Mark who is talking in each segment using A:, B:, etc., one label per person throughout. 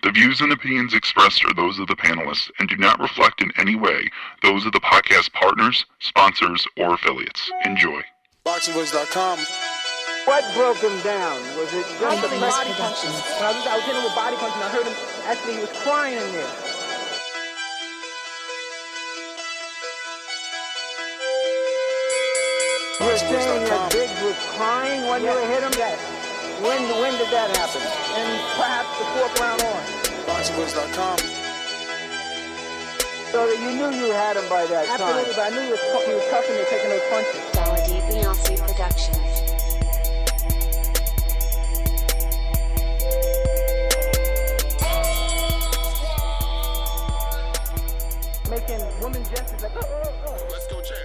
A: The views and opinions expressed are those of the panelists and do not reflect in any way those of the podcast partners, sponsors, or affiliates. Enjoy.
B: ThaBoxingvoice.com.
C: What broke him down? Was it just the
D: body punches?
C: When I was hitting him with body punches, and I heard him, actually he was crying in there. You were saying that Biggs was crying when you hit him? Yes. When did that happen? And perhaps the fourth round on?
B: ThaBoxingvoice.com.
C: So that you knew you had him by that time? Absolutely, but I knew he was tough and they're taking those punches.
D: Beyonce Productions.
C: Making women gestures like,
B: Let's go, champ.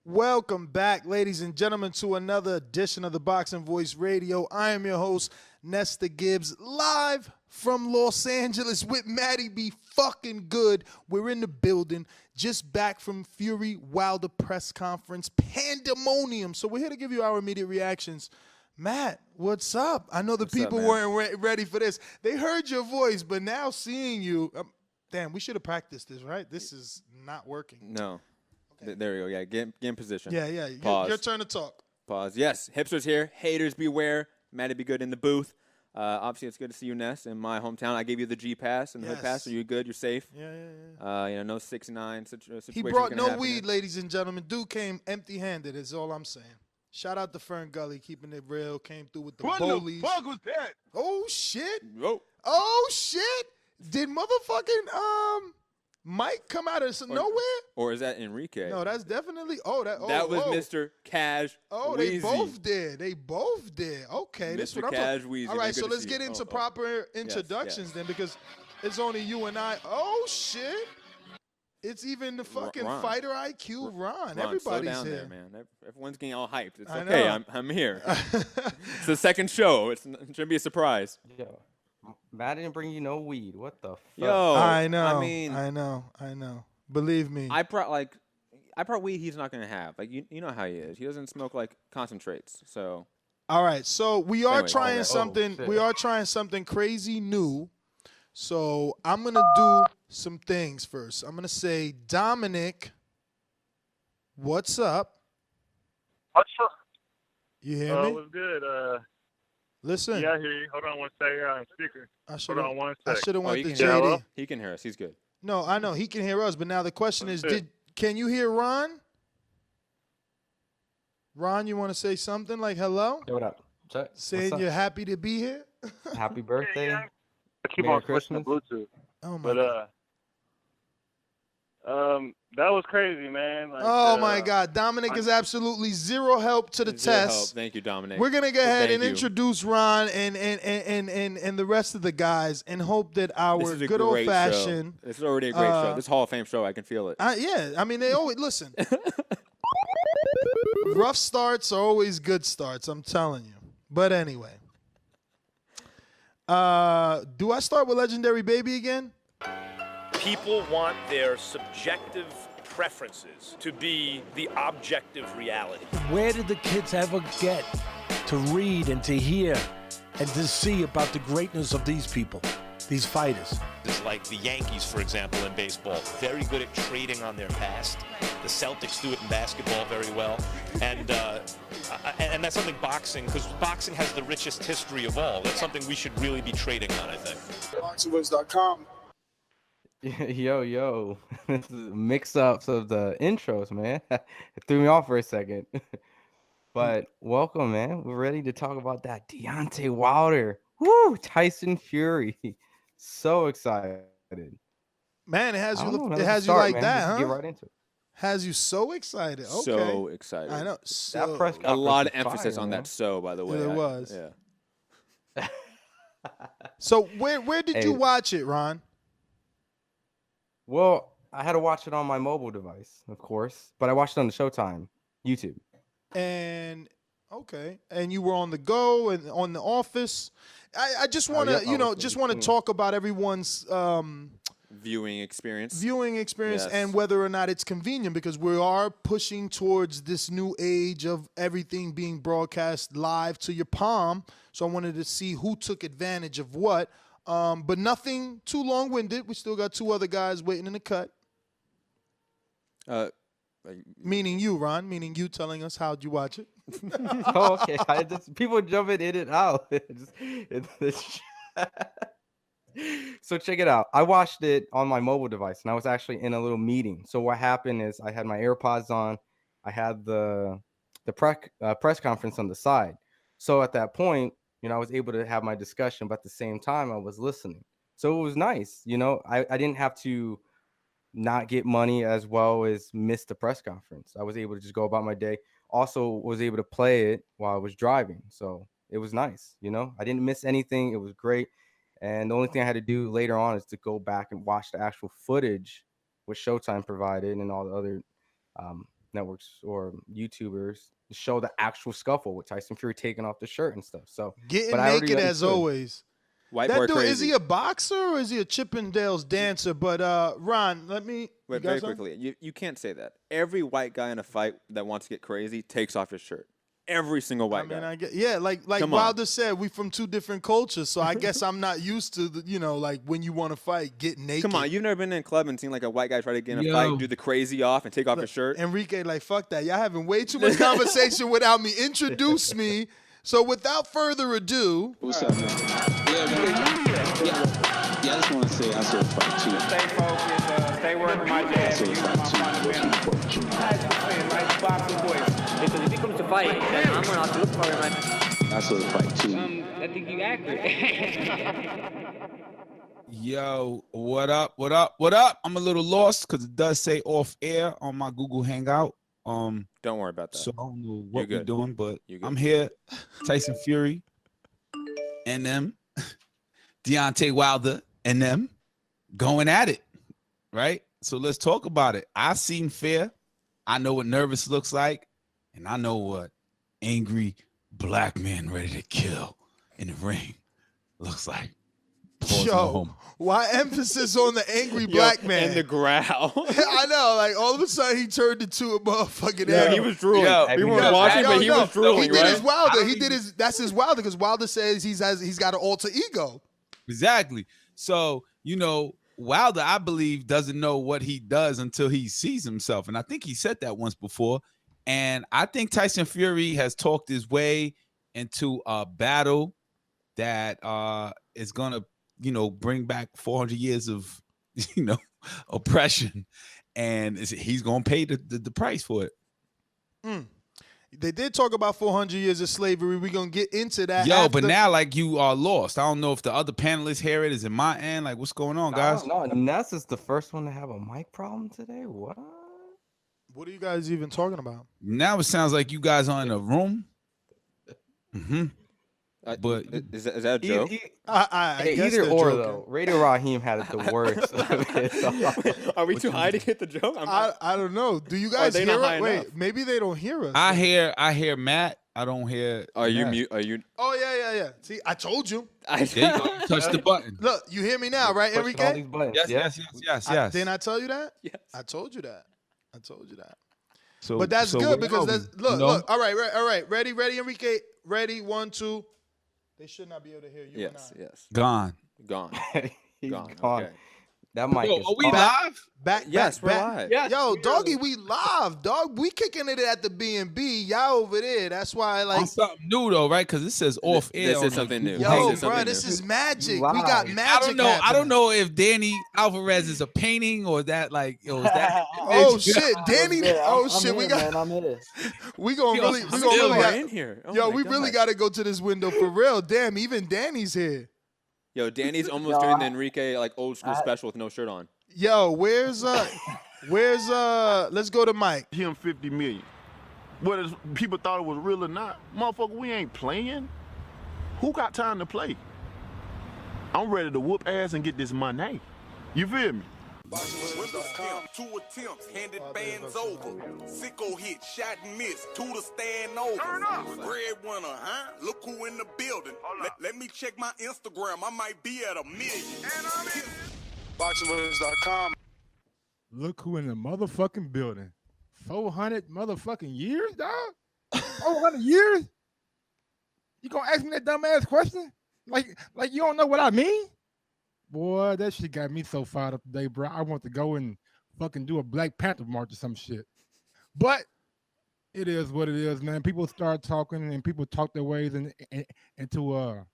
E: Welcome back, ladies and gentlemen, to another edition of the Boxing Voice Radio. I am your host, Nesta Gibbs, live from Los Angeles with Maddie B. Fucking Good. We're in the building, just back from Fury Wilder press conference, pandemonium. So we're here to give you our immediate reactions. Matt, what's up? I know the people weren't ready for this. They heard your voice, but now seeing you, damn, we should have practiced this, right? This is not working.
F: No. Okay. There we go. Yeah, get in position.
E: Yeah.
F: Pause.
E: Your turn to talk.
F: Pause. Yes, hipsters here. Haters beware. Matty be good in the booth. Obviously, it's good to see you, Ness, in my hometown. I gave you the G pass and the hood pass, so you're good. You're safe.
E: Yeah.
F: No 6-9 situation.
E: He brought no weed, ladies and gentlemen. Dude came empty-handed. Is all I'm saying. Shout out to Fern Gully, keeping it real. Came through with the
G: What
E: bullies.
G: the fuck was that?
E: Oh shit!
F: Whoa.
E: Oh shit! Did motherfucking Mike come out of nowhere?
F: Or is that Enrique?
E: No, that's definitely.
F: That was Mr. Cash.
E: Oh, they both did. Okay, this is what I'm
F: Cash
E: talking.
F: Weezy.
E: All right, so let's get into proper introductions then, because it's only you and I. Oh shit! It's even the fucking
F: Ron.
E: fighter IQ, Ron.
F: Everybody's
E: Everybody's
F: slow down
E: here,
F: there, man. Everyone's getting all hyped. It's
E: I
F: okay.
E: know.
F: I'm here. It's the second show. It shouldn't be a surprise.
H: Yo, Matt didn't bring you no weed. What the fuck?
F: Yo,
E: I know.
F: I mean,
E: I know. Believe me.
F: I brought weed he's not gonna have. Like you know how he is. He doesn't smoke like concentrates. So.
E: All right, so we are trying something.
H: shit.
E: We are trying something crazy new. So I'm gonna do some things first. I'm gonna say, Dominic, what's up?
G: What's up?
E: You hear me?
G: What's good?
E: Listen.
G: Yeah, I hear you. Hold on one second. You're on speaker. Hold on one
E: I
G: second.
E: should have went
F: he
E: to
F: can
E: JD.
F: hear us. He can hear us. He's good.
E: No, I know he can hear us, but now the question is,
G: What's it?
E: can you hear Ron? Ron, you want to say something like hello?
H: Yo, what up?
E: Saying you're happy to be here?
H: Happy birthday.
G: Yeah. I keep
H: Merry
G: on switching to
H: Christmas.
G: Bluetooth.
E: Oh my
G: But
E: God.
G: that was crazy, man. Like,
E: Oh my God, Dominic is absolutely zero help to the
F: Zero
E: test.
F: help. Thank you, Dominic.
E: We're gonna go ahead and
F: Thank you.
E: introduce Ron and the rest of the guys, and hope that
F: This
E: our
F: is a
E: good old
F: great
E: fashioned.
F: show. This is already a great show. This Hall of Fame show. I can feel it.
E: Yeah, I mean they always listen. Rough starts are always good starts. I'm telling you. But anyway, do I start with Legendary Baby again?
I: People want their subjective preferences to be the objective reality.
J: Where did the kids ever get to read and to hear and to see about the greatness of these people, these fighters?
K: It's like the Yankees, for example, in baseball, very good at trading on their past. The Celtics do it in basketball very well. And that's something boxing, because boxing has the richest history of all. That's something we should really be trading on, I think.
B: ThaBoxingvoice.com.
H: Yo. This is mix-ups of the intros, man. It threw me off for a second. But welcome, man. We're ready to talk about that Deontay Wilder. Woo! Tyson Fury. So excited.
E: Man, it has
H: I
E: you.
H: don't know,
E: It
H: let's
E: has you
H: start,
E: like
H: man.
E: that,
H: Just
E: huh?
H: Get right into it.
E: Has you so excited? Okay.
F: So excited.
E: I know.
H: That
E: So
H: press
F: A
H: conference
F: lot of
H: was
F: emphasis
H: fire,
F: on
H: man.
F: that so, by the way.
E: There was.
F: Yeah.
E: So where did you watch it, Ron?
H: Well, I had to watch it on my mobile device, of course, but I watched it on the Showtime YouTube.
E: And okay, and you were on the go and on the office. I just want to,
H: yep, I was
E: just want to
H: between.
E: talk about everyone's
F: viewing experience.
E: Yes. And whether or not it's convenient, because we are pushing towards this new age of everything being broadcast live to your palm. So I wanted to see who took advantage of what. But nothing too long-winded. We still got 2 other guys waiting in the cut. Meaning you, Ron. Meaning you telling us how'd you watch it.
H: Oh, okay. People jumping in and out. So check it out. I watched it on my mobile device, and I was actually in a little meeting. So what happened is I had my AirPods on. I had the press conference on the side. So at that point, I was able to have my discussion, but at the same time, I was listening. So it was nice. I didn't have to not get money as well as miss the press conference. I was able to just go about my day. Also was able to play it while I was driving. So it was nice. I didn't miss anything. It was great. And the only thing I had to do later on is to go back and watch the actual footage which Showtime provided and all the other networks or YouTubers to show the actual scuffle with Tyson Fury taking off the shirt and stuff. So
E: getting naked as always.
F: White boy crazy.
E: Is he a boxer or is he a Chippendales dancer? But Ron, let me
F: wait very quickly. You can't say that. Every white guy in a fight that wants to get crazy takes off his shirt. Every single white guy.
E: Like Wilder said, we from 2 different cultures, so I guess I'm not used to the, when you want to fight, get naked.
F: Come on, you've never been in a club and seen like a white guy try to get in a fight, do the crazy off, and take off his shirt.
E: Enrique, fuck that. Y'all having way too much conversation without me. Introduce me. So without further ado,
L: what's up, man? I just want to say I saw fight too.
C: Stay focused, stay working my jab. Boxing voice. Because if he comes to fight, then I'm gonna have to look for him.
L: I saw the fight too.
C: I think you accurate.
M: Yo, what up? What up? What up? I'm a little lost because it does say off air on my Google Hangout.
F: Don't worry about that.
M: So I don't know what we're doing, but I'm here. Tyson Fury and them, Deontay Wilder and them going at it, right? So let's talk about it. I've seen fair. I know what nervous looks like, and I know what angry black man ready to kill in the ring looks like.
E: Yo, why emphasis on the angry black man?
F: And the growl.
E: I know, all of a sudden he turned into a motherfucking
F: animal. He was drooling. We weren't watching, but he was drooling,
E: He did his Wilder. That's his Wilder, because Wilder says he's got an alter ego.
M: Exactly. So, Wilder, I believe, doesn't know what he does until he sees himself. And I think he said that once before. And I think Tyson Fury has talked his way into a battle that is going to, bring back 400 years of, oppression. And he's going to pay the price for it.
E: They did talk about 400 years of slavery. We're going to get into that.
M: But now, you are lost. I don't know if the other panelists hear it. Is it my end? What's going on, guys?
H: No, Ness is the first one to have a mic problem today. What?
E: What are you guys even talking about?
M: Now it sounds like you guys are in a room. Mm-hmm.
F: But is that a joke?
E: I guess
H: either or,
E: joking.
H: though. Radio Raheem had it the worst.
F: Are we too high to get the joke?
E: I don't know. Do you guys hear us? Wait, maybe they don't hear us.
M: I hear Matt. I don't hear.
F: Are you mute? Are you?
E: Oh yeah. See, I told you.
M: There you go. Touch the button.
E: Look, you hear me now, right, Enrique?
M: Yes.
E: Didn't I tell you that?
F: Yes.
E: I told you that.
M: So,
E: but that's good because look. All right. Ready, Enrique. Ready. 1, 2. They should not be able to hear you.
F: Yes.
M: Gone.
H: He's gone.
F: Okay.
H: That mic is.
M: Are we live?
E: Yes,
F: we're live.
E: Yes, yo, doggy, we live, dog. We kicking it at the B&B. Y'all over there. That's why,
M: On something new though, right? Because it says off air.
F: This is something new.
E: Yo, bro, this is magic. We got magic.
M: I don't know if Danny Alvarez is a painting or that is that.
E: Oh shit, Danny. We got.
J: Man, I'm here.
E: We gonna really
F: in here.
E: We really got to go to this window for real. Damn, even Danny's here.
F: Yo, Danny's almost doing the Enrique old school special with no shirt on.
E: Yo, where's let's go to Mike.
N: Him 50 million. Whether people thought it was real or not, motherfucker, we ain't playing. Who got time to play? I'm ready to whoop ass and get this money. You feel me?
O: Two attempts, handed bands over. Sicko hit, shot and missed. Two to stand over. Breadwinner, huh? Look who in the building. Let me check my Instagram. I might be at 1 million.
B: ThaBoxingvoice.com.
P: Look who in the motherfucking building. 400 motherfucking years, dog? 400 years? You gonna ask me that dumbass question? Like you don't know what I mean? Boy, that shit got me so fired up today, bro. I want to go and fucking do a Black Panther march or some shit. But it is what it is, man. People start talking and people talk their ways into a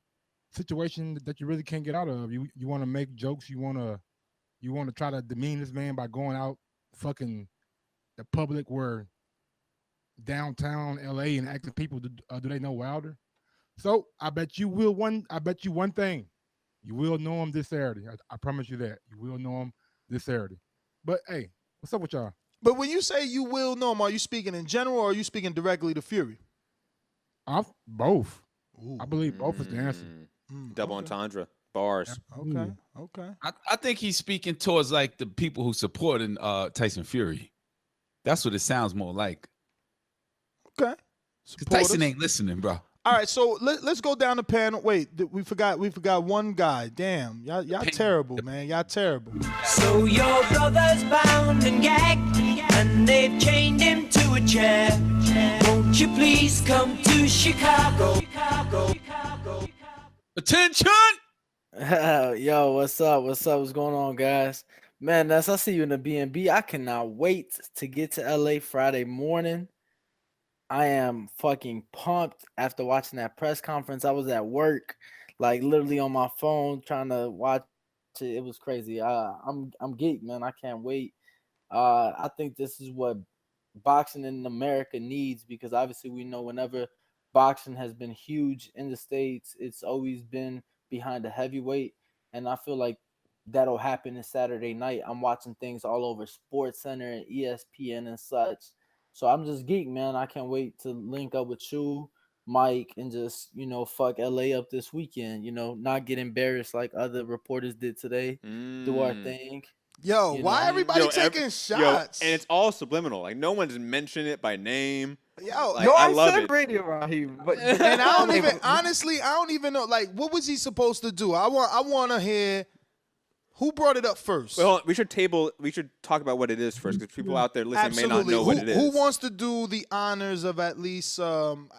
P: situation that you really can't get out of. You want to make jokes. You want to try to demean this man by going out fucking the public where downtown LA and acting people do they know Wilder? So I bet you one thing. You will know him this Saturday. I promise you that. You will know him this Saturday. But hey, what's up with y'all?
E: But when you say you will know him, are you speaking in general or are you speaking directly to Fury?
P: Both.
E: Ooh.
P: I believe both is the answer.
F: Double entendre. Bars.
E: Okay. Okay.
M: I think he's speaking towards like the people who supporting Tyson Fury. That's what it sounds more like.
E: Okay.
M: Tyson ain't listening, bro.
E: All right, so let's go down the panel. Wait, we forgot one guy. Damn, y'all terrible, man. Y'all terrible.
Q: So your brother's bound and gagged, and they've chained him to a chair. Won't you please come to Chicago?
M: Attention!
R: Yo, what's up? What's going on, guys? Man, I see you in the B&B. I cannot wait to get to LA Friday morning. I am fucking pumped after watching that press conference. I was at work, like literally on my phone trying to watch it. It was crazy. I'm geeked, man. I can't wait. I think this is what boxing in America needs, because obviously we know whenever boxing has been huge in the States, it's always been behind the heavyweight. And I feel like that'll happen this Saturday night. I'm watching things all over SportsCenter and ESPN and such. So I'm just geeked, man. I can't wait to link up with you, Mike, and just, fuck LA up this weekend, not get embarrassed like other reporters did today. Do our thing.
E: Yo, why everybody taking shots?
F: And it's all subliminal. Like, no one's mentioned it by name.
E: Yo,
F: like, I love
R: said
F: it.
R: Brady around here, but
E: and I don't even, honestly, I don't even know, like, what was he supposed to do? I want to hear who brought it up first.
F: Well, we should talk about what it is first, because people out there listening may not know what it is.
E: Who wants to do the honors of at least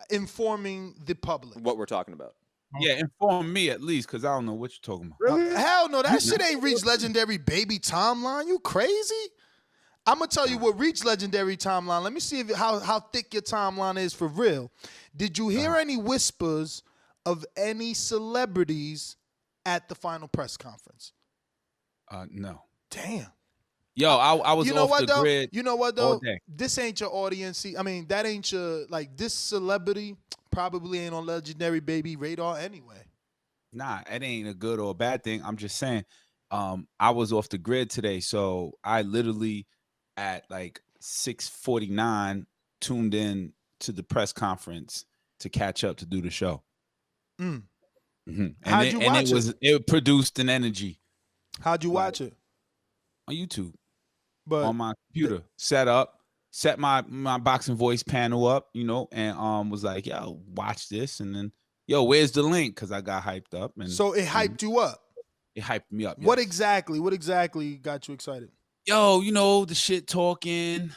E: informing the public
F: what we're talking about?
M: Yeah, inform me at least, because I don't know what you're talking about.
E: Really? Hell no, that shit ain't reached legendary baby timeline. You crazy? I'm gonna tell you what reached legendary timeline. Let me see how thick your timeline is for real. Did you hear any whispers of any celebrities at the final press conference?
M: No.
E: Damn.
M: Yo, I was off the grid.
E: You know what
M: all
E: though?
M: day.
E: This ain't your audience. I mean, that ain't your, like, this celebrity probably ain't on legendary baby radar anyway.
M: Nah, it ain't a good or a bad thing. I'm just saying, I was off the grid today, so I literally at like 6:49 tuned in to the press conference to catch up to do the show.
E: How'd you watch it?
M: It produced an energy.
E: How'd you watch it?
M: On YouTube.
E: But
M: on my computer. Set my boxing voice panel up, and was like, yo, watch this. And then, yo, where's the link? Because I got hyped up. And
E: so it hyped you up?
M: It hyped me up.
E: What
M: yes.
E: exactly got you excited?
M: Yo, the shit talking,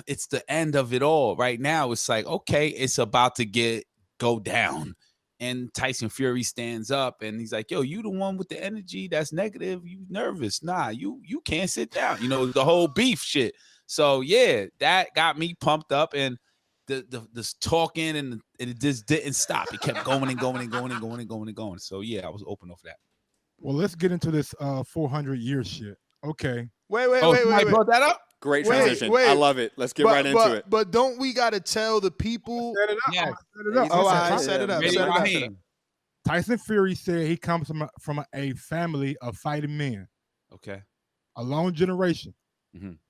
M: it's the end of it all. Right now, it's like, okay, it's about to go down. And Tyson Fury stands up and he's like, yo, you the one with the energy that's negative. You nervous. Nah, you can't sit down. The whole beef shit. So, yeah, that got me pumped up. And the talking and it just didn't stop. It kept going and going and going and going and going and going. So, yeah, I was open off that.
P: Well, let's get into this 400-year shit. Okay.
E: Wait.
M: Brought that up?
F: Great transition. I love it. Let's get right into it.
E: But don't we got to tell the people?
P: Set it up.
M: Yeah.
P: Set it up.
E: Oh, I set it up.
P: Tyson Fury said he comes from a family of fighting men.
M: Okay.
P: A long generation.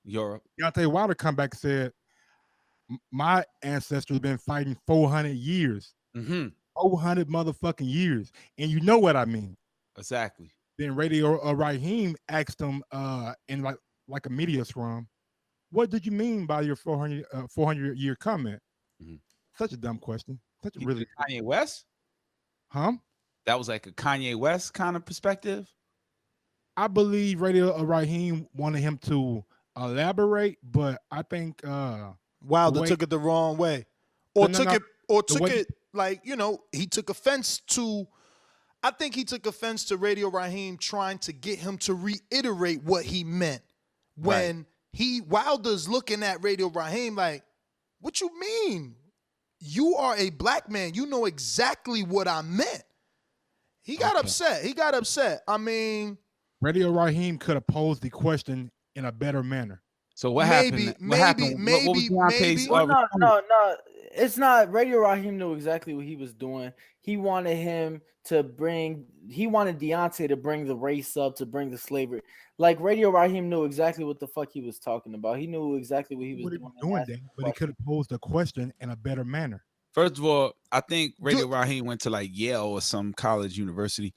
M: Europe.
P: Deontay Wilder come back and said, my ancestors have been fighting 400 years. 400 motherfucking years. And you know what I mean.
M: Exactly.
P: Then Radio Raheem asked him in like a media scrum, what did you mean by your 400-year comment? Such a dumb question. Such a really
M: Kanye West?
P: Huh?
M: That was like a Kanye West kind of perspective?
P: I believe Radio Raheem wanted him to elaborate, but I think
E: Wilder took it the wrong way, or
P: No,
E: took
P: no,
E: it, or
P: the
E: took
P: way-
E: it like he took offense to. I think he took offense to Radio Raheem trying to get him to reiterate what he meant when Wilder's looking at Radio Raheem like, "What you mean? You are a black man. You know exactly what I meant." He got upset. He got upset. I mean,
P: Radio Raheem could have posed the question in a better manner.
M: So what happened? What happened? What was Deontay's
R: Well, no. It's not. Radio Raheem knew exactly what he was doing. He wanted him to bring. He wanted Deontay to bring the race up, to bring the slavery. Like Radio Raheem knew exactly what the fuck he was talking about. He knew exactly what he was doing.
P: But he could have posed the question in a better manner.
M: First of all, I think Radio Raheem went to like Yale or some college university.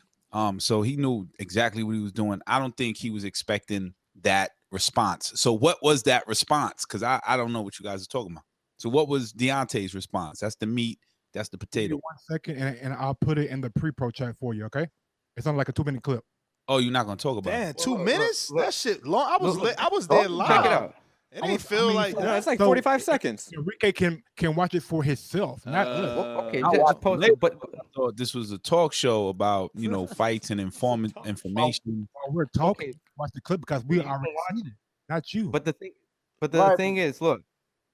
M: So he knew exactly what he was doing. I don't think he was expecting that response. So what was that response? Because I don't know what you guys are talking about. So what was Deontay's response? That's the meat. That's the potato.
P: 1 second, and I'll put it in the pre-pro chat for you. Okay, it's on like a 2-minute clip.
M: Oh, you're not gonna talk about
E: damn,
M: it?
E: 2 minutes? That shit long. I was
P: Oh,
E: there live.
M: Check it out.
E: It didn't feel like that.
F: No, it's like 45 seconds.
P: Enrique can watch it for himself, not us.
M: Okay, just post it. But I thought this was a talk show about fights and information.
P: While we're talking, watch the clip because we already seen it, not you.
H: But the thing is, look,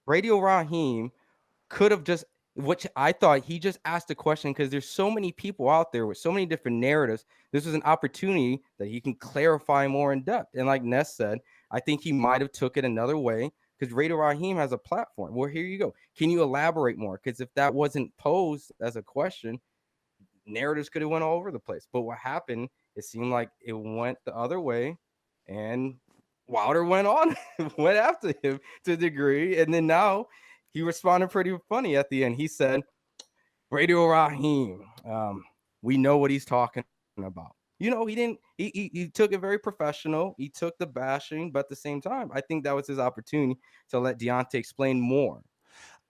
H: Radio Raheem could have just, which I thought he just asked a question because there's so many people out there with so many different narratives. This was an opportunity that he can clarify more in depth. And like Ness said, I think he might have took it another way because Radio Raheem has a platform. Well, here you go. Can you elaborate more? Because if that wasn't posed as a question, narratives could have went all over the place. But what happened, it seemed like it went the other way, and Wilder went after him to a degree. And then now he responded pretty funny at the end. He said, Radio Raheem, we know what he's talking about. He didn't, he took it very professional. He took the bashing, but at the same time, I think that was his opportunity to let Deontay explain more.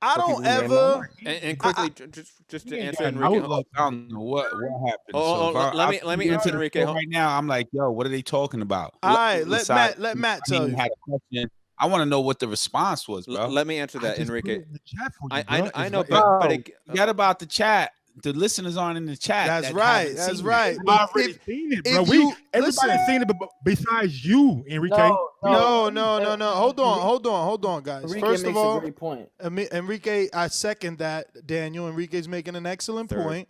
E: I don't ever.
F: And quickly, just to answer Enrique.
M: I don't know what happened.
F: Let me answer Enrique.
M: Right now, I'm like, yo, what are they talking about?
E: All right, let Matt tell you.
M: Had a question. I want to know what the response was, bro.
F: Let me answer that, Enrique.
M: I know, but forget about the chat. The listeners aren't in the chat.
E: That's right. That's right.
P: I've already seen it, bro. Everybody's seen it besides you, Enrique.
E: No. Hold on, guys.
R: Enrique
E: First of
R: makes a
E: all,
R: great point.
E: Enrique, I second that, Daniel. Enrique's making an excellent point.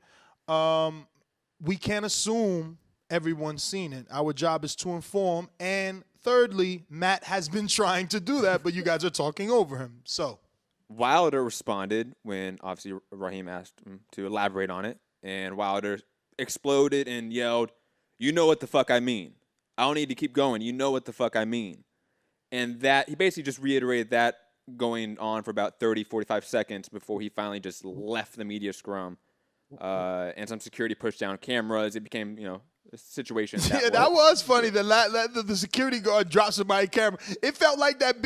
E: We can't assume everyone's seen it. Our job is to inform. And thirdly, Matt has been trying to do that, but you guys are talking over him. So
F: Wilder responded when obviously Raheem asked him to elaborate on it, and Wilder exploded and yelled, "You know what the fuck I mean. I don't need to keep going. You know what the fuck I mean." And that he basically just reiterated that going on for about 30, 45 seconds before he finally just left the media scrum. And some security pushed down cameras. It became, a situation.
E: That was funny. The security guard dropped somebody's camera. It felt like that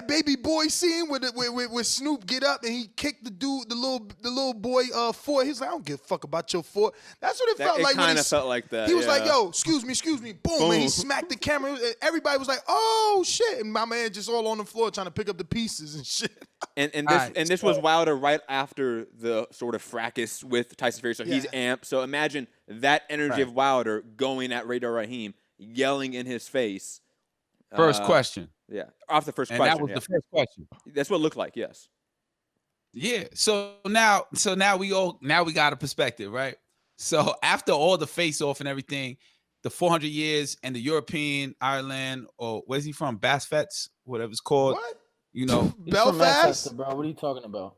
E: baby boy scene with Snoop get up and he kicked the little boy foot. He's like, I don't give a fuck about your foot. That's what it felt like.
F: It kind of felt like that.
E: He was like, yo, excuse me, boom, and he smacked the camera. Everybody was like, oh shit, and my man just all on the floor trying to pick up the pieces and shit.
F: And this was Wilder right after the sort of fracas with Tyson Fury, so he's amped. So imagine that energy of Wilder going at Radio Raheem, yelling in his face.
M: First question.
F: Yeah, off the first
M: and
F: question.
M: That was the first question.
F: That's what it looked like. Yes.
M: Yeah. So now we got a perspective, right? So after all the face-off and everything, the 400 years and the European Ireland, or where's he from? Basfets, whatever it's called.
E: What?
R: Belfast, bro. What are you talking about?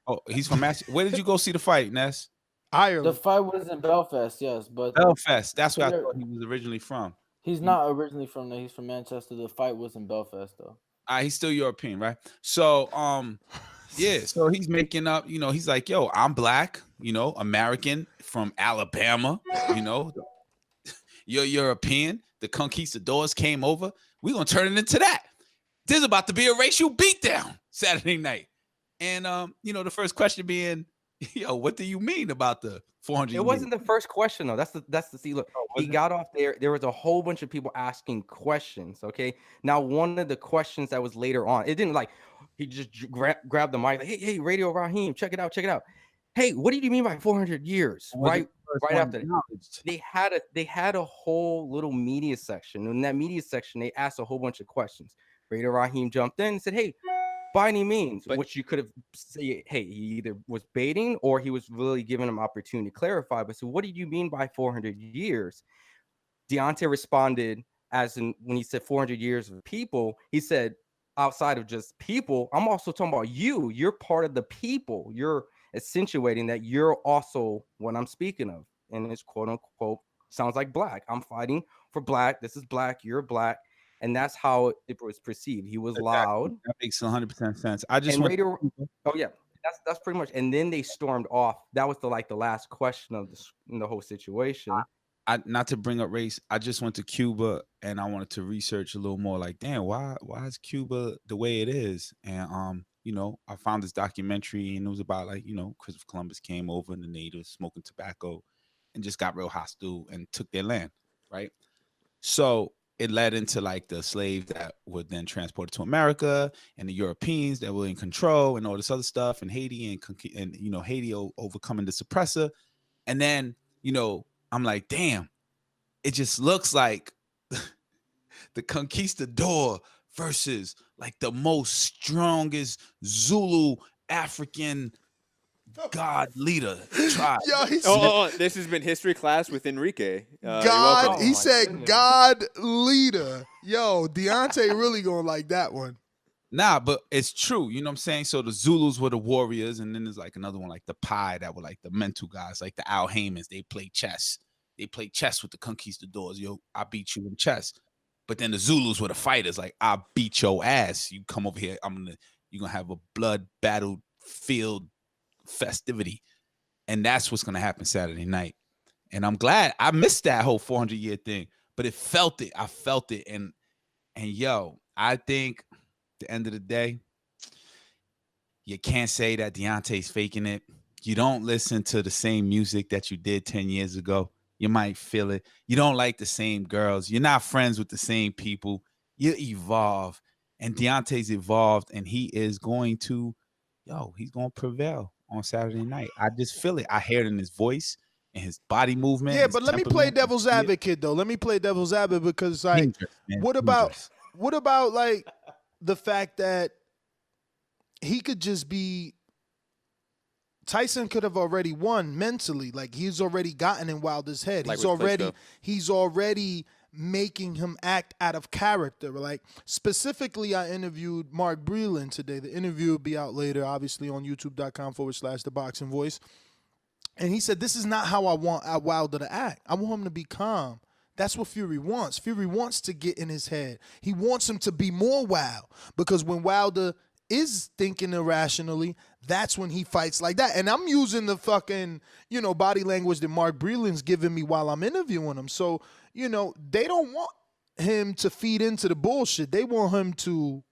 M: Oh, he's from Manchester. Where did you go see the fight, Ness?
E: Ireland.
R: The fight was in Belfast, yes, but
M: Belfast. That's where I thought he was originally from.
R: He's not originally from there. He's from Manchester. The fight was in Belfast, though.
M: He's still European, right? So, yeah. So he's making up. He's like, yo, I'm black. American from Alabama. You're European. The conquistadors came over. We're gonna turn it into that. There's about to be a racial beatdown Saturday night. And the first question being, Yo, what do you mean about the 400?
H: It wasn't the first question though. That's the see. Look, he got off there. There was a whole bunch of people asking questions. Okay, now one of the questions that was later on, it didn't like he just grabbed the mic. Like, hey, Radio Raheem, check it out. Hey, what do you mean by 400 years? Right after that, they had a whole little media section. In that media section, they asked a whole bunch of questions. Radio Raheem jumped in and said, "Hey, by any means," which you could have said, hey, he either was baiting or he was really giving him opportunity to clarify. But so what did you mean by 400 years? Deontay responded when he said 400 years of people, he said, outside of just people, I'm also talking about you. You're part of the people. You're accentuating that you're also what I'm speaking of. And it's quote unquote, sounds like black. I'm fighting for black. This is black. You're black. And that's how it was perceived. He was loud.
M: That makes 100% sense. I just
H: oh yeah, that's pretty much. And then they stormed off. That was the last question of the whole situation.
M: Not to bring up race, I just went to Cuba and I wanted to research a little more. Like, damn, why is Cuba the way it is? And I found this documentary and it was about Christopher Columbus came over and the natives smoking tobacco and just got real hostile and took their land, right? So it led into the slaves that were then transported to America and the Europeans that were in control and all this other stuff and Haiti and Haiti overcoming the suppressor. And then, I'm like, damn, it just looks like the conquistador versus the most strongest Zulu African God leader tribe.
E: Yo,
F: this has been history class with Enrique.
E: God, he said God leader. Yo, Deontay really gonna like that one.
M: Nah, but it's true. You know what I'm saying? So the Zulus were the warriors, and then there's another one the Pi that were the mental guys, the Al Haymans. They play chess. They play chess with the conquistadors. Yo, I beat you in chess. But then the Zulus were the fighters. I beat your ass. You come over here. You're gonna have a blood battlefield festivity, and that's what's gonna happen Saturday night. And I'm glad I missed that whole 400-year thing, but I felt it, and yo, I think at the end of the day, you can't say that Deontay's faking it. You don't listen to the same music that you did 10 years ago. You might feel it. You don't like the same girls. You're not friends with the same people. You evolve, and Deontay's evolved, and he is going to, he's going to prevail on Saturday night. I just feel it. I hear it in his voice and his body movement.
E: Yeah, but let me play devil's advocate though. Let me play devil's advocate because what about the fact that he could just be Tyson could have already won mentally. He's already gotten in Wilder's head. He's already making him act out of character. Specifically, I interviewed Mark Breland today. The interview will be out later, obviously on youtube.com/ThaBoxingVoice. And he said, this is not how I want Wilder to act. I want him to be calm. That's what Fury wants. Fury wants to get in his head. He wants him to be more wild because when Wilder is thinking irrationally, that's when he fights like that. And I'm using the fucking, body language that Mark Breland's giving me while I'm interviewing him. So, they don't want him to feed into the bullshit. They want him to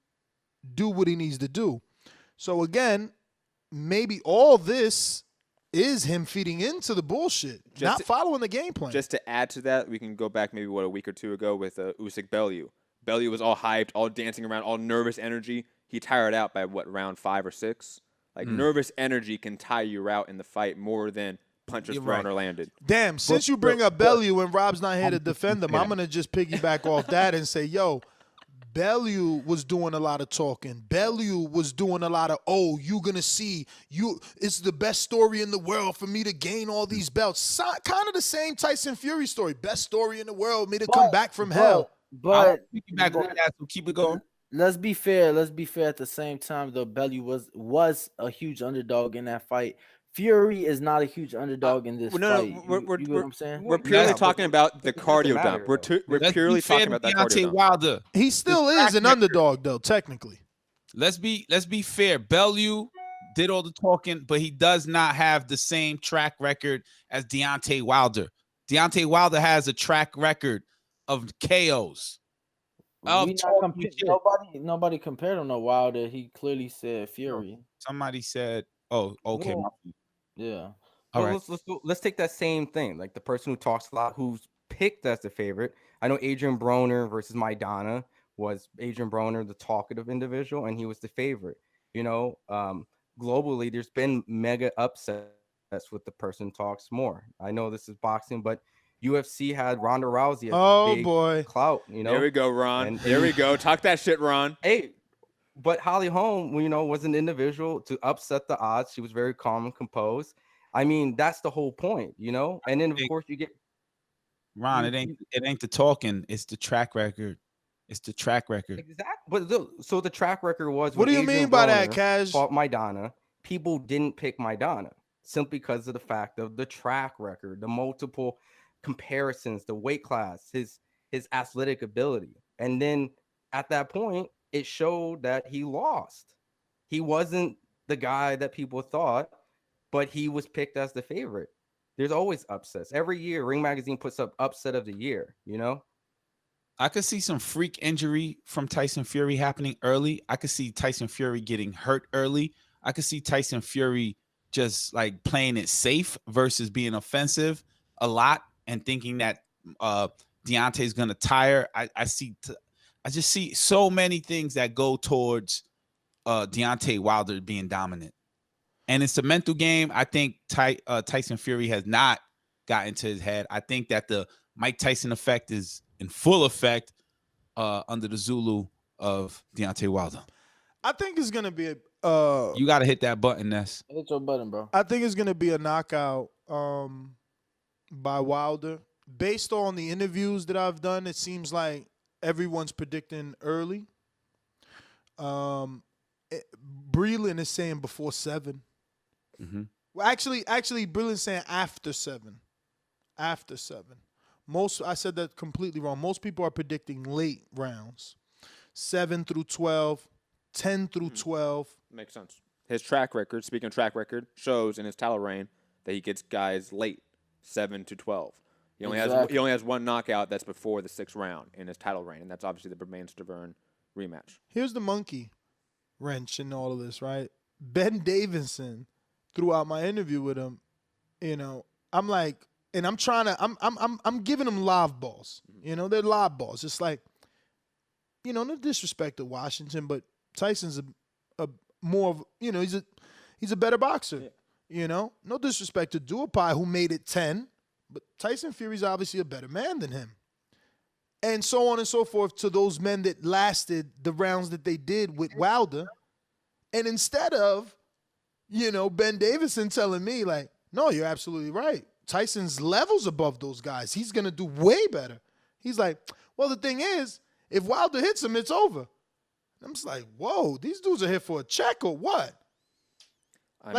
E: do what he needs to do. So again, maybe all this is him feeding into the bullshit, not following the game plan.
F: Just to add to that, we can go back maybe, a week or two ago with Usyk Bellew. Bellew was all hyped, all dancing around, all nervous energy. He tired out by, round 5 or 6? Nervous energy can tire you out in the fight more than punches thrown or landed.
E: Damn, since you bring up Bellew and Rob's not here to defend him, I'm going to just piggyback off that and say, Bellew was doing a lot of talking. Bellew was doing a lot of, you're going to see, it's the best story in the world for me to gain all these belts. Kind of the same Tyson Fury story. Best story in the world, me to come back from hell.
R: But
M: keep it going.
R: Let's be fair. Let's be fair. At the same time, though, Bellew was a huge underdog in that fight. Fury is not a huge underdog in this fight. You know what I'm saying?
F: We're purely talking about the cardio dump. We're purely talking about that cardio dump.
M: Wilder.
E: He still is an underdog, though, technically.
M: Let's be fair. Bellew did all the talking, but he does not have the same track record as Deontay Wilder. Deontay Wilder has a track record of KOs.
R: Nobody compared him to Wilder. He clearly said Fury.
M: Somebody said, "Oh, okay."
R: Yeah.
H: All right. Let's take that same thing. Like the person who talks a lot, who's picked as the favorite. I know Adrian Broner versus Maidana was Adrian Broner, the talkative individual, and he was the favorite. Globally, there's been mega upsets with the person who talks more. I know this is boxing, but UFC had Ronda Rousey as big clout.
F: There we go, Ron. There we go. Talk that shit, Ron.
H: Hey, but Holly Holm, was an individual to upset the odds. She was very calm and composed. I mean, that's the whole point, And then of course you get
M: Ron. It ain't the talking. It's the track record. It's the track record.
H: Exactly. But so the track record was.
E: What do you mean by that, Cash?
H: Fought Maidana. People didn't pick Maidana simply because of the fact of the track record, the multiple comparisons, the weight class, his athletic ability, and then at that point, it showed that he lost. He wasn't the guy that people thought, but he was picked as the favorite. There's always upsets. Every year, Ring Magazine puts up upset of the year,
M: I could see some freak injury from Tyson Fury happening early. I could see Tyson Fury getting hurt early. I could see Tyson Fury just like playing it safe versus being offensive a lot and thinking that Deontay's going to tire. I just see so many things that go towards Deontay Wilder being dominant. And it's a mental game. I think Tyson Fury has not gotten to his head. I think that the Mike Tyson effect is in full effect under the Zulu of Deontay Wilder.
E: I think it's going to be
M: you got to hit that button, Ness.
R: Hit your button, bro.
E: I think it's going to be a knockout by Wilder. Based on the interviews that I've done, it seems like everyone's predicting early. Breland is saying before 7.
M: Mm-hmm.
E: Well, actually, Breland's saying after 7. After 7. I said that completely wrong. Most people are predicting late rounds, 7 through 12, 10 through 12.
F: Makes sense. His track record, speaking of track record, shows in his title reign that he gets guys late, 7 to 12. He only has one knockout that's before the 6th round in his title reign, and that's obviously the Bermane-Stavern rematch.
E: Here's the monkey wrench in all of this, right? Ben Davison, throughout my interview with him, I'm like, and I'm trying to, I'm giving him live balls. They're live balls. It's like, no disrespect to Washington, but Tyson's a more of, he's a better boxer. Yeah. No disrespect to Duopai, who made it 10, but Tyson Fury's obviously a better man than him. And so on and so forth to those men that lasted the rounds that they did with Wilder. And instead of, Ben Davison telling me like, no, you're absolutely right. Tyson's levels above those guys. He's going to do way better. He's like, well, the thing is, if Wilder hits him, it's over. I'm just like, whoa, these dudes are here for a check or what?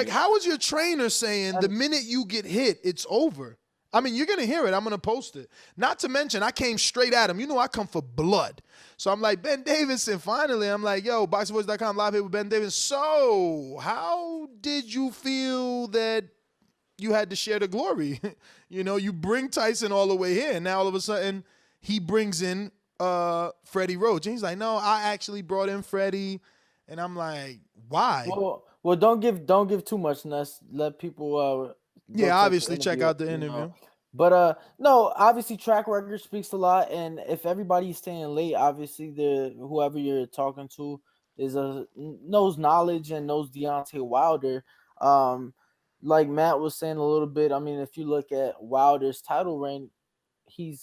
E: How is your trainer saying the minute you get hit, it's over? I mean, you're going to hear it. I'm going to post it. Not to mention, I came straight at him. I come for blood. So I'm like, Ben Davison, finally. I'm like, yo, BoxingVoice.com, live here with Ben Davison. So how did you feel that you had to share the glory? You bring Tyson all the way here, and now all of a sudden he brings in Freddie Roach. And he's like, no, I actually brought in Freddie. And I'm like, why?
R: Well, don't give too much, Ness. Let people
E: obviously check out the interview.
R: But no, obviously track record speaks a lot, and if everybody's staying late, obviously whoever you're talking to is knows knowledge and knows Deontay Wilder. Like Matt was saying a little bit. I mean, if you look at Wilder's title reign, he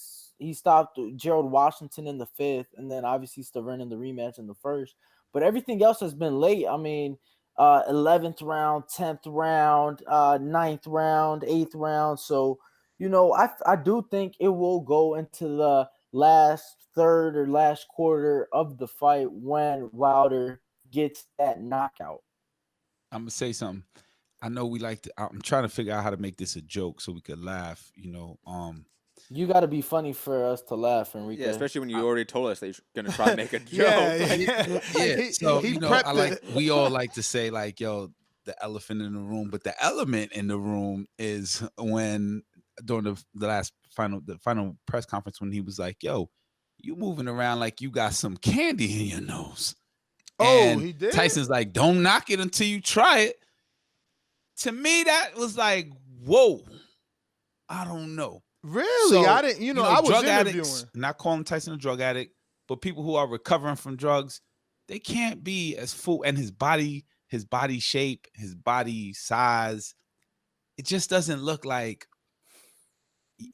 R: stopped Gerald Washington in the 5th, and then obviously Stavern in the rematch in the 1st. But everything else has been late. I mean, 11th round, 10th round, 9th round, 8th round. So, I do think it will go into the last third or last quarter of the fight when Wilder gets that knockout.
M: I'm gonna say something. I know we like to. I'm trying to figure out how to make this a joke so we could laugh.
R: You got to be funny for us to laugh, Enrique.
F: Yeah, especially when you already told us that you're gonna try to make a joke.
M: Yeah. So we all like to say like, yo, the elephant in the room, but the element in the room is when during the final press conference when he was like, yo, you moving around like you got some candy in your nose.
E: Oh,
M: and
E: he did.
M: Tyson's like, don't knock it until you try it. to me, that was like, whoa. I don't know.
E: Really?
M: So,
E: I didn't, I was
M: drug
E: interviewing.
M: addicts, not calling Tyson a drug addict, but people who are recovering from drugs, they can't be as full. And his body shape, his body size, it just doesn't look like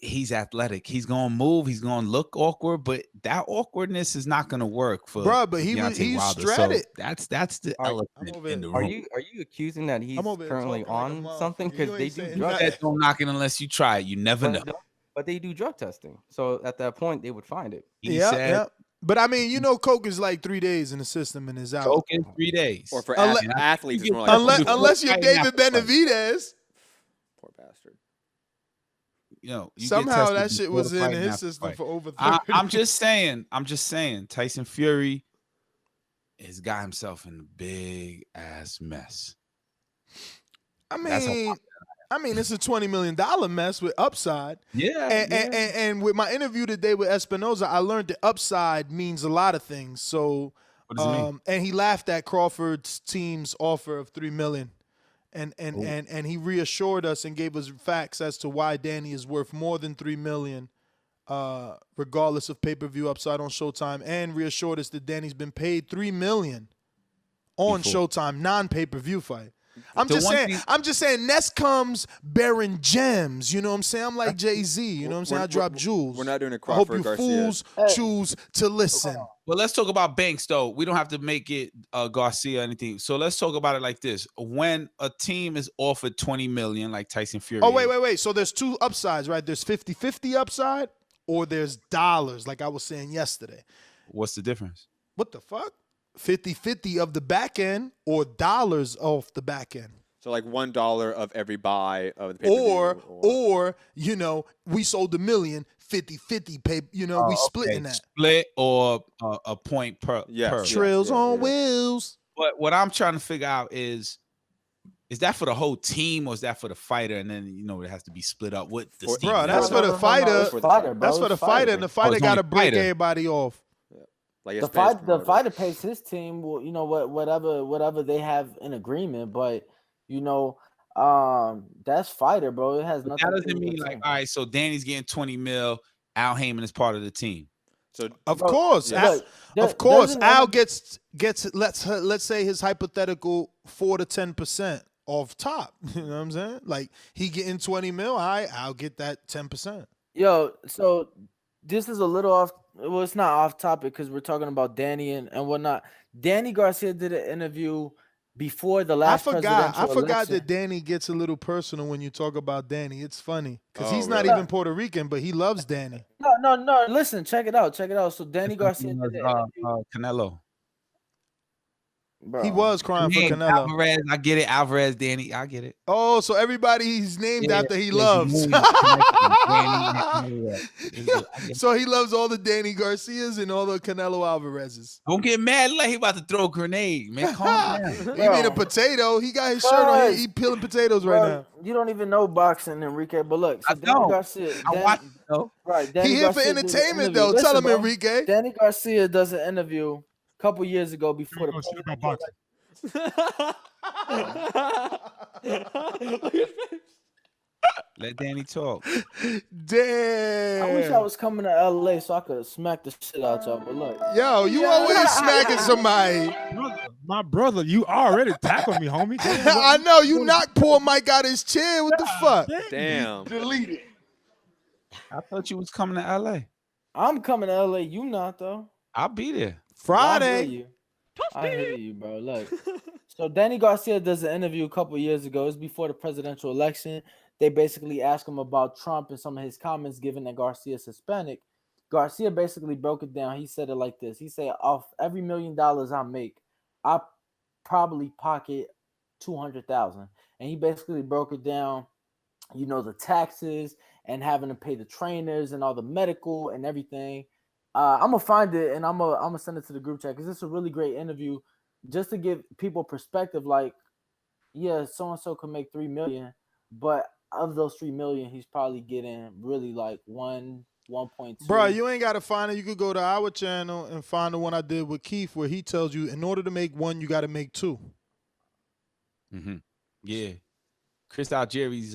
M: he's athletic. He's gonna move. He's gonna look awkward, but that awkwardness is not gonna work for
E: but he's
M: Wilder.
E: shredded.
M: So that's the elephant in the room.
H: Are you accusing that he's currently on something? Because they do drug
M: testing. Don't knock it unless you try it. You never know.
H: But they do drug testing. So at that point, they would find it.
E: Yeah. But I mean, coke is like 3 days in the system and is out.
M: Coke is 3 days.
F: Or for athletes, it's more like
E: unless you're David Benavidez.
F: Poor bastard.
E: Somehow that shit was in his system for over 30.
M: I'm just saying, Tyson Fury has got himself in a big ass mess.
E: I mean, it's a $20 million mess with upside.
M: Yeah.
E: And with my interview today with Espinoza, I learned that upside means a lot of things. So,
M: what does it mean?
E: And he laughed at Crawford's team's offer of $3 million. And he reassured us and gave us facts as to why Danny is worth more than $3 million, regardless of pay-per-view upside on Showtime, and reassured us that Danny's been paid $3 million on Showtime, non-pay-per-view fight. I'm just saying, Ness comes bearing gems. You know what I'm saying? I'm like Jay-Z. You know what I'm saying? I drop jewels.
F: We're not doing a
E: I
F: Crawford
E: hope you
F: Garcia.
E: fools choose to listen.
M: Well, let's talk about Banks, though. We don't have to make it Garcia or anything. So let's talk about it like this. When a team is offered $20 million, like Tyson Fury.
E: Oh, wait. So there's two upsides, right? There's 50-50 upside, or there's dollars, like I was saying yesterday.
M: What's the difference?
E: What the fuck? 50-50 of the back end or dollars off the back end.
F: So like $1 of every buy of the pay-per-view.
E: Or we sold $1 million, 50-50 pay, we splitting that.
M: Split or a point per.
E: Trails on wheels.
M: But what I'm trying to figure out is that for the whole team or is that for the fighter? And then, it has to be split up with the team.
E: Bro, that's for the fighter. That's for the fighter, and the fighter got to break everybody off.
F: Like
R: the fighter pays his team, whatever they have in agreement, but that's fighter, bro. It has nothing.
M: That doesn't mean like, all right, so Danny's getting 20 mil. Al Heyman is part of the team.
F: So
E: of course, Al gets let's say his hypothetical 4 to 10% off top. You know what I'm saying? Like he getting 20 mil, all right, I'll get that 10%.
R: Yo, so this is a little off. Well, it's not off topic because we're talking about Danny and whatnot. Danny Garcia did an interview before the last
E: I forgot
R: election.
E: that Danny gets a little personal when you talk about Danny. It's funny because he's not even Puerto Rican, but he loves Danny.
R: No. Listen, check it out. So Danny Garcia did an interview.
M: Canelo.
E: Bro. He was crying for Canelo.
M: Alvarez, I get it. Alvarez, Danny, I get it.
E: Oh, so everybody he's named after he loves. So he loves all the Danny Garcias and all the Canelo Alvarezes.
M: Don't get mad like he about to throw a grenade, man. Calm down.
E: You mean a potato? He got his shirt on. He peeling potatoes right now.
R: You don't even know boxing, Enrique. But look, so Danny Garcia.
M: I watch it, though.
R: Right.
E: He here for entertainment, though.
R: Listen,
E: Tell him,
R: bro,
E: Enrique.
R: Danny Garcia does an interview a couple years ago before the boxing.
M: Let Danny talk.
E: Damn.
R: I wish I was coming to LA so I could smack the shit out y'all. But look,
E: yo, you always smacking somebody.
P: My brother, you already tackled me, homie.
E: I know you knocked poor Mike out his chair. What the fuck?
F: Damn.
N: Delete it.
M: I thought you was coming to LA.
R: I'm coming to LA. You not though.
M: I'll be there
E: Friday.
R: I hear you, bro. Look, so Danny Garcia does an interview a couple years ago. It's before the presidential election. They basically asked him about Trump and some of his comments, given that Garcia's Hispanic. Garcia basically broke it down. He said it like this. He said, off every $1 million I make, I probably pocket 200,000. And he basically broke it down, the taxes and having to pay the trainers and all the medical and everything. I'm gonna find it and I'm gonna send it to the group chat because it's a really great interview, just to give people perspective. Like, yeah, so and so could make $3 million, but of those $3 million, he's probably getting really like 1.2.
E: Bro, you ain't gotta find it. You could go to our channel and find the one I did with Keith, where he tells you in order to make one, you got to make two.
M: Mm-hmm. Yeah. Chris Algieri's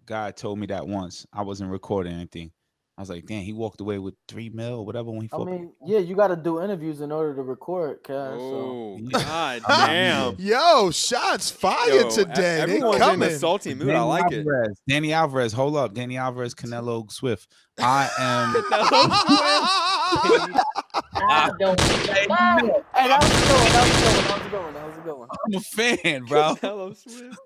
M: guy told me that once. I wasn't recording anything. I was like, damn, he walked away with $3 million, whatever. When he
R: I mean, yeah, you got to do interviews in order to record, Cash.
F: Oh,
R: so.
F: God damn.
E: Yo, shots fired today.
F: Everyone's
E: they
F: in a salty mood. I like it.
M: Danny Alvarez, hold up. Danny Alvarez, Canelo Swift. I am.
R: Hey, that was a good one.
M: I'm a fan, bro.
F: Canelo Swift.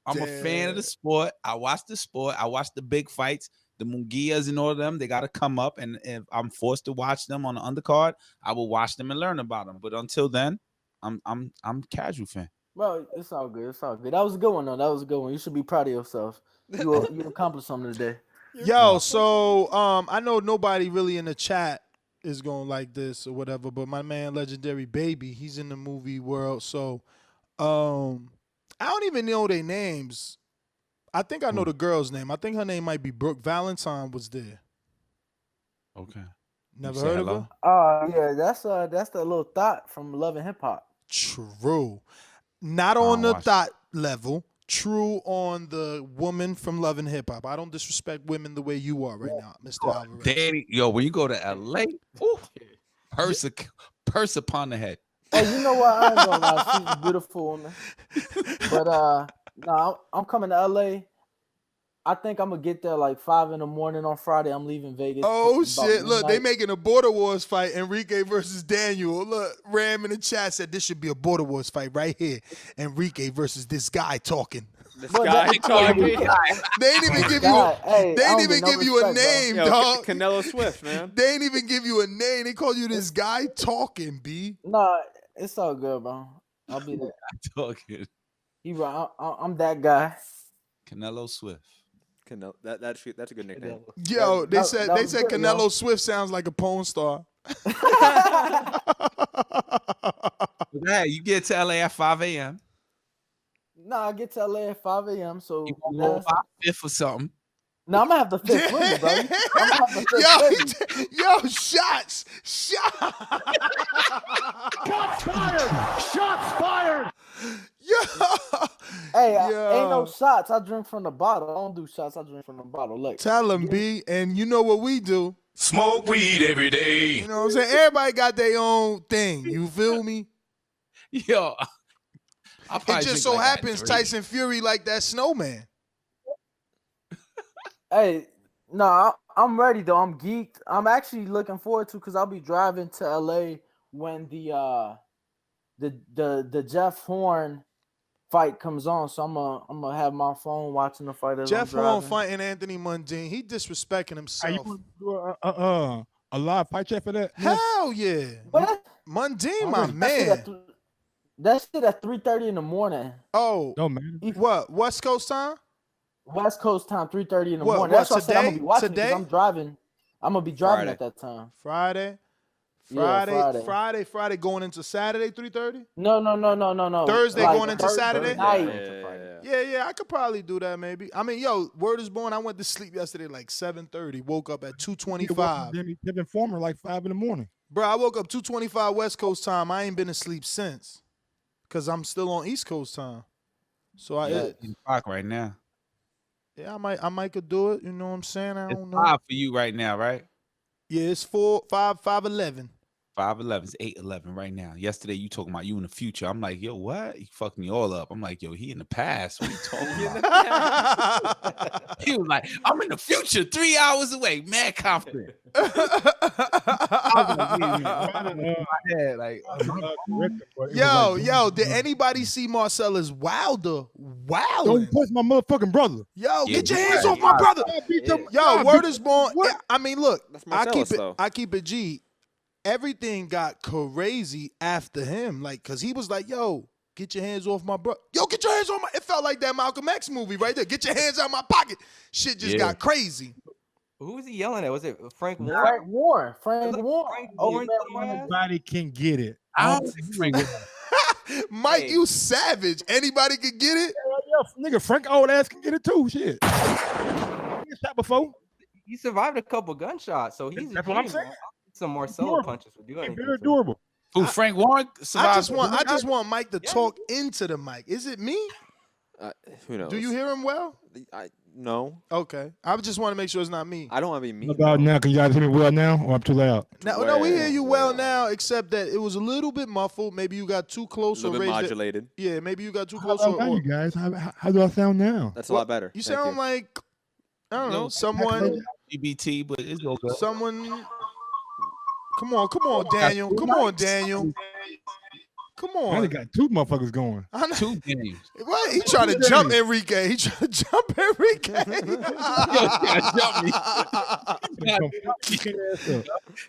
M: I'm a fan of the sport. I watch the sport. I watch the big fights. The Munguias and all of them, they got to come up. And if I'm forced to watch them on the undercard, I will watch them and learn about them. But until then, I'm casual fan.
R: Bro, it's all good. It's all good. That was a good one, though. That was a good one. You should be proud of yourself. You accomplished something today.
E: Yo, so I know nobody really in the chat is going like this or whatever, but my man Legendary Baby, he's in the movie world. So I don't even know their names. I think I know the girl's name. I think her name might be Brooke Valentine was there.
M: Okay.
E: Never heard of her?
R: Yeah, that's the little thought from Love and Hip Hop.
E: True. Not on the thought level. True on the woman from Love and Hip Hop. I don't disrespect women the way you are right now, Mr. Alvarez.
M: Danny, yo, when you go to LA, purse upon the head.
R: Oh, you know what? I ain't gonna lie, she's a beautiful woman. But no, I'm coming to LA. I think I'm gonna get there like 5 in the morning on Friday. I'm leaving Vegas.
E: Oh shit! Look, they making a Border Wars fight. Enrique versus Daniel. Look, Ram in the chat said this should be a Border Wars fight right here. Enrique versus this guy talking.
F: This guy talking.
E: They ain't even give you. They ain't even give you a name, dog.
F: Canelo Swift, man.
E: They ain't even give you a name. They call you this guy talking, B.
R: Nah, it's all good, bro. I'll be there.
M: Talking.
R: I'm that guy.
M: Canelo Swift.
F: Canelo. That's a good nickname.
E: Yo, they said Canelo Swift sounds like a porn star.
M: Yeah, you get to LA at 5 a.m.
R: Nah, I get to LA at 5 a.m. So
M: You gonna go 5-5 or something.
R: No, I'm gonna have the fifth with me, bro. I'm gonna have the fifth with me.
E: Yo, shots.
J: Shots fired! Shots fired!
E: Yo.
R: Hey, ain't no shots. I drink from the bottle. I don't do shots. I drink from the bottle. Look.
E: Tell him, B. And you know what we do?
O: Smoke weed every day.
E: You know what I'm saying? Everybody got their own thing. You feel me?
M: Yo.
E: It just so happens Tyson Fury like that snowman.
R: Hey, no, I'm ready though. I'm geeked. I'm actually looking forward to because I'll be driving to LA when the Jeff Horn fight comes on. So I'm gonna have my phone watching the fight as
E: Jeff
R: I'm
E: Horn
R: driving.
E: fighting Anthony Mundine. He disrespecting himself.
P: You want to do a live fight chat for that?
E: Hell yeah. Mundine, my man.
R: That shit at 3:30 in the morning.
E: Oh,
P: no man.
E: What? West Coast time?
R: West Coast time, 3:30 in the
E: What,
R: morning. That's what I said I'm
E: today?
R: gonna be watching
E: Today?
R: because I'm driving. I'm gonna be driving
E: Friday.
R: at that time.
E: Friday going into Saturday, 3:30?
R: No.
E: Thursday
R: Like,
E: going into
R: Thursday
E: Saturday?
R: night.
E: Yeah, I could probably do that maybe. I mean, yo, word is born. I went to sleep yesterday like 7:30. Woke up at 2:25.
P: They've been forming like 5 in the morning.
E: Bro, I woke up 2:25 West Coast time. I ain't been asleep since. Because I'm still on East Coast time. So
M: It's o'clock right now.
E: Yeah, I might could do it. You know what I'm saying? I don't
M: It's
E: know.
M: 5 for you right now, right?
E: Yeah, it's 5:11.
M: 5:11. It's 8:11 right now. Yesterday, you talking about you in the future. I'm like, yo, what? He fucked me all up. I'm like, yo, he in the past. What you talking about? He was like, I'm in the future, 3 hours away. Mad confident.
E: Yo, did anybody see Marcellus Wilder? Wow.
P: Don't touch my motherfucking brother.
E: Yo, get your hands off my brother. Yo, word is born. I mean, look, I keep it G. Everything got crazy after him, like, cause he was like, "Yo, get your hands off my brother." Yo, get your hands on my. It felt like that Malcolm X movie right there. Get your hands out of my pocket. Shit just got crazy.
H: Who was he yelling at? Was it Frank Warren?
R: Frank Warren.
P: Anybody can get it.
M: I don't think Frank
E: Mike, you savage. Anybody can get it.
P: Yeah, nigga, Frank old ass can get it too. Shit. He shot before.
H: He survived a couple gunshots, so he's.
P: That's what I'm saying.
H: Some Marcelo punches would do anything.
P: Very durable.
M: Who, Frank Warren?
E: I just want Mike to talk into the mic. Is it me?
F: Who knows?
E: Do you hear him well?
F: No.
E: Okay. I just want to make sure it's not me.
F: I don't want to be mean.
P: What about now? Can you guys hear me well now, or I'm too loud?
E: No, we hear you well now, except that it was a little bit muffled. Maybe you got too close
F: A
E: or
F: little bit
E: raised
F: modulated.
E: Yeah, maybe you got too
P: How
E: close.
P: about now, you guys? How do I sound now?
F: That's a lot better.
E: You
F: Thank
E: sound like, I don't know, someone.
M: GBT, but it's all good.
E: Someone. Come on, Daniel. Come on, Daniel. Come
P: I
E: on.
P: only got 2 motherfuckers going.
M: Two games.
E: What? He trying to jump Enrique. He trying to jump Enrique.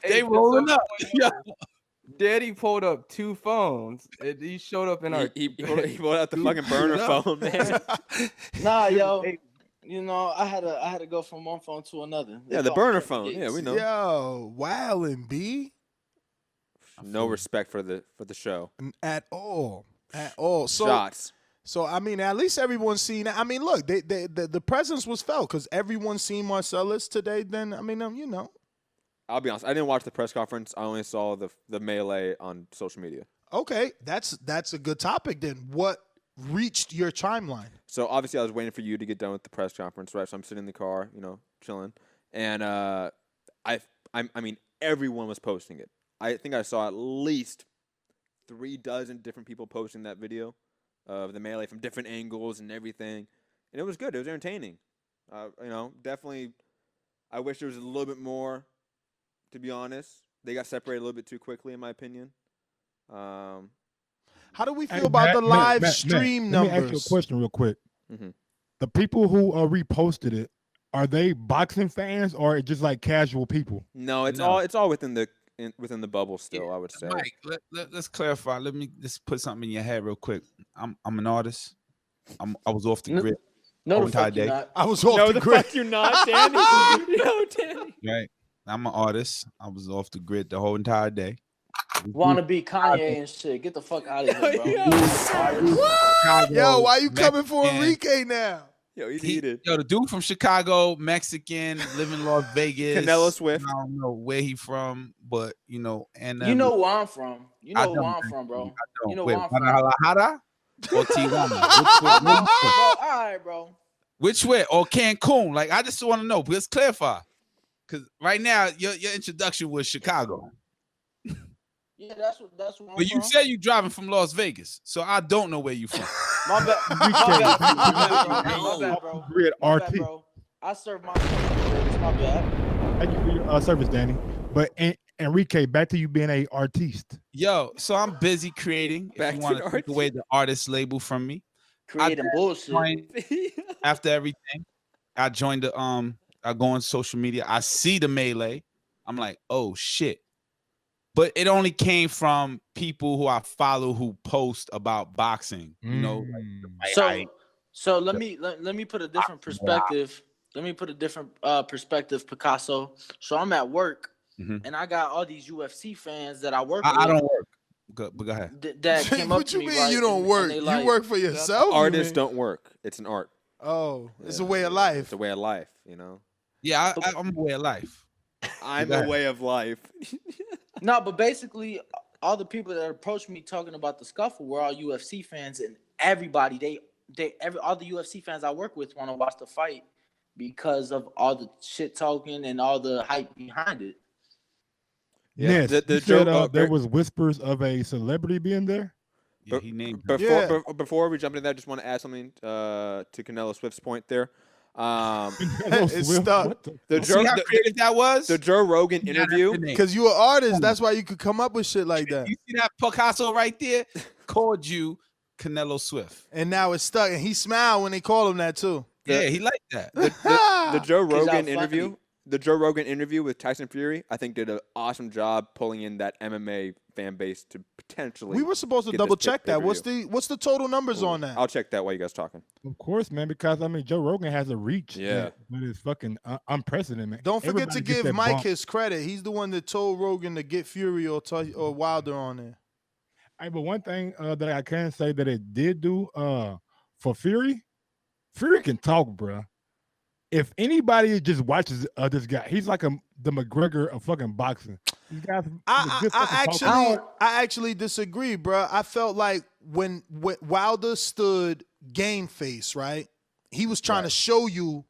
M: They rolling up. Yeah.
H: Daddy pulled up 2 phones. He showed up in our.
F: He pulled out the fucking burner phone, man.
R: Nah, yo. You know, I had to go from one phone to another.
F: Yeah, the burner phone. Yeah, we know.
E: Yo, wildin' B.
F: No respect for the show
E: at all. So,
F: shots.
E: So I mean, at least everyone's seen it. I mean, look, the presence was felt because everyone's seen Marcellus today. Then I mean, you know.
F: I'll be honest. I didn't watch the press conference. I only saw the melee on social media.
E: Okay, that's a good topic. Then what reached your timeline?
F: So obviously, I was waiting for you to get done with the press conference, right? So I'm sitting in the car, you know, chilling, and I mean, everyone was posting it. I think I saw at least 3 dozen different people posting that video of the melee from different angles and everything, and it was good. It was entertaining. You know, definitely. I wish there was a little bit more. To be honest, they got separated a little bit too quickly, in my opinion.
E: How do we feel about the live stream numbers?
P: Let me ask you a question real quick.
F: Mm-hmm.
P: The people who reposted it, are they boxing fans or just like casual people?
F: No, it's all within the bubble still. I would say.
M: Mike, let's clarify. Let me just put something in your head real quick. I'm an artist. I was off the grid.
R: No, the fuck you're not.
E: I was off the grid.
F: Fuck you're not, Danny. No, Danny.
M: Right. I'm an artist. I was off the grid the whole entire day.
R: Wanna be Kanye and shit. Get the fuck out of here, bro.
E: Yo, why you coming for Enrique now?
F: Yo, he's heated.
M: Yo, the dude from Chicago, Mexican, live in Las Vegas.
F: Canelo Swift.
M: I don't know where he from, but you know, and
R: you know where I'm from. You know where I'm from, bro. You know where I'm from.
M: Guadalajara or Tijuana?
R: All right, bro.
M: Which way? Or Cancun? Like, I just want to know. Let's clarify. Because right now, your introduction was Chicago.
R: Yeah, that's what I'm
M: But you said you driving from Las Vegas, so I don't know where you from.
R: My bad. My bad, bro. My bad, bro. I serve my my bad.
P: Thank you for your service, Danny. But Enrique, back to you being a artiste.
M: Yo, so I'm busy creating. If you want to take away the artist label from me,
R: creating bullshit.
M: After everything, I joined the I go on social media. I see the melee. I'm like, oh shit. But it only came from people who I follow who post about boxing. You know,
R: so let me put a different perspective. Let me put a different perspective, Picasso. So I'm at work, and I got all these UFC fans that I work with.
M: I don't work. But go ahead.
R: That came up to me.
E: What you mean you don't work? You work for yourself?
F: Artists don't work. It's an art.
E: Oh, it's a way of life.
F: It's a way of life, you know?
M: Yeah, I'm a way of life.
F: I'm a way of life.
R: No, but basically, all the people that approached me talking about the scuffle were all UFC fans, and everybody, all the UFC fans I work with want to watch the fight because of all the shit talking and all the hype behind it.
P: Yeah, yes, you said there was whispers of a celebrity being there.
M: Yeah, he named
F: before we jump into that, I just want to add something to Canelo Swift's point there.
E: It's stuck.
M: See how creative that was?
F: The Joe Rogan interview.
E: Because you an artist, that's why you could come up with shit like that.
M: You see that Picasso right there? Called you Canelo Swift.
E: And now it's stuck. And he smiled when they called him that too.
M: Yeah, he liked that.
F: The Joe Rogan interview. The Joe Rogan interview with Tyson Fury, I think, did an awesome job pulling in that MMA fan base to potentially.
E: We were supposed to double check that. What's the total numbers on that?
F: I'll check that while you guys talking.
P: Of course, man, because I mean Joe Rogan has a reach.
F: Yeah,
P: that is fucking unprecedented, man.
E: Don't forget to give Mike his credit. He's the one that told Rogan to get Fury or Wilder on there.
P: Hey, but one thing that I can say that it did do for Fury can talk, bro. If anybody just watches this guy, he's like the McGregor of fucking boxing.
E: I actually disagree, bro. I felt like when Wilder stood game face, right? He was trying to show you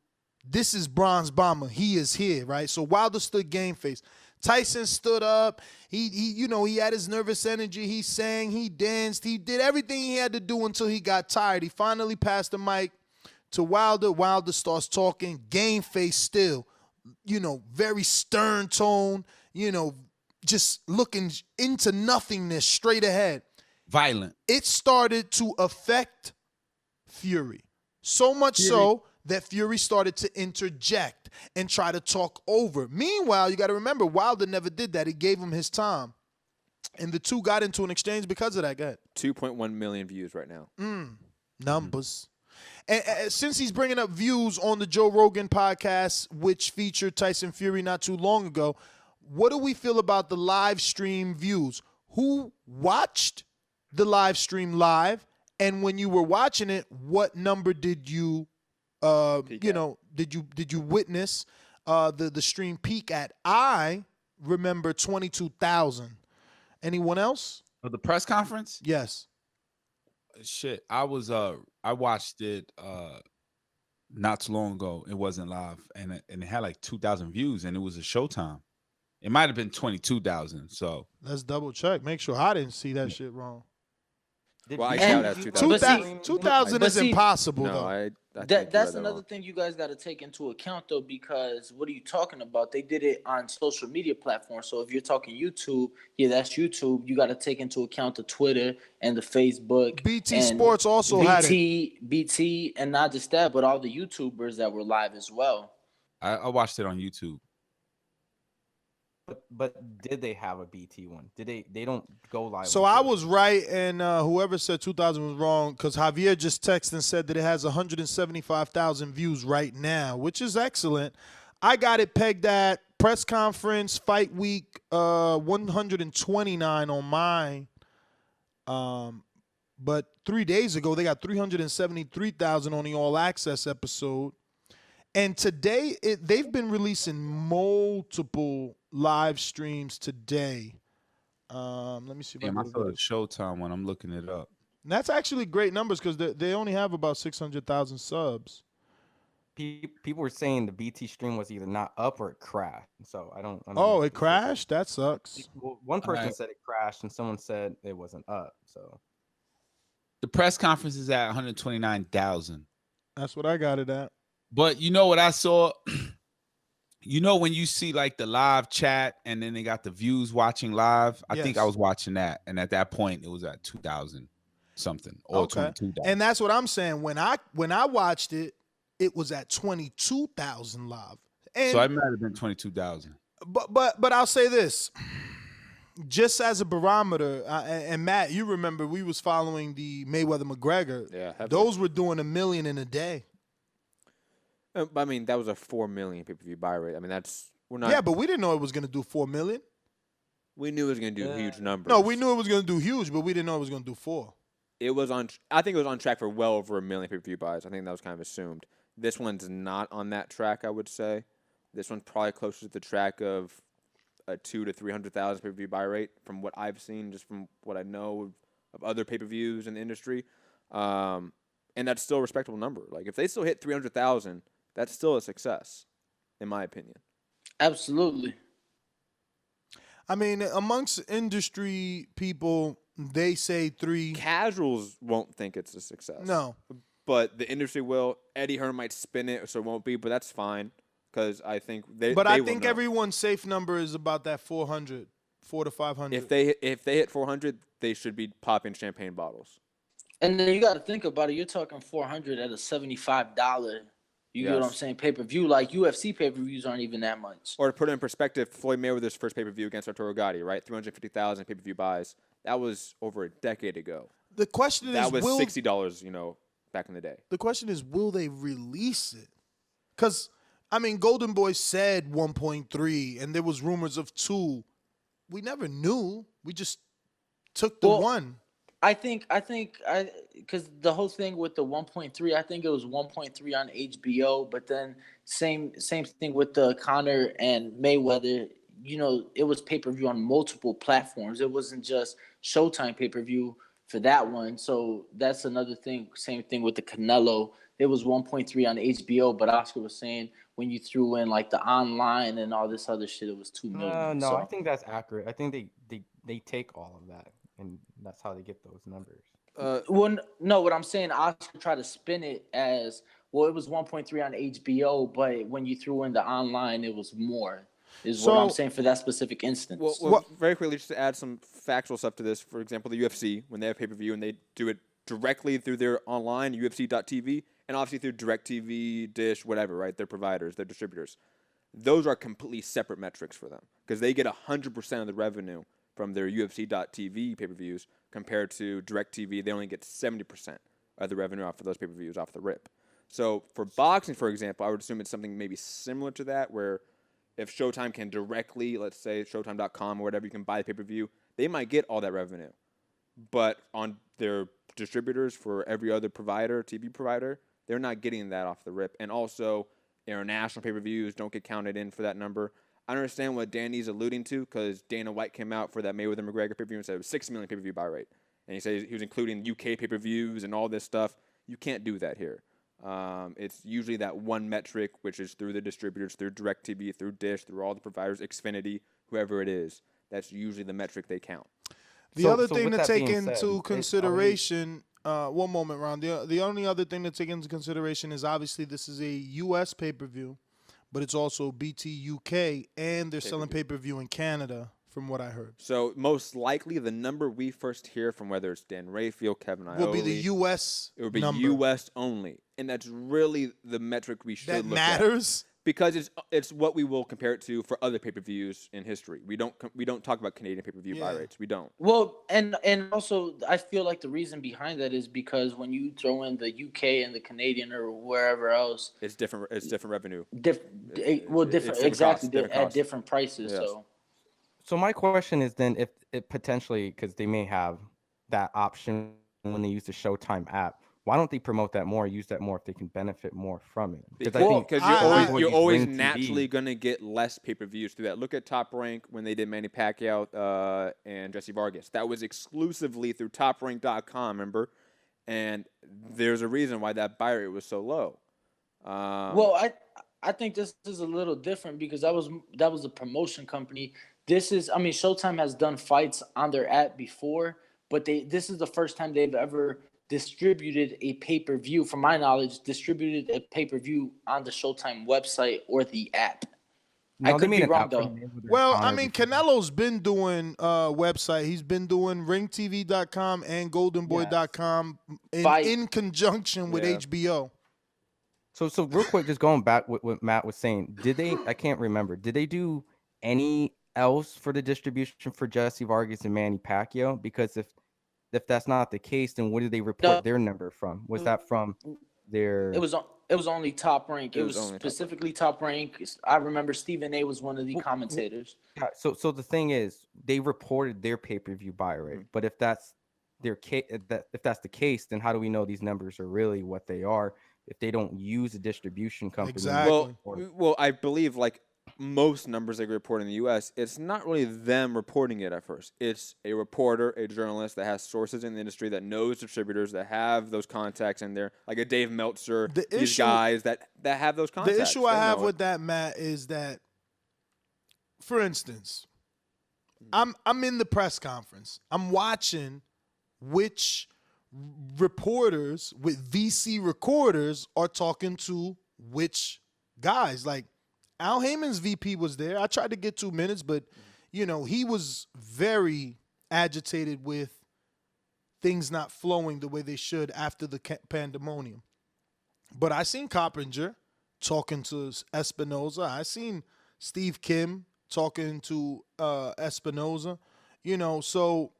E: this is Bronze Bomber. He is here, right? So Wilder stood game face. Tyson stood up. He had his nervous energy. He sang, he danced, he did everything he had to do until he got tired. He finally passed the mic to Wilder. Wilder starts talking, game face still, very stern tone, just looking into nothingness straight ahead.
M: Violent.
E: It started to affect Fury. So much so that Fury started to interject and try to talk over. Meanwhile, you got to remember, Wilder never did that. He gave him his time. And the two got into an exchange because of that. Go ahead.
F: 2.1 million views right now.
E: Numbers. And since he's bringing up views on the Joe Rogan podcast, which featured Tyson Fury not too long ago, what do we feel about the live stream views? Who watched the live stream live? And when you were watching it, what number did you, did you witness the stream peak at? I remember 22,000. Anyone else?
M: The press conference?
E: Yes.
M: Shit, I watched it not too long ago. It wasn't live, and it had like 2,000 views, and it was a Showtime. It might have been 22,000. So
E: let's double check. Make sure I didn't see that shit wrong.
F: Well, I count as 2,000.
E: 2,000 is impossible,
F: no,
E: though.
R: That's another thing you guys got to take into account, though, because what are you talking about? They did it on social media platforms. So if you're talking YouTube, that's YouTube. You got to take into account the Twitter and the Facebook.
E: BT Sports also had it.
R: BT, and not just that, but all the YouTubers that were live as well.
M: I watched it on YouTube.
H: But did they have a BT one? Did they don't go live?
E: So I was right, and whoever said 2,000 was wrong, because Javier just texted and said that it has 175,000 views right now, which is excellent. I got it pegged at press conference, fight week, 129 on mine. But 3 days ago, they got 373,000 on the All Access episode. And today, they've been releasing multiple live streams today. Let me see if
M: I saw the Showtime one. I'm looking it up.
E: And that's actually great numbers because they only have about 600,000 subs.
H: People were saying the BT stream was either not up or it crashed. So I don't
E: know. It crashed? That sucks.
H: One person said it crashed and someone said it wasn't up. So
M: the press conference is at 129,000.
E: That's what I got it at.
M: But you know what I saw? When you see like the live chat and then they got the views watching live, I think I was watching that. And at that point, it was at 2,000 something or 22,000.
E: And that's what I'm saying. When I watched it, it was at 22,000 live. And,
M: so I might have been 22,000.
E: But I'll say this. Just as a barometer, and Matt, you remember we was following the Mayweather-McGregor.
F: Yeah.
E: Those were doing 1 million in a day.
F: I mean, that was a 4 million pay-per-view buy rate. I mean, we're not.
E: Yeah, but we didn't know it was going to do 4 million.
F: We knew it was going to do huge numbers.
E: No, we knew it was going to do huge, but we didn't know it was going to do 4.
F: I think it was on track for well over 1 million pay-per-view buys. I think that was kind of assumed. This one's not on that track, I would say. This one's probably closer to the track of a 200,000 to 300,000 pay-per-view buy rate from what I've seen, just from what I know of other pay-per-views in the industry. And that's still a respectable number. Like, if they still hit 300,000, that's still a success, in my opinion.
R: Absolutely.
E: I mean, amongst industry people, they say 3.
F: Casuals won't think it's a success.
E: No.
F: But the industry will. Eddie Hearn might spin it, so it won't be, but that's fine because I think they.
E: But
F: they
E: I
F: will
E: think
F: know.
E: everyone's safe number is about that 400 to 500.
F: If they hit 400, they should be popping champagne bottles.
R: And then you got to think about it. You're talking 400 at a $75. You get what I'm saying? Pay-per-view, like UFC pay-per-views aren't even that much.
F: Or to put it in perspective, Floyd Mayweather's first pay-per-view against Arturo Gatti, right? 350,000 pay-per-view buys. That was over a decade ago.
E: The question
F: that
E: is,
F: was $60, back in the day.
E: The question is, will they release it? Because, I mean, Golden Boy said 1.3, and there was rumors of 2. We never knew. We just took the 1.
R: I think, because the whole thing with the 1.3, I think it was 1.3 on HBO, but then same thing with the Conor and Mayweather. It was pay-per-view on multiple platforms. It wasn't just Showtime pay-per-view. for that one. So that's another thing. Same thing with the Canelo. It was 1.3 on HBO, but Oscar was saying when you threw in like the online and all this other shit, it was 2 million.
H: No, I
R: So
H: think that's accurate. I think they take all of that, and that's how they get those numbers.
R: well, no, what I'm saying, Oscar tried to spin it as well. It was 1.3 on HBO, but when you threw in the online, it was more. Is what I'm saying for that specific instance.
F: Well, very quickly, just to add some factual stuff to this. For example, the UFC, when they have pay-per-view and they do it directly through their online, UFC.tv, and obviously through DirecTV, Dish, whatever, right? Their providers, their distributors. Those are completely separate metrics for them because they get 100% of the revenue from their UFC.tv pay-per-views compared to DirecTV. They only get 70% of the revenue off of those pay-per-views off the rip. So for boxing, for example, I would assume it's something maybe similar to that where if Showtime can directly, let's say Showtime.com or whatever, you can buy the pay-per-view, they might get all that revenue. But on their distributors for every other provider, TV provider, they're not getting that off the rip. And also, international pay-per-views don't get counted in for that number. I understand what Danny's alluding to because Dana White came out for that Mayweather-McGregor pay-per-view and said it was 6 million pay-per-view buy rate. And he said he was including UK pay-per-views and all this stuff. You can't do that here. It's usually that one metric, which is through the distributors, through DirecTV, through Dish, through all the providers, Xfinity, whoever it is. That's usually the metric they count.
E: The other thing to take into consideration, one moment, Ron. The only other thing to take into consideration is obviously this is a U.S. pay-per-view, but it's also BT UK, and they're selling pay-per-view in Canada, from what I heard.
F: So most likely the number we first hear from whether it's Dan Rayfield, Kevin Iole,
E: will be the U.S.
F: It would be
E: number.
F: U.S. only, and that's really the metric we should look at.
E: That matters?
F: Because it's what we will compare it to for other pay-per-views in history. We don't talk about Canadian pay-per-view buy rates. We don't.
R: Well, and also I feel like the reason behind that is because when you throw in the UK and the Canadian or wherever else,
F: it's different. It's different revenue.
R: Different exactly
F: different
R: at different prices.
F: Yes.
H: So my question is then if it potentially, because they may have that option when they use the Showtime app, why don't they promote that more, use that more if they can benefit more from it?
F: Because you're always naturally going to get less pay-per-views through that. Look at Top Rank when they did Manny Pacquiao and Jesse Vargas. That was exclusively through TopRank.com, remember? And there's a reason why that buy rate was so low.
R: Well, I think this is a little different because that was a promotion company. Showtime has done fights on their app before, but this is the first time they've ever distributed a pay-per-view, from my knowledge, distributed a pay-per-view on the Showtime website or the app.
H: No,
R: I could be wrong, though.
E: Well, Canelo's been doing website. He's been doing ringtv.com and goldenboy.com in conjunction with HBO.
H: So real quick, just going back what Matt was saying, I can't remember, did they do any else for the distribution for Jesse Vargas and Manny Pacquiao? Because if that's not the case, then what did they report their number from? Was that from their?
R: It was only Top Rank. It was specifically Top Rank. I remember Stephen A. was one of the commentators.
H: Yeah. So the thing is, they reported their pay-per-view buy rate. But if that's the case, then how do we know these numbers are really what they are if they don't use a distribution company?
E: Exactly.
F: Well, I believe most numbers they report in the U.S., it's not really them reporting it at first. It's a reporter, a journalist that has sources in the industry that knows distributors that have those contacts in there, like a Dave Meltzer, these guys that have those contacts.
E: The issue I have with that, Matt, is that, for instance, I'm in the press conference. I'm watching which reporters with VC recorders are talking to which guys. Like, Al Heyman's VP was there. I tried to get 2 minutes, but, he was very agitated with things not flowing the way they should after the pandemonium. But I seen Coppinger talking to Espinoza. I seen Steve Kim talking to Espinoza. So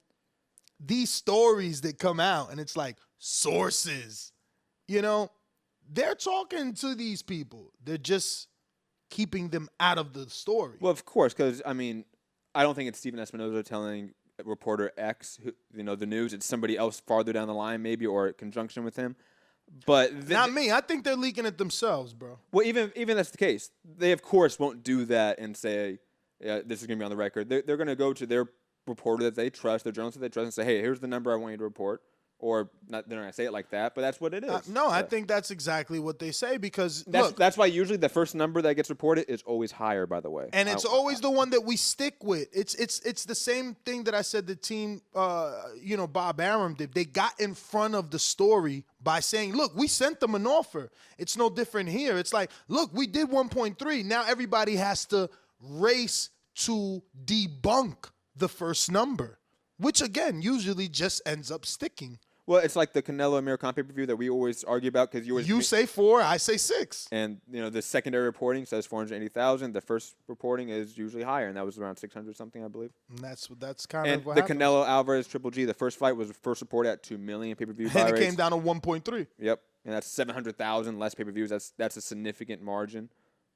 E: these stories that come out, and it's like sources, they're talking to these people. They're just keeping them out of the story.
F: Well, of course, because, I don't think it's Steven Espinoza telling reporter X, the news. It's somebody else farther down the line maybe, or in conjunction with him. But
E: not me. I think they're leaking it themselves, bro.
F: Well, even that's the case. They, of course, won't do that and say, this is going to be on the record. They're going to go to their reporter that they trust, their journalist that they trust, and say, hey, here's the number I want you to report. Or not, they're not going to say it like that, but that's what it is.
E: No, I think that's exactly what they say because
F: that's why usually the first number that gets reported is always higher, by the way.
E: And it's always the one that we stick with. It's the same thing that I said the team, Bob Arum did. They got in front of the story by saying, look, we sent them an offer. It's no different here. It's like, look, we did 1.3. Now everybody has to race to debunk the first number, which, again, usually just ends up sticking.
F: Well, it's like the Canelo Amir Khan pay-per-view that we always argue about because
E: you say 4, I say 6,
F: and the secondary reporting says 480,000. The first reporting is usually higher, and that was around 600 something, I believe.
E: And that's kind of what
F: the
E: happens.
F: Canelo Alvarez Triple G. The first fight was first reported at 2 million pay-per-view buy
E: and it
F: rates.
E: came down to 1.3.
F: Yep, and that's 700,000 less pay-per-views. That's a significant margin.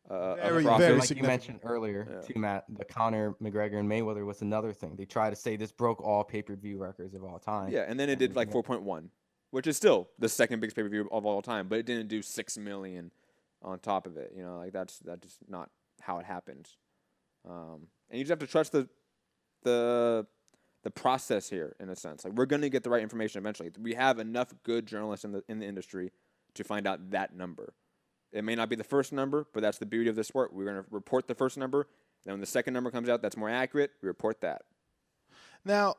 H: Very like you mentioned earlier, too, Matt, the Conor McGregor and Mayweather was another thing. They tried to say this broke all pay-per-view records of all time.
F: Yeah, and then it did like 4.1, which is still the second biggest pay-per-view of all time, but it didn't do 6 million on top of it. That's just not how it happens. And you just have to trust the process here in a sense. Like we're going to get the right information eventually. We have enough good journalists in the industry to find out that number. It may not be the first number, but that's the beauty of the sport. We're going to report the first number. Then when the second number comes out that's more accurate, we report that.
E: Now,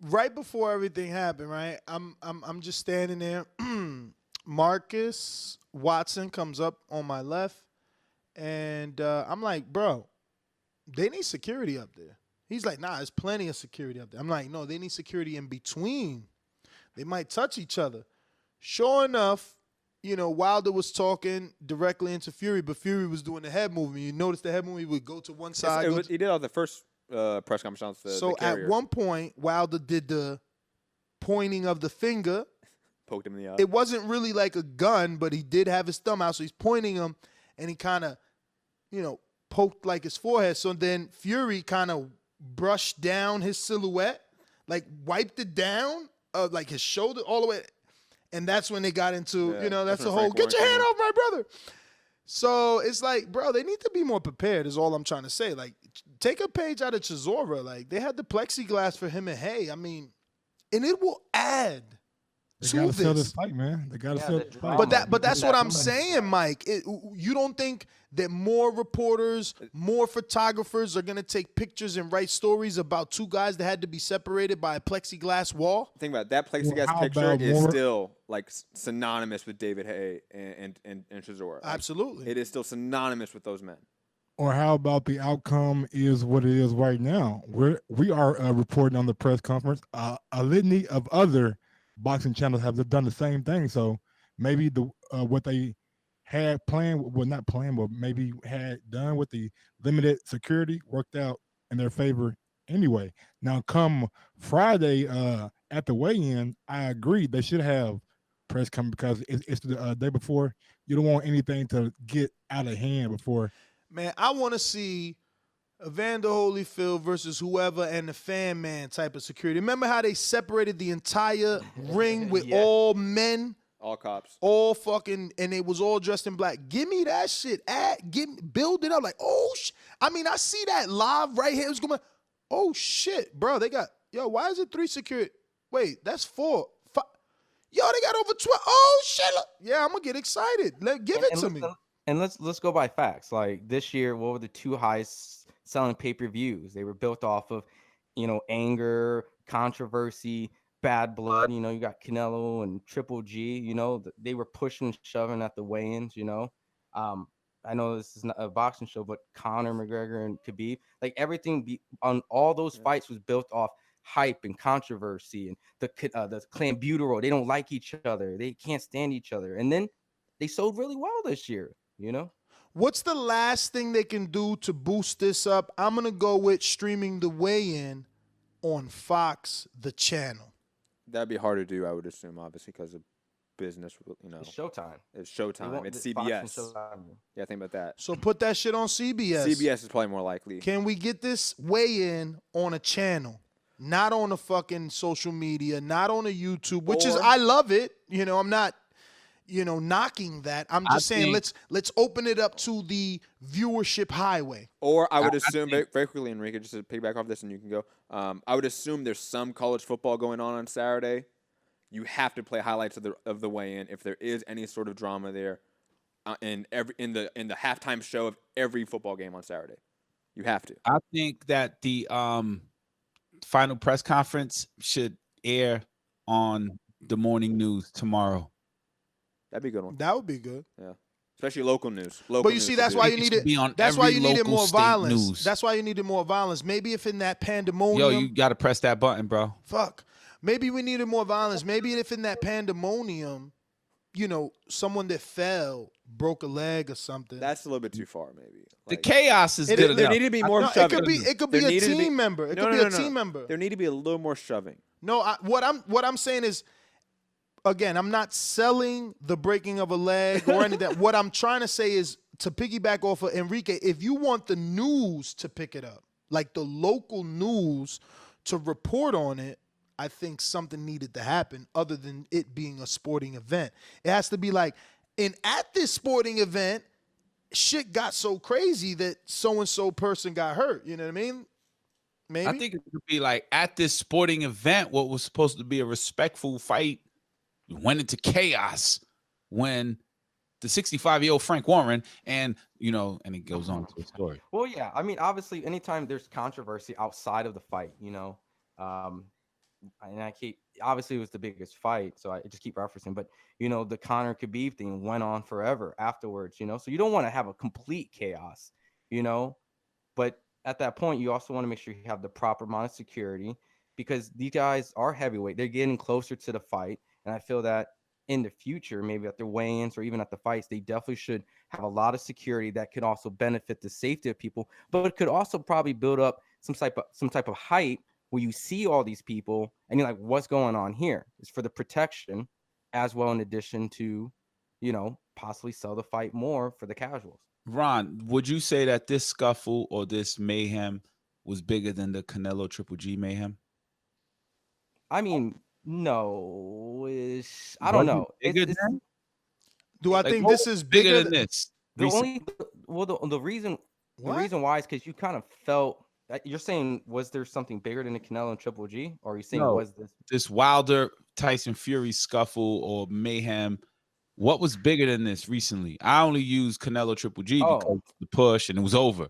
E: right before everything happened, right? I'm just standing there. Marcus Watson comes up on my left, and I'm like, bro, they need security up there. He's like, nah, there's plenty of security up there. I'm like, no, they need security in between. They might touch each other. Sure enough, Wilder was talking directly into Fury, but Fury was doing the head movement. You notice the head movement would go to one side.
F: He did all the first press conference.
E: So at one point, Wilder did the pointing of the finger.
F: Poked him in the eye.
E: It wasn't really like a gun, but he did have his thumb out, so he's pointing him, and he kind of, poked like his forehead. So then Fury kind of brushed down his silhouette, like wiped it down, like his shoulder all the way. And that's when they got into, that's the whole, get your hand off my brother. So it's like, bro, they need to be more prepared is all I'm trying to say. Like, take a page out of Chisora. Like, they had the plexiglass for him and Hay. I mean, and it will add
P: They gotta sell this fight, man. They gotta sell this fight.
E: But that's what I'm saying, Mike. You don't think that more reporters, more photographers are gonna take pictures and write stories about two guys that had to be separated by a plexiglass wall?
F: Think about it. That plexiglass picture is still like synonymous with David Hay and Chisora.
E: Absolutely,
F: it is still synonymous with those men.
P: Or how about the outcome is what it is right now? We are reporting on the press conference. A litany of other boxing channels have done the same thing. So maybe what they had planned, well, not planned, but maybe had done with the limited security worked out in their favor anyway. Now, come Friday at the weigh-in, I agree they should have press come because it's the day before. You don't want anything to get out of hand before.
E: Man, I want to see Evander Holyfield versus whoever and the fan man type of security. Remember how they separated the entire ring with all men?
F: All cops.
E: All fucking, and they was all dressed in black. Give me that shit. Build it up like, I mean, I see that live right here. It's going, oh shit, bro. They got, why is it 3 security? Wait, that's 4. 5. They got over 12. Oh shit. Yeah, I'm going to get excited. Give it to me.
H: And let's go by facts. Like this year, what were the 2 highest selling pay-per-views? They were built off of, anger, controversy, bad blood. You got Canelo and Triple G. They were pushing and shoving at the weigh-ins. I know this is not a boxing show, but Conor McGregor and Khabib, like everything on all those fights was built off hype and controversy and the clanbuterol. They don't like each other. They can't stand each other. And then they sold really well this year.
E: What's the last thing they can do to boost this up? I'm going to go with streaming the weigh-in on Fox, the channel.
F: That'd be hard to do, I would assume, obviously, because of business,
H: It's Showtime.
F: It's Showtime. It's CBS. Yeah, think about that.
E: So put that shit on CBS.
F: CBS is probably more likely.
E: Can we get this weigh-in on a channel? Not on a fucking social media, not on a YouTube, which is, I love it. I'm not... knocking that. I'm just saying let's open it up to the viewership highway.
F: Or I would assume very quickly, Enrique, just to piggyback off this, and you can go. I would assume there's some college football going on Saturday. You have to play highlights of the weigh-in if there is any sort of drama there, in the halftime show of every football game on Saturday. You have to.
M: I think that the final press conference should air on the morning news tomorrow.
F: That'd be a good one.
E: That would be good.
F: Yeah, especially local news.
E: But you see, that's why you needed. That's why you needed more violence. That's why you needed more violence. Maybe if in that pandemonium.
M: Yo, you got to press that button, bro.
E: Fuck. Maybe we needed more violence. Maybe if in that pandemonium, someone that fell broke a leg or something.
F: That's a little bit too far, maybe.
M: The chaos is good enough.
F: There needed to be more shoving.
E: It could be a team member. It could be a team member.
F: There need to be a little more shoving.
E: No, what I'm saying is, again, I'm not selling the breaking of a leg or anything. What I'm trying to say is, to piggyback off of Enrique, if you want the news to pick it up, like the local news to report on it, I think something needed to happen other than it being a sporting event. It has to be like, and at this sporting event, shit got so crazy that so-and-so person got hurt. You know what I mean? Maybe.
M: I think it could be like, at this sporting event, what was supposed to be a respectful fight went into chaos when the 65-year-old Frank Warren and it goes on to a story.
H: Well, yeah. I mean, obviously, anytime there's controversy outside of the fight, and obviously it was the biggest fight, so I just keep referencing, but the Conor Khabib thing went on forever afterwards, so you don't want to have a complete chaos, but at that point you also want to make sure you have the proper amount of security, because these guys are heavyweight. They're getting closer to the fight, and I feel that in the future, maybe at their weigh-ins or even at the fights, they definitely should have a lot of security that could also benefit the safety of people, but it could also probably build up some type of hype where you see all these people and you're like, what's going on here? It's for the protection as well, in addition to, possibly sell the fight more for the casuals.
M: Ron, would you say that this scuffle or this mayhem was bigger than the Canelo Triple G mayhem?
H: I mean, no. I don't know.
E: Do I think this is bigger
M: than this?
H: The reason why is because you kind of felt. You're saying, was there something bigger than the Canelo and Triple G? Or are you saying, was
M: this Wilder Tyson Fury scuffle or mayhem? What was bigger than this recently? I only used Canelo Triple G because the push and it was over.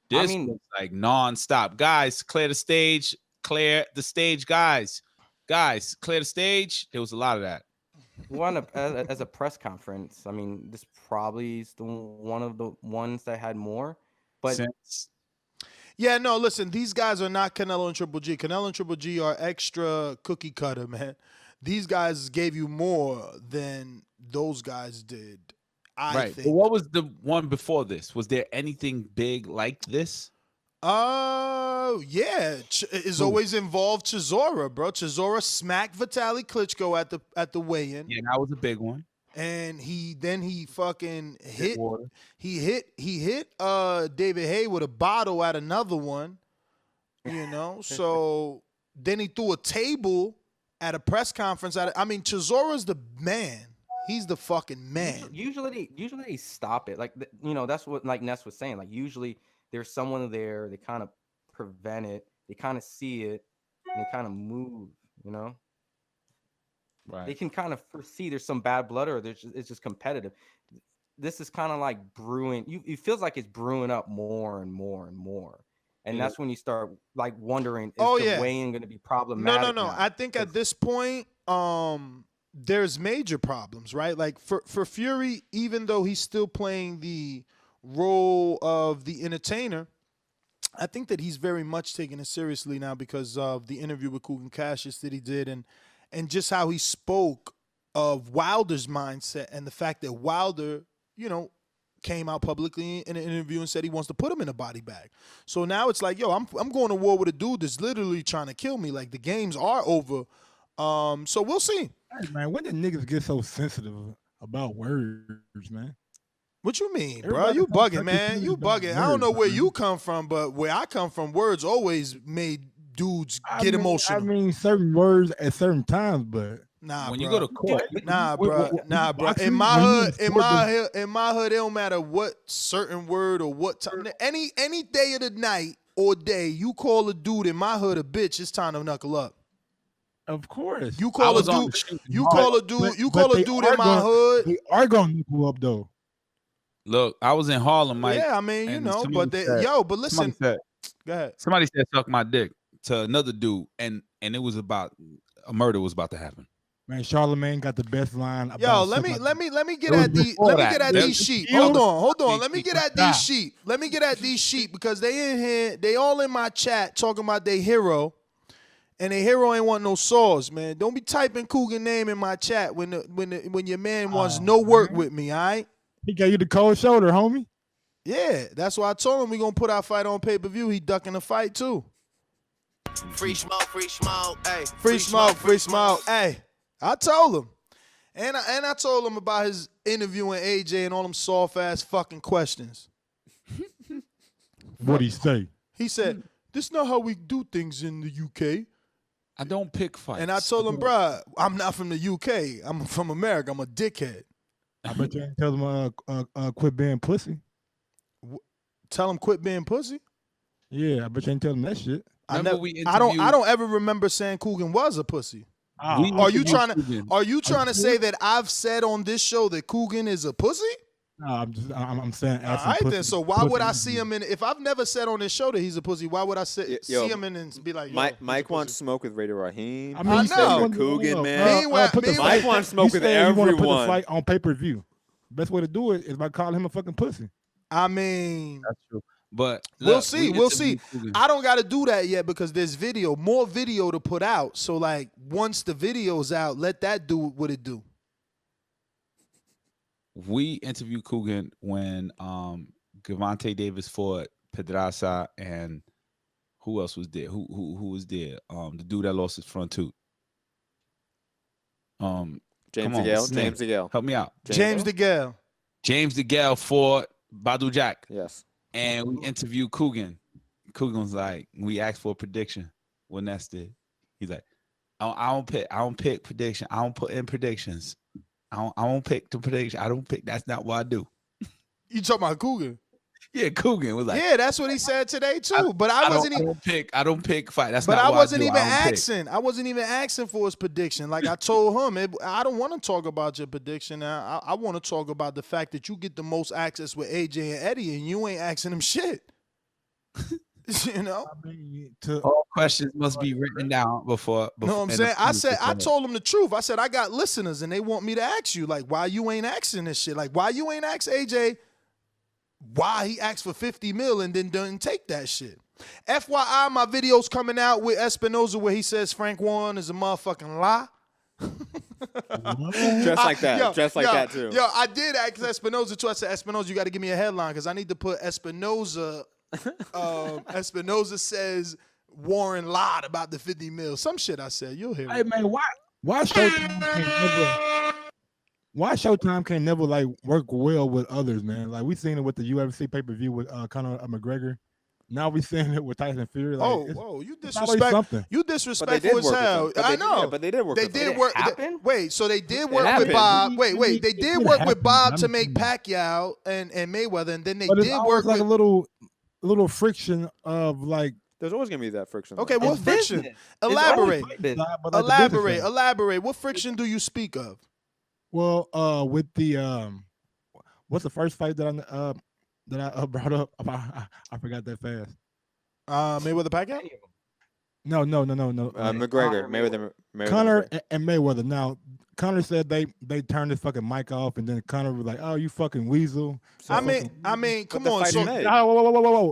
M: This was like nonstop. Guys, clear the stage. Clear the stage, guys. Guys, clear the stage. There was a lot of that.
H: As a press conference, I mean, this probably is one of the ones that had more. But
E: yeah, no, listen, these guys are not Canelo and Triple G. Canelo and Triple G are extra cookie cutter, man. These guys gave you more than those guys did, I think.
M: But what was the one before this? Was there anything big like this?
E: Yeah. It's always involved Chisora, bro. Chisora smacked Vitaly Klitschko at the weigh-in.
M: Yeah, that was a big one.
E: And he fucking hit David Haye with a bottle at another one, So then he threw a table at a press conference. Chisora's the man. He's the fucking man.
H: Usually they stop it. Like that's what like Ness was saying. Like usually there's someone there. They kind of prevent it. They kind of see it and they kind of move.
M: Right.
H: They can kind of foresee there's some bad blood or it's just competitive. This is kind of like brewing. It feels like it's brewing up more and more and more. And that's when you start like wondering, is the weigh-in going to be problematic?
E: No.
H: Now?
E: I think at this point, there's major problems, right? Like for Fury, even though he's still playing the role of the entertainer, I think that he's very much taking it seriously now because of the interview with Kugan Cassius that he did and just how he spoke of Wilder's mindset and the fact that Wilder, came out publicly in an interview and said he wants to put him in a body bag. So now it's like, I'm going to war with a dude that's literally trying to kill me. Like the games are over. So we'll see.
P: Hey, man, when did niggas get so sensitive about words, man?
E: What you mean, bro? You bugging, man. You bugging. I don't know where you come from, but where I come from, words always made dudes get emotional.
P: I mean, certain words at certain times, but
E: Nah,
M: when
E: bro.
M: you go to court,
E: Nah, bro. Nah, bro. In my hood, it don't matter what certain word or what time. Any day of the night or day, you call a dude in my hood a bitch, it's time to knuckle up.
P: Of course.
E: You call a dude. You call a dude. You call a dude in my hood.
P: They are gonna knuckle up though.
M: look, I was in Harlem, Mike.
E: Yeah, I mean, you
M: and
E: know,
M: somebody
E: but they,
M: said-
E: yo, but listen.
M: somebody said-
E: Go ahead.
M: Somebody said suck my dick to another dude, and it was about a murder was about to happen.
P: Man, Charlemagne got the best line. About
E: Yo, let me get at these sheep. Hold on. Let me get at these sheep. Let me get at these sheep because they in here. They all in my chat talking about their hero, and their hero ain't want no sauce, man. Don't be typing Coogan name in my chat when your man wants no work with me. All right.
P: He gave you the cold shoulder, homie.
E: Yeah, that's why I told him we gonna put our fight on pay-per-view. He ducking the fight too.
O: Free smoke, hey.
E: Free smoke, hey. I told him. And I told him about his interviewing AJ and all them soft-ass fucking questions.
P: What'd he say?
E: He said, this is not how we do things in the UK.
M: I don't pick fights.
E: And I told him, bruh, I'm not from the UK. I'm from America. I'm a dickhead.
P: I bet you ain't tell him quit being pussy.
E: Tell him quit being pussy?
P: Yeah, I bet you ain't tell him that shit.
E: I don't ever remember saying Coogan was a pussy. Are you trying to say that I've said on this show that Coogan is a pussy?
P: No, I'm saying.
E: All right, then. So why would I see him in? If I've never said on this show that he's a pussy, why would I see him in and be like,
F: Mike wants smoke with Raider Raheem.
E: I know.
F: Coogan, man. Mike wants smoke with
P: everyone. You want to put the
F: everyone.
P: fight on pay-per-view. Best way to do it is by calling him a fucking pussy.
E: I mean,
M: that's true. But
E: we'll see. I don't got to do that yet because there's more video to put out. So like, once the video's out, let that do what it do.
M: We interviewed Coogan when Gervonta Davis fought Pedraza, and who else was there? Who was there? The dude that lost his front tooth.
F: James DeGale.
M: Help me out.
E: James DeGale.
M: James DeGale fought Badu Jack.
F: Yes.
M: And we interviewed Coogan. Coogan was like, we asked for a prediction. What Ness did. He's like, I don't pick prediction. I don't put in predictions. I don't pick the prediction. I don't pick. That's not what I do.
E: You talking about Coogan?
M: Yeah, Coogan was like,
E: yeah, that's what he said today too. But I
M: don't pick fight. That's
E: but
M: not
E: I
M: what
E: wasn't
M: I do.
E: even asking. I wasn't even asking for his prediction. Like I told him, I don't want to talk about your prediction. I want to talk about the fact that you get the most access with AJ and Eddie, and you ain't asking them shit. You know,
M: all questions must be written down before.
E: You know what I'm saying? I told him the truth. I said I got listeners, and they want me to ask you, like, why you ain't asking this shit? Like, why you ain't ask AJ? Why he asked for 50 mil and then didn't take that shit. FYI, my video's coming out with Espinoza where he says Frank Warren is a motherfucking lie.
F: Just like that. That too.
E: Yo, I did ask Espinoza too. I said, Espinoza, you got to give me a headline because I need to put Espinoza. Espinoza says Warren lied about the 50 mil. Some shit I said. You'll hear it.
P: Hey, man, why Showtime can't never like work well with others, man? Like we seen it with the UFC pay-per-view with Conor McGregor. Now we seeing it with Tyson Fury. Like,
E: you disrespect. You disrespectful as hell. I know,
F: but they did work.
E: They did work. Wait, so they did work with
F: happened.
E: Bob. Wait, they did work with Bob to make Pacquiao and Mayweather, and then they did work
P: like
E: with
P: a little friction of like.
F: There's always gonna be that friction.
E: Okay, what friction? Elaborate. Elaborate. What friction do you speak of?
P: Well, with the what's the first fight that I brought up? I forgot that fast.
E: Mayweather Pacquiao?
P: No.
F: McGregor, Mayweather.
P: Conor and Mayweather. Now, Conor said they turned his fucking mic off, and then Conor was like, "Oh, you fucking weasel." So
E: I mean, come on. So,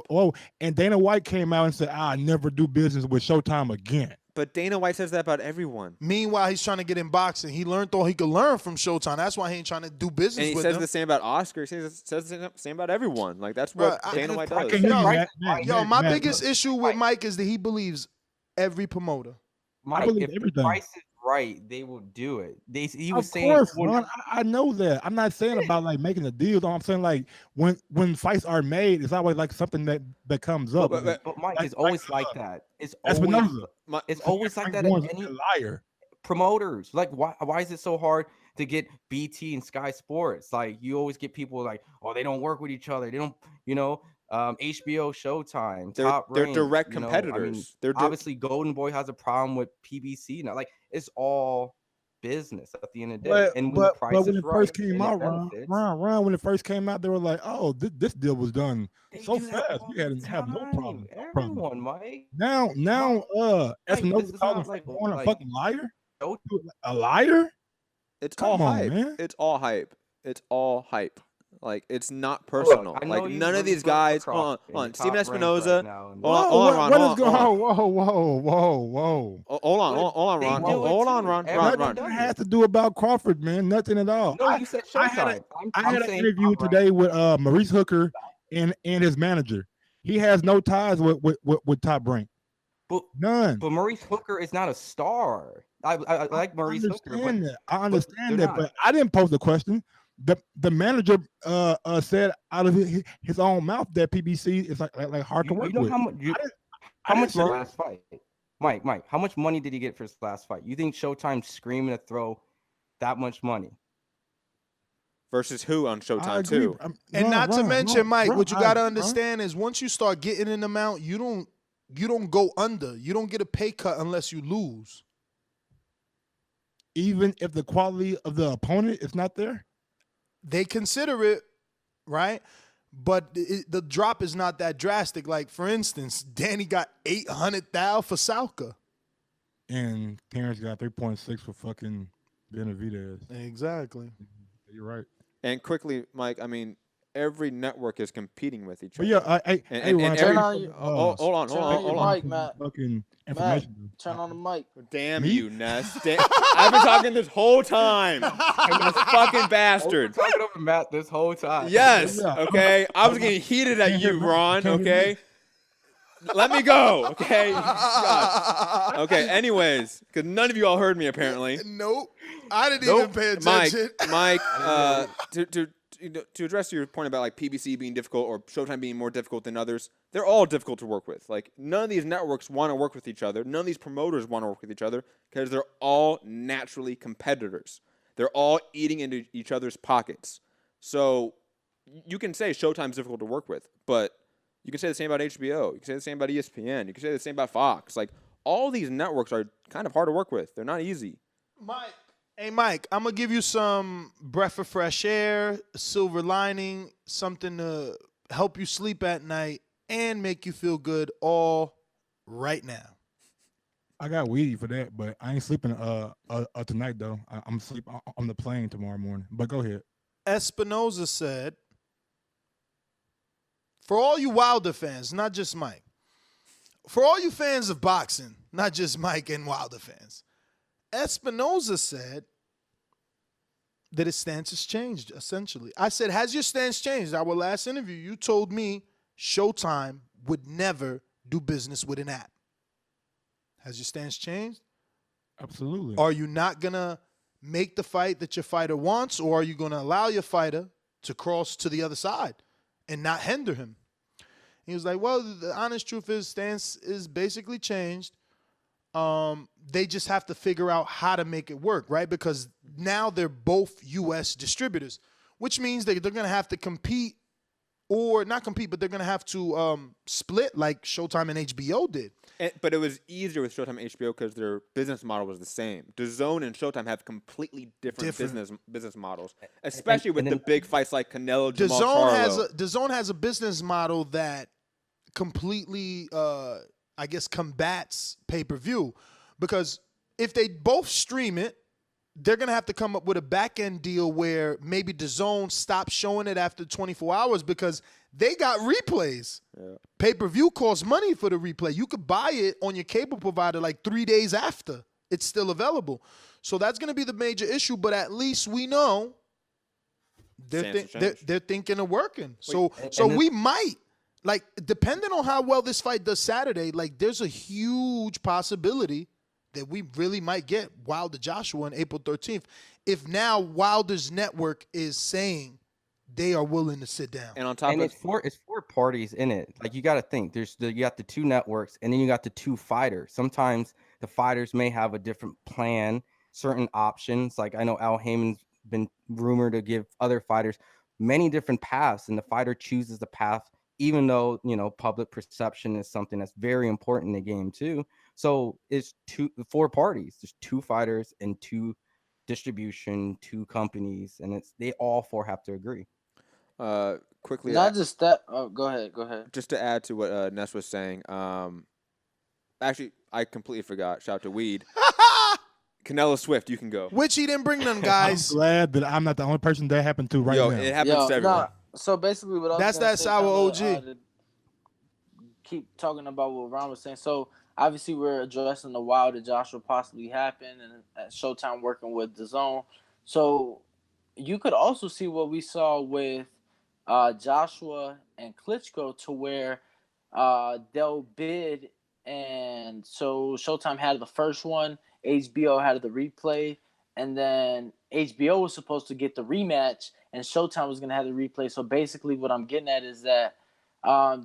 P: whoa. And Dana White came out and said, "I never do business with Showtime again."
F: But Dana White says that about everyone.
E: Meanwhile, he's trying to get in boxing. He learned all he could learn from Showtime. That's why he ain't trying to do business with them.
F: And he says the same about Oscar. He says the same about everyone. Like, that's what Dana White does.
E: Yo, my biggest issue with Mike is that he believes every promoter.
H: Mike, if the price is right, they will do it. He was saying,
P: of course, I know that. I'm not saying about like making a deal. I'm saying like when fights are made, it's always like something that comes up.
H: But Mike, it's always like that. It's always like that.
P: Warren's a liar.
H: promoters. Like, why is it so hard to get BT and Sky Sports? Like, you always get people like, oh, they don't work with each other. They don't, HBO, Showtime, Top
F: They're
H: Rank,
F: direct
H: I mean,
F: competitors.
H: obviously Golden Boy has a problem with PBC now. Like, it's all business at the end of the day.
P: But
H: And when the price
P: when
H: is
P: it
H: right
P: first came
H: and it
P: out,
H: benefits,
P: Ron, when it first came out, they were like, "Oh, this deal was done
H: they
P: so
H: do that
P: fast.
H: all
P: We had
H: the
P: have no
H: time.
P: problem. No problem."
H: Everyone, Mike.
P: Now,
H: Mike,
P: Espinosa
H: this is
P: calling
H: not like
P: Warren a
H: like
P: fucking liar.
H: Show-
P: A liar?
F: It's
P: Come
F: all
P: on,
F: hype.
P: man.
F: It's all hype. It's all hype. Like, it's not
H: Look,
F: personal.
H: I know
F: Like,
H: you
F: none of
H: root
F: these
H: for
F: guys.
H: Crawford
F: Hold
H: and
F: on.
H: Top
F: Steven
H: Rank
F: Espinoza.
H: right now, and
F: Hold on, Ron.
P: What is
F: Hold on.
P: whoa.
F: Hold on, Ron. Hold on, Ron.
P: Nothing that has to do about Crawford, man. Nothing at all.
H: No, you said Showtime.
P: I had an
H: saying
P: interview
H: Top Rank.
P: today with Maurice Hooker and his manager. He has no ties with Top Rank.
H: But
P: none.
H: But Maurice Hooker is not a star. I like Maurice Hooker.
P: I understand
H: they're
P: that,
H: not.
P: but I didn't pose the question. The manager said out of his own mouth that PBC is like hard to work
H: You know
P: with.
H: how much money last fight? Mike, how much money did he get for his last fight? You think Showtime's screaming to throw that much money?
F: Versus who on Showtime too?
E: And not to mention, Mike, what you got to understand is once you start getting an amount, you don't go under. You don't get a pay cut unless you lose.
P: Even if the quality of the opponent is not there?
E: They consider it, right? But the drop is not that drastic. Like, for instance, Danny got $800,000 for Salka.
P: And Terrence got 3.6 for fucking Benavidez.
E: Exactly.
P: You're right.
F: And quickly, Mike, I mean, every network is competing with each
P: But
F: other.
P: yeah,
F: hold on.
R: Mic, Matt.
P: Fucking
R: Matt,
P: information.
R: turn on the mic.
F: Damn you, Ness. I've been talking this whole time. You fucking bastard.
H: We're talking over Matt this whole time.
F: Yes. Okay. I was getting heated at you, Ron. Okay. Let me go. Okay. God. Okay. Anyways, because none of you all heard me apparently.
E: Nope. I didn't even pay attention.
F: Mike. To address your point about like PBC being difficult or Showtime being more difficult than others, they're all difficult to work with. Like, none of these networks want to work with each other. None of these promoters want to work with each other because they're all naturally competitors. They're all eating into each other's pockets. So you can say Showtime's difficult to work with, but you can say the same about HBO. You can say the same about ESPN. You can say the same about Fox. Like, all these networks are kind of hard to work with. They're not easy.
E: Hey, Mike, I'm going to give you some breath of fresh air, silver lining, something to help you sleep at night and make you feel good all right now.
P: I got weedy for that, but I ain't sleeping tonight, though. I'm sleep on the plane tomorrow morning. But go ahead.
E: Espinosa said, for all you Wilder fans, not just Mike, for all you fans of boxing, not just Mike and Wilder fans, Espinosa said that his stance has changed, essentially. I said, has your stance changed? Our last interview, you told me Showtime would never do business with an app. Has your stance changed?
P: Absolutely.
E: Are you not going to make the fight that your fighter wants, or are you going to allow your fighter to cross to the other side and not hinder him? He was like, well, the honest truth is stance is basically changed. They just have to figure out how to make it work, right? Because now they're both U.S. distributors, which means they're going to have to compete, or not compete, but they're going to have to split like Showtime and HBO did.
F: But it was easier with Showtime and HBO because their business model was the same. DAZN and Showtime have completely different. business models, especially with the big fights like Canelo, Jamal Charlo.
E: DAZN has a business model that completely, I guess, combats pay-per-view, because if they both stream it, they're going to have to come up with a back-end deal where maybe DAZN stops showing it after 24 hours because they got replays.
F: Yeah.
E: Pay-per-view costs money for the replay. You could buy it on your cable provider like 3 days after it's still available. So that's going to be the major issue, but at least we know they're thinking of working. So we might, like, depending on how well this fight does Saturday, like, there's a huge possibility that we really might get Wilder Joshua on April 13th if now Wilder's network is saying they are willing to sit down.
F: And on top
H: and
F: of
H: it's four parties in it. Like, you got to think, you got the two networks, and then you got the two fighters. Sometimes the fighters may have a different plan certain options. Like I know Al Heyman's been rumored to give other fighters many different paths, and the fighter chooses the path, even though, you know, public perception is something that's very important in the game too. So it's four parties. There's 2 fighters and 2 distribution, 2 companies, and they all 4 have to agree.
F: Quickly,
R: Not just that. Oh, go ahead. Go ahead.
F: just to add to what Ness was saying. Actually, I completely forgot. Shout out to Weed. Canelo Swift, you can go.
E: Which he didn't bring them, guys.
P: I'm glad that I'm not the only person that happened to right now.
F: It happens to everyone.
R: So basically, what I was
E: That's
R: gonna
E: that
R: say,
E: sour OG.
R: to keep talking about what Ron was saying. So obviously, we're addressing the Wilder Joshua possibly happen, and at Showtime working with DAZN. So you could also see what we saw with Joshua and Klitschko, to where they'll bid, and so Showtime had the first one, HBO had the replay, and then HBO was supposed to get the rematch, and Showtime was going to have the replay. So basically what I'm getting at is that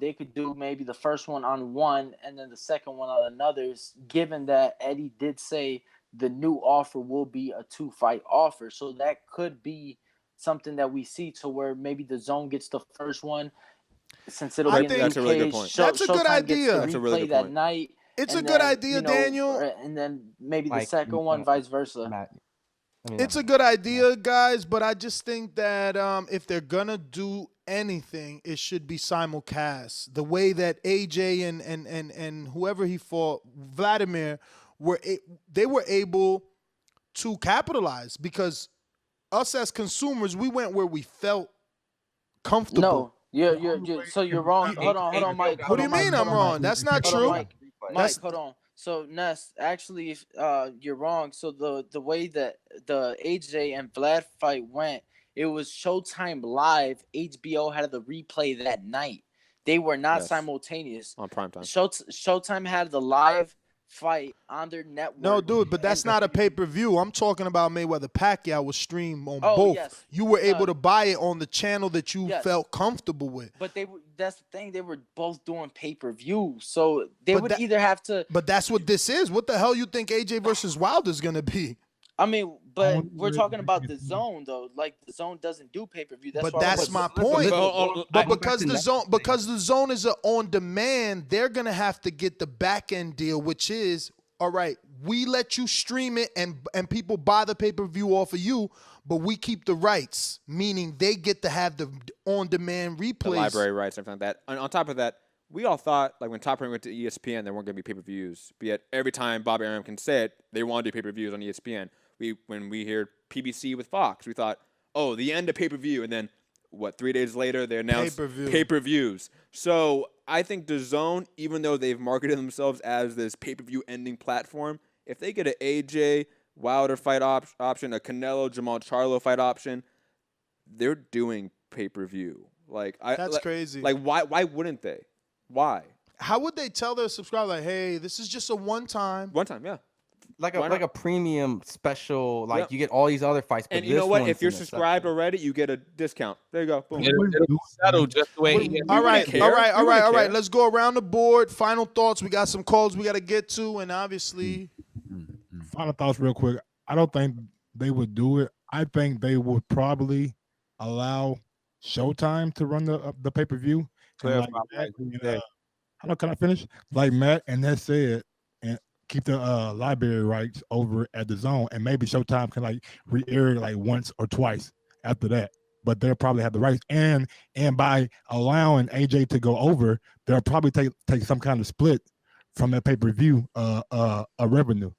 R: they could do maybe the first one on one and then the second one on another, given that Eddie did say the new offer will be a 2-fight offer. So that could be something that we see, to where maybe the zone gets the first one, since it'll be in the
F: that's a really good
R: cage.
F: point.
E: That's a good idea.
F: That's a really good
R: that
F: point.
R: night.
E: It's a
R: and
E: good
R: then,
E: idea, Daniel.
R: And then maybe the
H: Mike,
R: second one, vice versa.
H: Matt,
E: It's a good idea, guys, but I just think that if they're gonna do anything, it should be simulcast. The way that AJ and whoever he fought, Vladimir, they were able to capitalize, because us as consumers, we went where we felt comfortable.
R: No, you're wrong. Hold on, Mike.
E: What do you mean I'm wrong? That's not true.
R: Mike, hold on. So Ness, actually, you're wrong. So the way that the AJ and Vlad fight went, it was Showtime Live. HBO had the replay that night. They were not simultaneous
F: on primetime.
R: Showtime had the live fight on their network.
E: No, dude, but that's not a pay-per-view. I'm talking about Mayweather Pacquiao was streamed on both.
R: Yes.
E: You were able to buy it on the channel that you felt comfortable with.
R: But that's the thing, they were both doing pay-per-view. So they would either have to.
E: But that's what this is. What the hell you think AJ versus Wilder is going to be?
R: I mean, but we're talking about the zone, though. Like, the zone doesn't do pay-per-view.
E: But that's my point. But because the zone is on demand, they're gonna have to get the back end deal, which is, all right, we let you stream it and people buy the pay-per-view off of you, but we keep the rights, meaning they get to have the on demand replays,
F: the library rights, everything like that. And on top of that, we all thought, like, when Top Rank went to ESPN, there weren't gonna be pay-per-views. But yet every time Bobby Arum can say it, they want to do pay-per-views on ESPN. When we hear PBC with Fox, we thought, oh, the end of pay-per-view. And then, 3 days later, they announced pay-per-views. So I think DAZN, even though they've marketed themselves as this pay-per-view ending platform, if they get an AJ Wilder fight option, a Canelo Jamal Charlo fight option, they're doing pay-per-view.
E: That's crazy.
F: Like, why wouldn't they? Why?
E: How would they tell their subscribers, like, hey, this is just a one-time?
F: One-time, yeah.
H: Like a premium special, you get all these other fights. But
F: and you know what? If you're subscribed already, you get a discount. There you go. Boom.
M: It'll settle just the way.
E: All right. Let's go around the board. Final thoughts. We got some calls we got to get to, and obviously,
P: final thoughts real quick. I don't think they would do it. I think they would probably allow Showtime to run the pay-per-view. Can I finish? Like Matt and Ness said, and keep the library rights over at the zone, and maybe Showtime can re-air once or twice after that. But they'll probably have the rights, and by allowing AJ to go over, they'll probably take some kind of split from that pay-per-view revenue.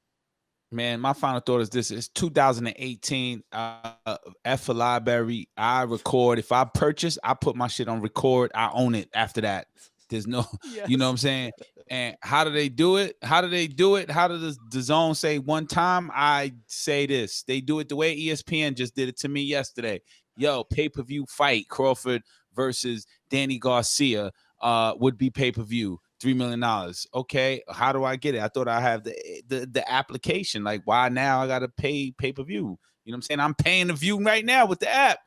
M: Man, my final thought is this: it's 2018. F for library. I record. If I purchase, I put my shit on record. I own it after that. There's no, you know what I'm saying? And how do they do it? How do the zone say one time? I say this. They do it the way ESPN just did it to me yesterday. Yo, pay-per-view fight, Crawford versus Danny Garcia would be pay-per-view, $3 million. Okay, how do I get it? I thought I have the application. Like, why now I got to pay pay-per-view? You know what I'm saying? I'm paying the view right now with the app.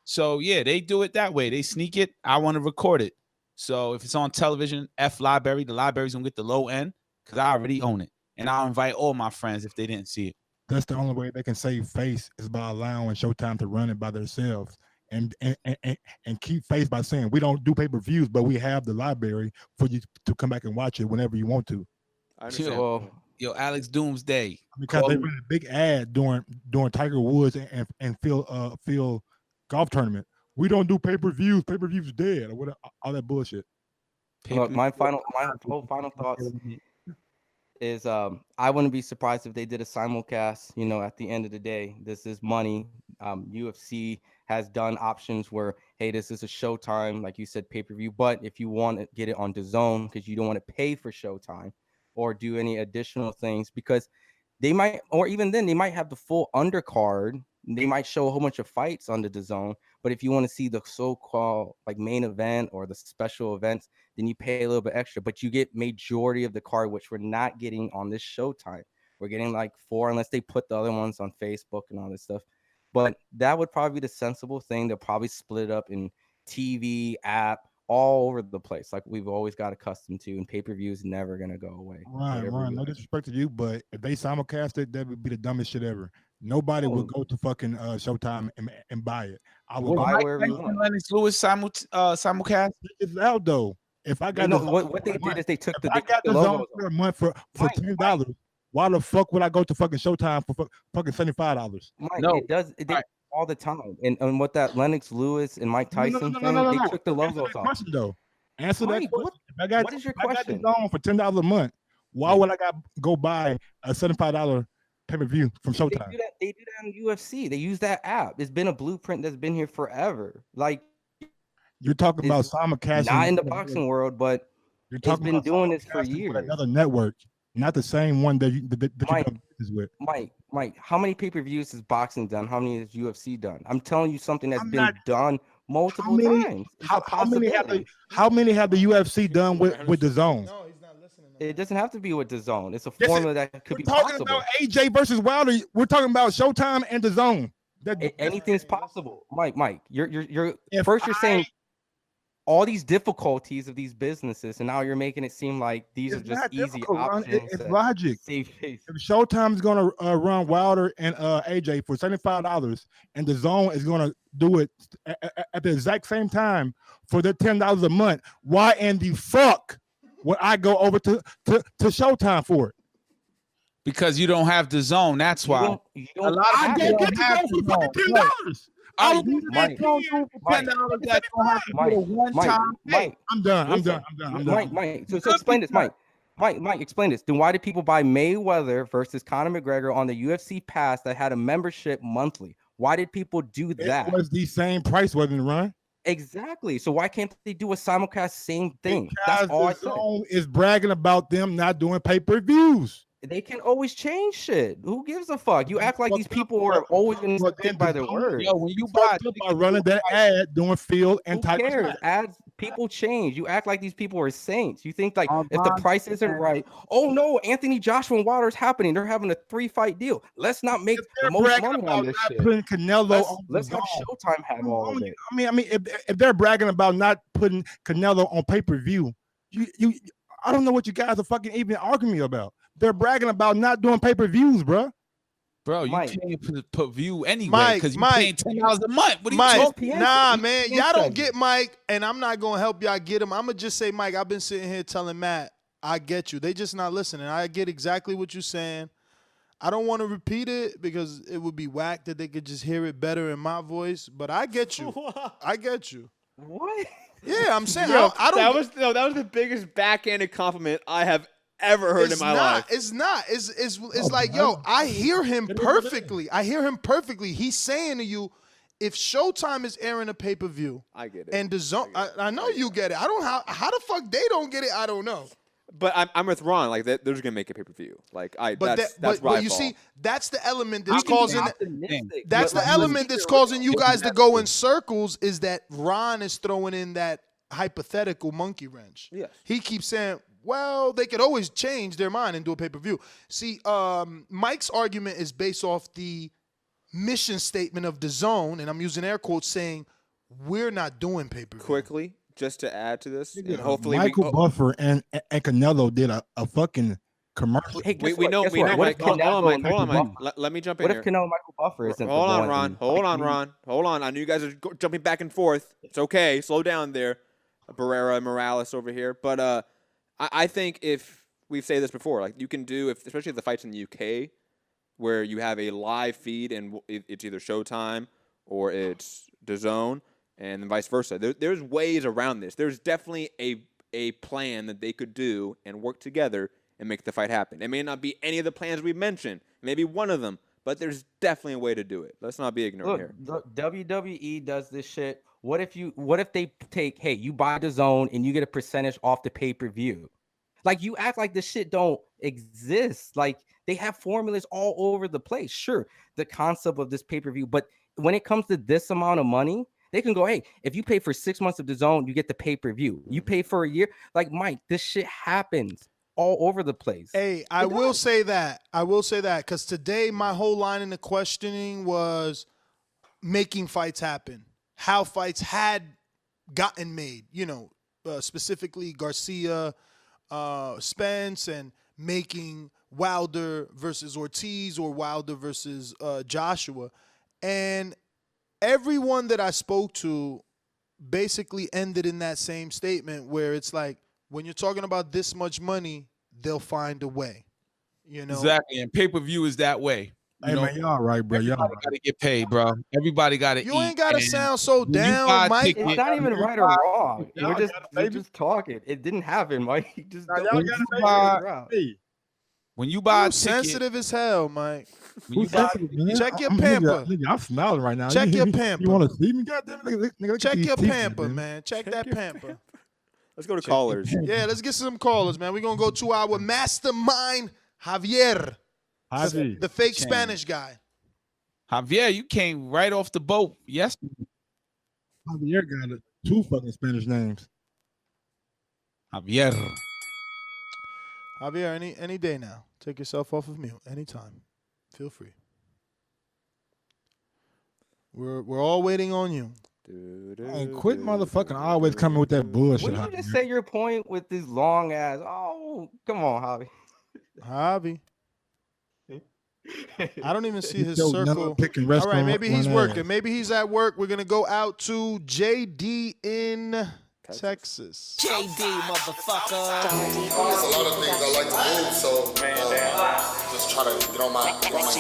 M: So, yeah, they do it that way. They sneak it. I want to record it. So if it's on television, F library, the library's gonna get the low end because I already own it. And I'll invite all my friends if they didn't see it.
P: That's the only way they can save face is by allowing Showtime to run it by themselves and keep face by saying we don't do pay-per-views, but we have the library for you to come back and watch it whenever you want to.
F: I understand.
M: Yo, Alex Doomsday.
P: Because they ran a big ad during Tiger Woods and Phil golf tournament. We don't do pay-per-views. Pay-per-views dead or whatever, all that bullshit.
H: Look, my final thoughts is I wouldn't be surprised if they did a simulcast. You know, at the end of the day, this is money. UFC has done options where, hey, this is a Showtime, like you said, pay-per-view. But if you want to get it on DAZN because you don't want to pay for Showtime or do any additional things, because they might, or even then, they might have the full undercard. They might show a whole bunch of fights on the DAZN. But if you want to see the so-called like main event or the special events, then you pay a little bit extra. But you get majority of the card, which we're not getting on this Showtime. We're getting like 4, unless they put the other ones on Facebook and all this stuff. But that would probably be the sensible thing. They'll probably split it up in TV, app, all over the place, like we've always got accustomed to. And pay-per-view is never gonna go away.
P: Ryan, no disrespect to you, but if they simulcast it, that would be the dumbest shit ever. Nobody would go to fucking Showtime and buy it. I would buy wherever you want.
M: Lennox Lewis simulcast.
P: It's out though. If I got
H: what they did is they took
P: I got the zone for a month for $10. Why the fuck would I go to fucking Showtime for fucking $75?
H: Mike, it does all the time. And what that Lennox Lewis and Mike Tyson thing, they took the logos off.
P: Question though. Answer that question.
H: What is your question?
P: I got the zone for $10 a month. Why would I go buy a $75 pay-per-view from Showtime?
H: They do that on UFC. They use that app. It's been a blueprint that's been here forever. Like,
P: you're talking about simulcasting.
H: Not in the boxing world, but it's been doing this for years.
P: Another network, not the same one that you
H: Mike,
P: is with.
H: Mike, how many pay-per-views has boxing done? How many has UFC done? I'm telling you something that's been done multiple times.
P: How many have the UFC done with the zone?
H: It doesn't have to be with the zone. It's a formula that could be
P: possible. We're talking about AJ versus Wilder. We're talking about Showtime and the zone.
H: Anything's possible, Mike. You're saying all these difficulties of these businesses, and now you're making it seem like these are just easy options.
P: It's logic. If Showtime's going to run Wilder and AJ for $75, and the zone is going to do it at the exact same time for their $10 a month, why in the fuck would I go over to Showtime for it?
M: Because you don't have the zone. That's why.
H: A lot of
P: I don't get the zone for fucking $10.
H: Mike,
P: I'm done.
H: Mike, so explain this, Mike. Mike, explain this. Then why did people buy Mayweather versus Conor McGregor on the UFC Pass that had a membership monthly? Why did people do that?
P: It was the same price, wasn't it, Ryan?
H: Exactly. So why can't they do a simulcast same thing?
P: Because
H: that's all
P: the zone is bragging about them not doing pay-per-views.
H: They can always change shit. Who gives a fuck? You act like these people are always going to stand by their word.
M: Yo, when you buy
P: by running that ad, doing field and
H: who cares? Ads, people change. You act like these people are saints. You think like if the price isn't right, oh no, Anthony Joshua and Wilder's happening. They're having a 3-fight deal. Let's not make the most money on this shit.
P: Putting Canelo
H: let's have Showtime have all of it.
P: I mean, if they're bragging about not putting Canelo on pay-per-view, I don't know what you guys are fucking even arguing about. They're bragging about not doing pay-per-views, bro.
M: Bro, you can't put view anyway because you're paying $10 a month. What are you talking?
E: Nah, man, y'all don't get Mike, and I'm not gonna help y'all get him. I'm gonna just say, Mike, I've been sitting here telling Matt, I get you. They just not listening. I get exactly what you're saying. I don't want to repeat it because it would be whack that they could just hear it better in my voice. But I get you. I get you.
H: What?
E: Yeah, I'm saying
F: Yo,
E: I don't.
F: That was the biggest backhanded compliment I have ever heard in my life.
E: It's not. It's like, yo, I hear him perfectly. He's saying to you, if Showtime is airing a pay-per-view,
F: I get it.
E: And the zone, I know you get it. I don't how the fuck they don't get it. I don't know.
F: But I'm with Ron. Like they're just gonna make a pay-per-view. Like
E: but you see, that's the element that's causing. That's the element that's causing you guys to go in circles. Is that Ron is throwing in that hypothetical monkey wrench?
F: Yes.
E: He keeps saying, well, they could always change their mind and do a pay-per-view. See, Mike's argument is based off the mission statement of the zone, and I'm using air quotes saying we're not doing pay-per-view.
F: Quickly, just to add to this, and hopefully
P: Michael Buffer and Canelo did a fucking commercial.
H: Hey,
F: We know, Mike. Hold on, Mike. Let me jump in
H: What
F: here.
H: if Canelo Michael Buffer isn't?
F: Hold on, Ron. Hold on. I know you guys are jumping back and forth. It's okay. Slow down there, Barrera and Morales over here. But I think if we've said this before, like you can do, especially the fights in the UK, where you have a live feed and it's either Showtime or it's DAZN, and then vice versa. There's ways around this. There's definitely a plan that they could do and work together and make the fight happen. It may not be any of the plans we've mentioned, maybe one of them, but there's definitely a way to do it. Let's not be ignorant here.
H: Look, WWE does this shit. What if they take, hey, you buy DAZN and you get a percentage off the pay-per-view? Like, you act like this shit don't exist. Like, they have formulas all over the place. Sure, the concept of this pay-per-view, but when it comes to this amount of money, they can go, hey, if you pay for 6 months of DAZN, you get the pay-per-view. You pay for a year. Like, Mike, this shit happens all over the place.
E: Hey, I will say that because today my whole line in the questioning was making fights happen, how fights had gotten made, specifically Garcia, Spence, and making Wilder versus Ortiz or Wilder versus Joshua. And everyone that I spoke to basically ended in that same statement where it's like, when you're talking about this much money, they'll find a way,
M: Exactly, and pay-per-view is that way.
P: Hey, man, y'all right, bro. Y'all
M: got to get paid, bro. Everybody got to eat.
E: You ain't got to sound so
M: when you
E: down,
M: buy a
E: Mike.
M: ticket-
H: It's not even right or wrong. We're just talking. It didn't happen, Mike.
M: When you buy a ticket,
E: sensitive as hell, Mike.
P: Check
E: your pamper.
P: I'm smiling right now.
E: Check your pamper.
P: You want to see me? Goddamn, nigga,
E: Check your pamper, man. Check that pamper.
F: Let's go to callers.
E: Yeah, let's get some callers, man. We're going to go to our mastermind, Javier. The fake Spanish guy.
M: Javier, you came right off the boat yesterday.
P: Javier got 2 fucking Spanish names.
M: Javier,
E: any day now. Take yourself off of mute anytime. Feel free. We're all waiting on you.
P: Hey, quit motherfucking always coming with that bullshit.
H: Wouldn't you just say your point with this long ass? Oh, come on, Javi.
E: Javi. I don't even see his
P: Yo,
E: circle. All right, maybe he's working. Maybe he's at work. We're going to go out to JD in Texas.
Q: JD, motherfucker.
S: There's a lot of things I like to move, so just try to get on my game. I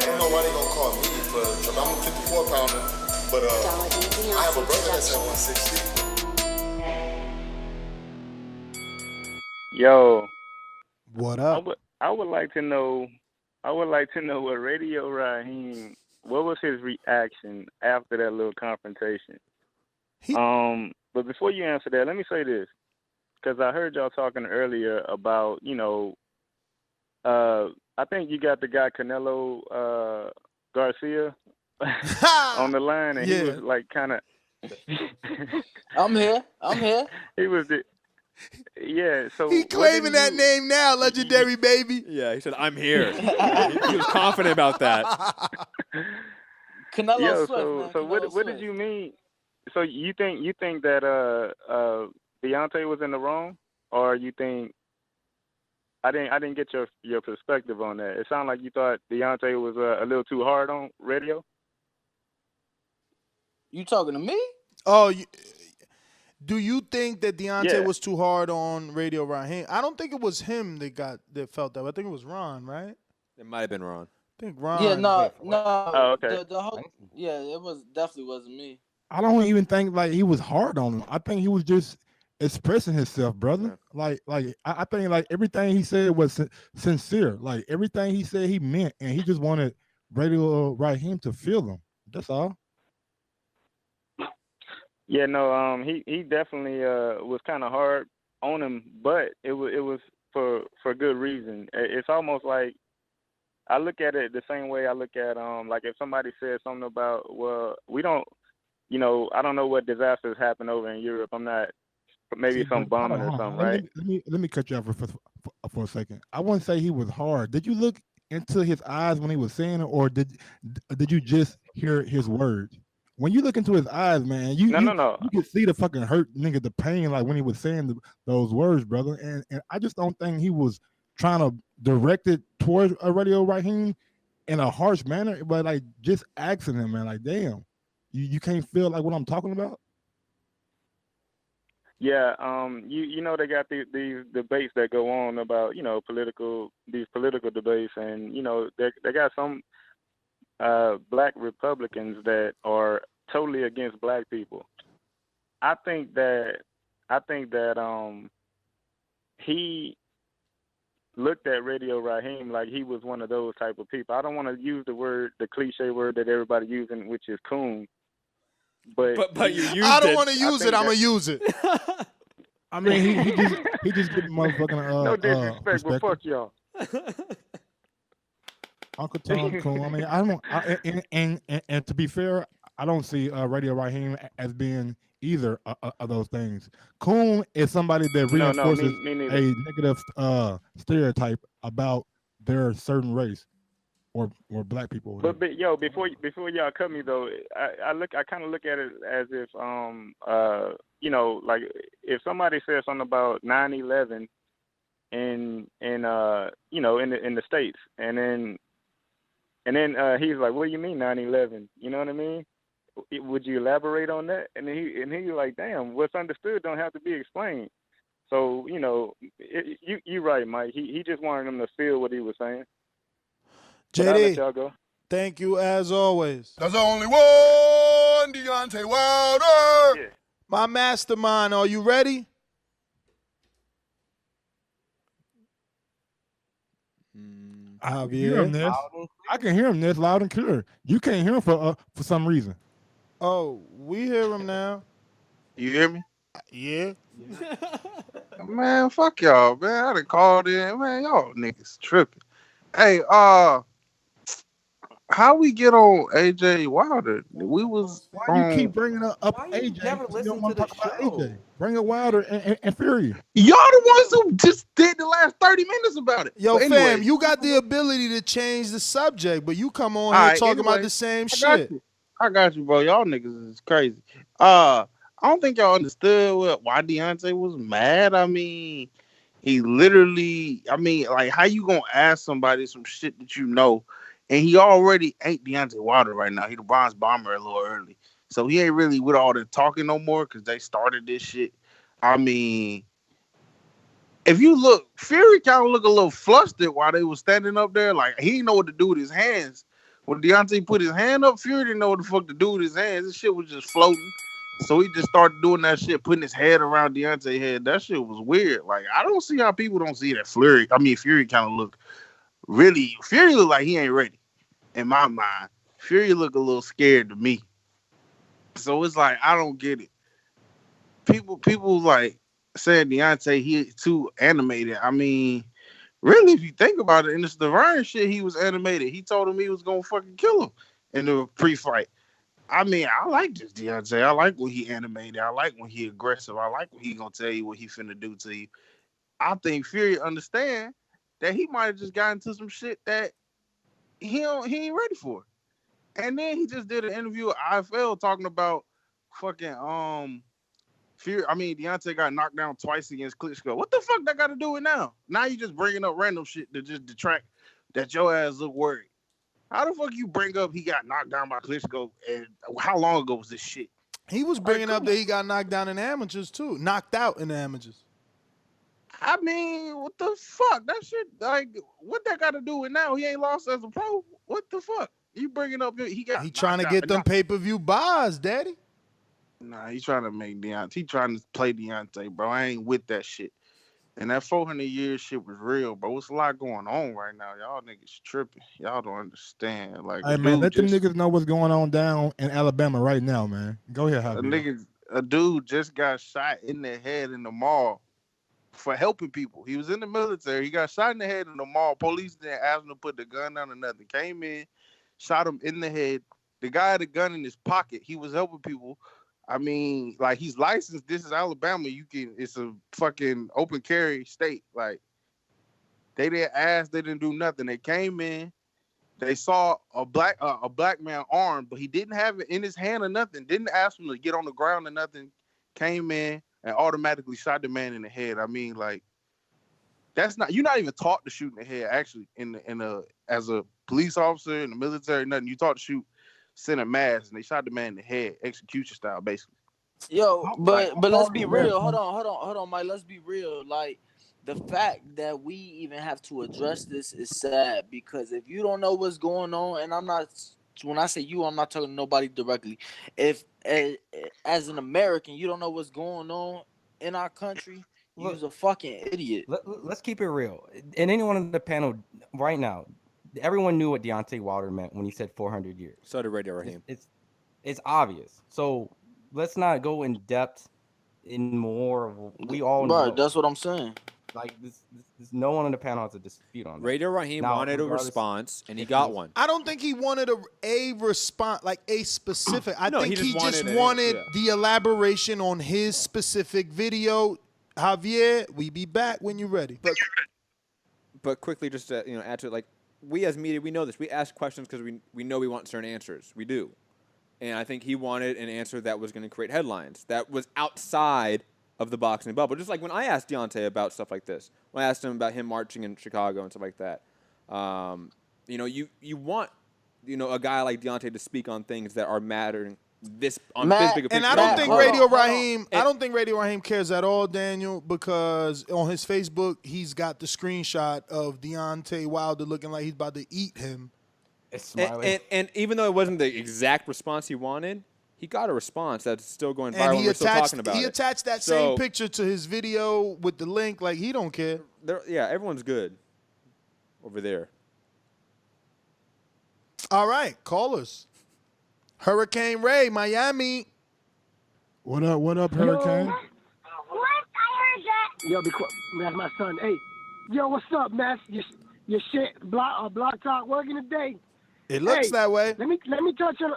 S: don't know why they gonna call me for I'm a 54 pounder, but I have a brother that's at 160.
G: Yo,
E: what up?
G: I would like to know. What Radio Raheem. What was his reaction after that little confrontation? But before you answer that, let me say this, because I heard y'all talking earlier about, I think you got the guy Canelo Garcia on the line, and he was like kind of.
R: I'm here.
G: He was so
E: he claiming that name now, legendary baby.
F: Yeah, he said, "I'm here." He was confident about that.
R: Canelo Swift, man.
G: So what did you mean? So you think that Deontay was in the wrong, or you think I didn't get your perspective on that? It sounded like you thought Deontay was a little too hard on Radio.
R: You talking to me?
E: Oh, do you think that Deontay was too hard on Radio Raheem? I don't think it was him that felt that. I think it was Ron, right?
F: It might have been Ron.
E: I think Ron.
R: Yeah, no.
G: Oh, okay.
R: The whole, it definitely wasn't me.
P: I don't even think like he was hard on him. I think he was just expressing himself, brother. Like I think like everything he said was sincere. Like everything he said he meant, and he just wanted Radio Raheem to feel him. That's all.
G: Yeah, no, he definitely was kind of hard on him, but it was for good reason. It's almost like I look at it the same way I look at like if somebody says something about, well, we don't, I don't know what disasters happen over in Europe. I'm not, maybe some bombing or something, right?
P: Let me cut you off for a second. I wouldn't say he was hard. Did you look into his eyes when he was saying it, or did you just hear his words? When you look into his eyes, man, you can see the fucking hurt nigga, the pain, like when he was saying those words, brother. And I just don't think he was trying to direct it towards a Radio Raheem in a harsh manner, but like just asking him, man, like, damn, you can't feel like what I'm talking about.
G: Yeah, you know they got these debates that go on about these political debates, and they got some black Republicans that are totally against black people. I think that he looked at Radio Raheem like he was one of those type of people. I don't want to use the cliche word that everybody using, which is coon. But
F: you used it.
E: I don't want to use it. I'm gonna use it.
P: I mean, he just getting motherfucking
G: no disrespect, but fuck y'all.
P: Uncle Tom cool. I mean, I don't. And to be fair, I don't see Radio Raheem as being either of those things. Coon is somebody that reinforces a negative stereotype about their certain race or black people.
G: But before y'all cut me though, I kind of look at it as if like if somebody says something about 9/11 in the States, and then he's like, what do you mean 9/11? You know what I mean? Would you elaborate on that? And he's like, damn, what's understood don't have to be explained. So you're right, Mike. He just wanted them to feel what he was saying.
E: JD, thank you as always.
S: There's only one Deontay Wilder.
G: Yeah.
E: My mastermind, are you ready?
P: I hear him this. I can hear him this loud and clear. You can't hear him for some reason.
E: Oh, we hear him now.
T: You hear me?
E: Yeah.
T: Man, fuck y'all, man. I done called in. Man, y'all niggas tripping. Hey, how we get on AJ Wilder? We was
P: Why you keep bringing up AJ?
H: Never
P: You
H: listen
P: don't want
H: to
P: to
H: the
P: talk about
H: show.
P: AJ. Bring up Wilder and Fury.
T: Y'all the ones who just did the last 30 minutes about it.
E: Yo,
T: But anyway,
E: fam, you got the ability to change the subject, but you come on
T: all
E: here
T: right,
E: talking
T: anyway,
E: about the same
T: I got
E: shit.
T: you. I got you, bro. Y'all niggas is crazy. I don't think y'all understood why Deontay was mad. I mean, he literally, like, how you gonna ask somebody some shit that you know, and he already ain't Deontay Wilder right now. He the bronze bomber a little early, so he ain't really with all the talking no more because they started this shit. I mean, if you look, Fury kind of look a little flustered while they was standing up there, like he didn't know what to do with his hands. When Deontay put his hand up, Fury didn't know what the fuck to do with his hands. This shit was just floating. So he just started doing that shit, putting his head around Deontay's head. That shit was weird. Like, I don't see how people don't see that Fury kind of look really, Fury look like he ain't ready. In my mind, Fury look a little scared to me. So it's like, I don't get it. People like saying Deontay, he too animated. I mean, really, if you think about it, in this Ryan shit, he was animated. He told him he was gonna fucking kill him in the pre-fight. I mean, I like this Deontay. I like when he animated. I like when he aggressive. I like when he gonna tell you what he finna do to you. I think Fury understand that he might have just got into some shit that he ain't ready for. And then he just did an interview with IFL talking about fucking Fury. I mean, Deontay got knocked down twice against Klitschko. What the fuck that got to do with now? Now you just bringing up random shit to just detract that your ass look worried. How the fuck you bring up he got knocked down by Klitschko, and how long ago was this shit?
E: He was bringing up that he got knocked down in amateurs too, knocked out in the amateurs.
T: I mean, what the fuck? That shit, like, what that got to do with now? He ain't lost as a pro. What the fuck? You bringing up he
E: trying to get them pay-per-view buys, daddy.
T: Nah, he trying to make Deontay. He trying to play Deontay, bro. I ain't with that shit. And that 400 years shit was real, bro. It's a lot going on right now. Y'all niggas tripping. Y'all don't understand. Like,
P: Hey, man, let them niggas know what's going on down in Alabama right now, man. Go ahead, Javier.
T: A dude just got shot in the head in the mall for helping people. He was in the military. He got shot in the head in the mall. Police didn't ask him to put the gun down or nothing. Came in, shot him in the head. The guy had a gun in his pocket. He was helping people. I mean, like, he's licensed. This is Alabama. It's a fucking open carry state. Like, they didn't ask. They didn't do nothing. They came in. They saw a black man armed, but he didn't have it in his hand or nothing. Didn't ask him to get on the ground or nothing. Came in and automatically shot the man in the head. I mean, like, That's not, you're not even taught to shoot in the head. Actually, as a police officer in the military, nothing. You taught to shoot center mass, and they shot the man in the head, execution style, basically.
R: Yo,
T: Like,
R: but let's be real. Hold on, Mike. Let's be real. Like the fact that we even have to address this is sad because if you don't know what's going on, and I'm not, when I say you, I'm not talking to nobody directly. If as an American, you don't know what's going on in our country, you's a fucking idiot.
H: Let's keep it real. And anyone on the panel right now, everyone knew what Deontay Wilder meant when he said 400 years.
F: So did Radio Raheem.
H: It's obvious. So let's not go in depth in more. We all know.
R: Right, that's what I'm saying.
H: Like this no one on the panel has a dispute on that.
F: Radio Raheem wanted a response, and he got one.
E: I don't think he wanted a response, like a specific. I think he just wanted the elaboration on his specific video. Javier, we be back when you're ready.
F: But quickly, just to add to it, like we as media, we know this. We ask questions because we know we want certain answers. We do, and I think he wanted an answer that was going to create headlines, that was outside of the boxing bubble. Just like when I asked Deontay about stuff like this, when I asked him about him marching in Chicago and stuff like that, you want a guy like Deontay to speak on things that are mattering. This bigger picture.
E: And I don't think Radio Raheem. I don't think Radio Raheem cares at all, Daniel, because on his Facebook he's got the screenshot of Deontay Wilder looking like he's about to eat him.
F: And even though it wasn't the exact response he wanted, he got a response that's still going viral. And we're still talking about it.
E: He attached that same picture to his video with the link. Like he don't care.
F: Yeah, everyone's good over there.
E: All right, callers. Hurricane Ray, Miami.
P: What up, Hurricane?
U: What? I heard that. Yo, be quiet. That's my son. Hey, yo, what's up, man? Your shit, block talk working today.
E: It looks that way.
U: Let me touch on.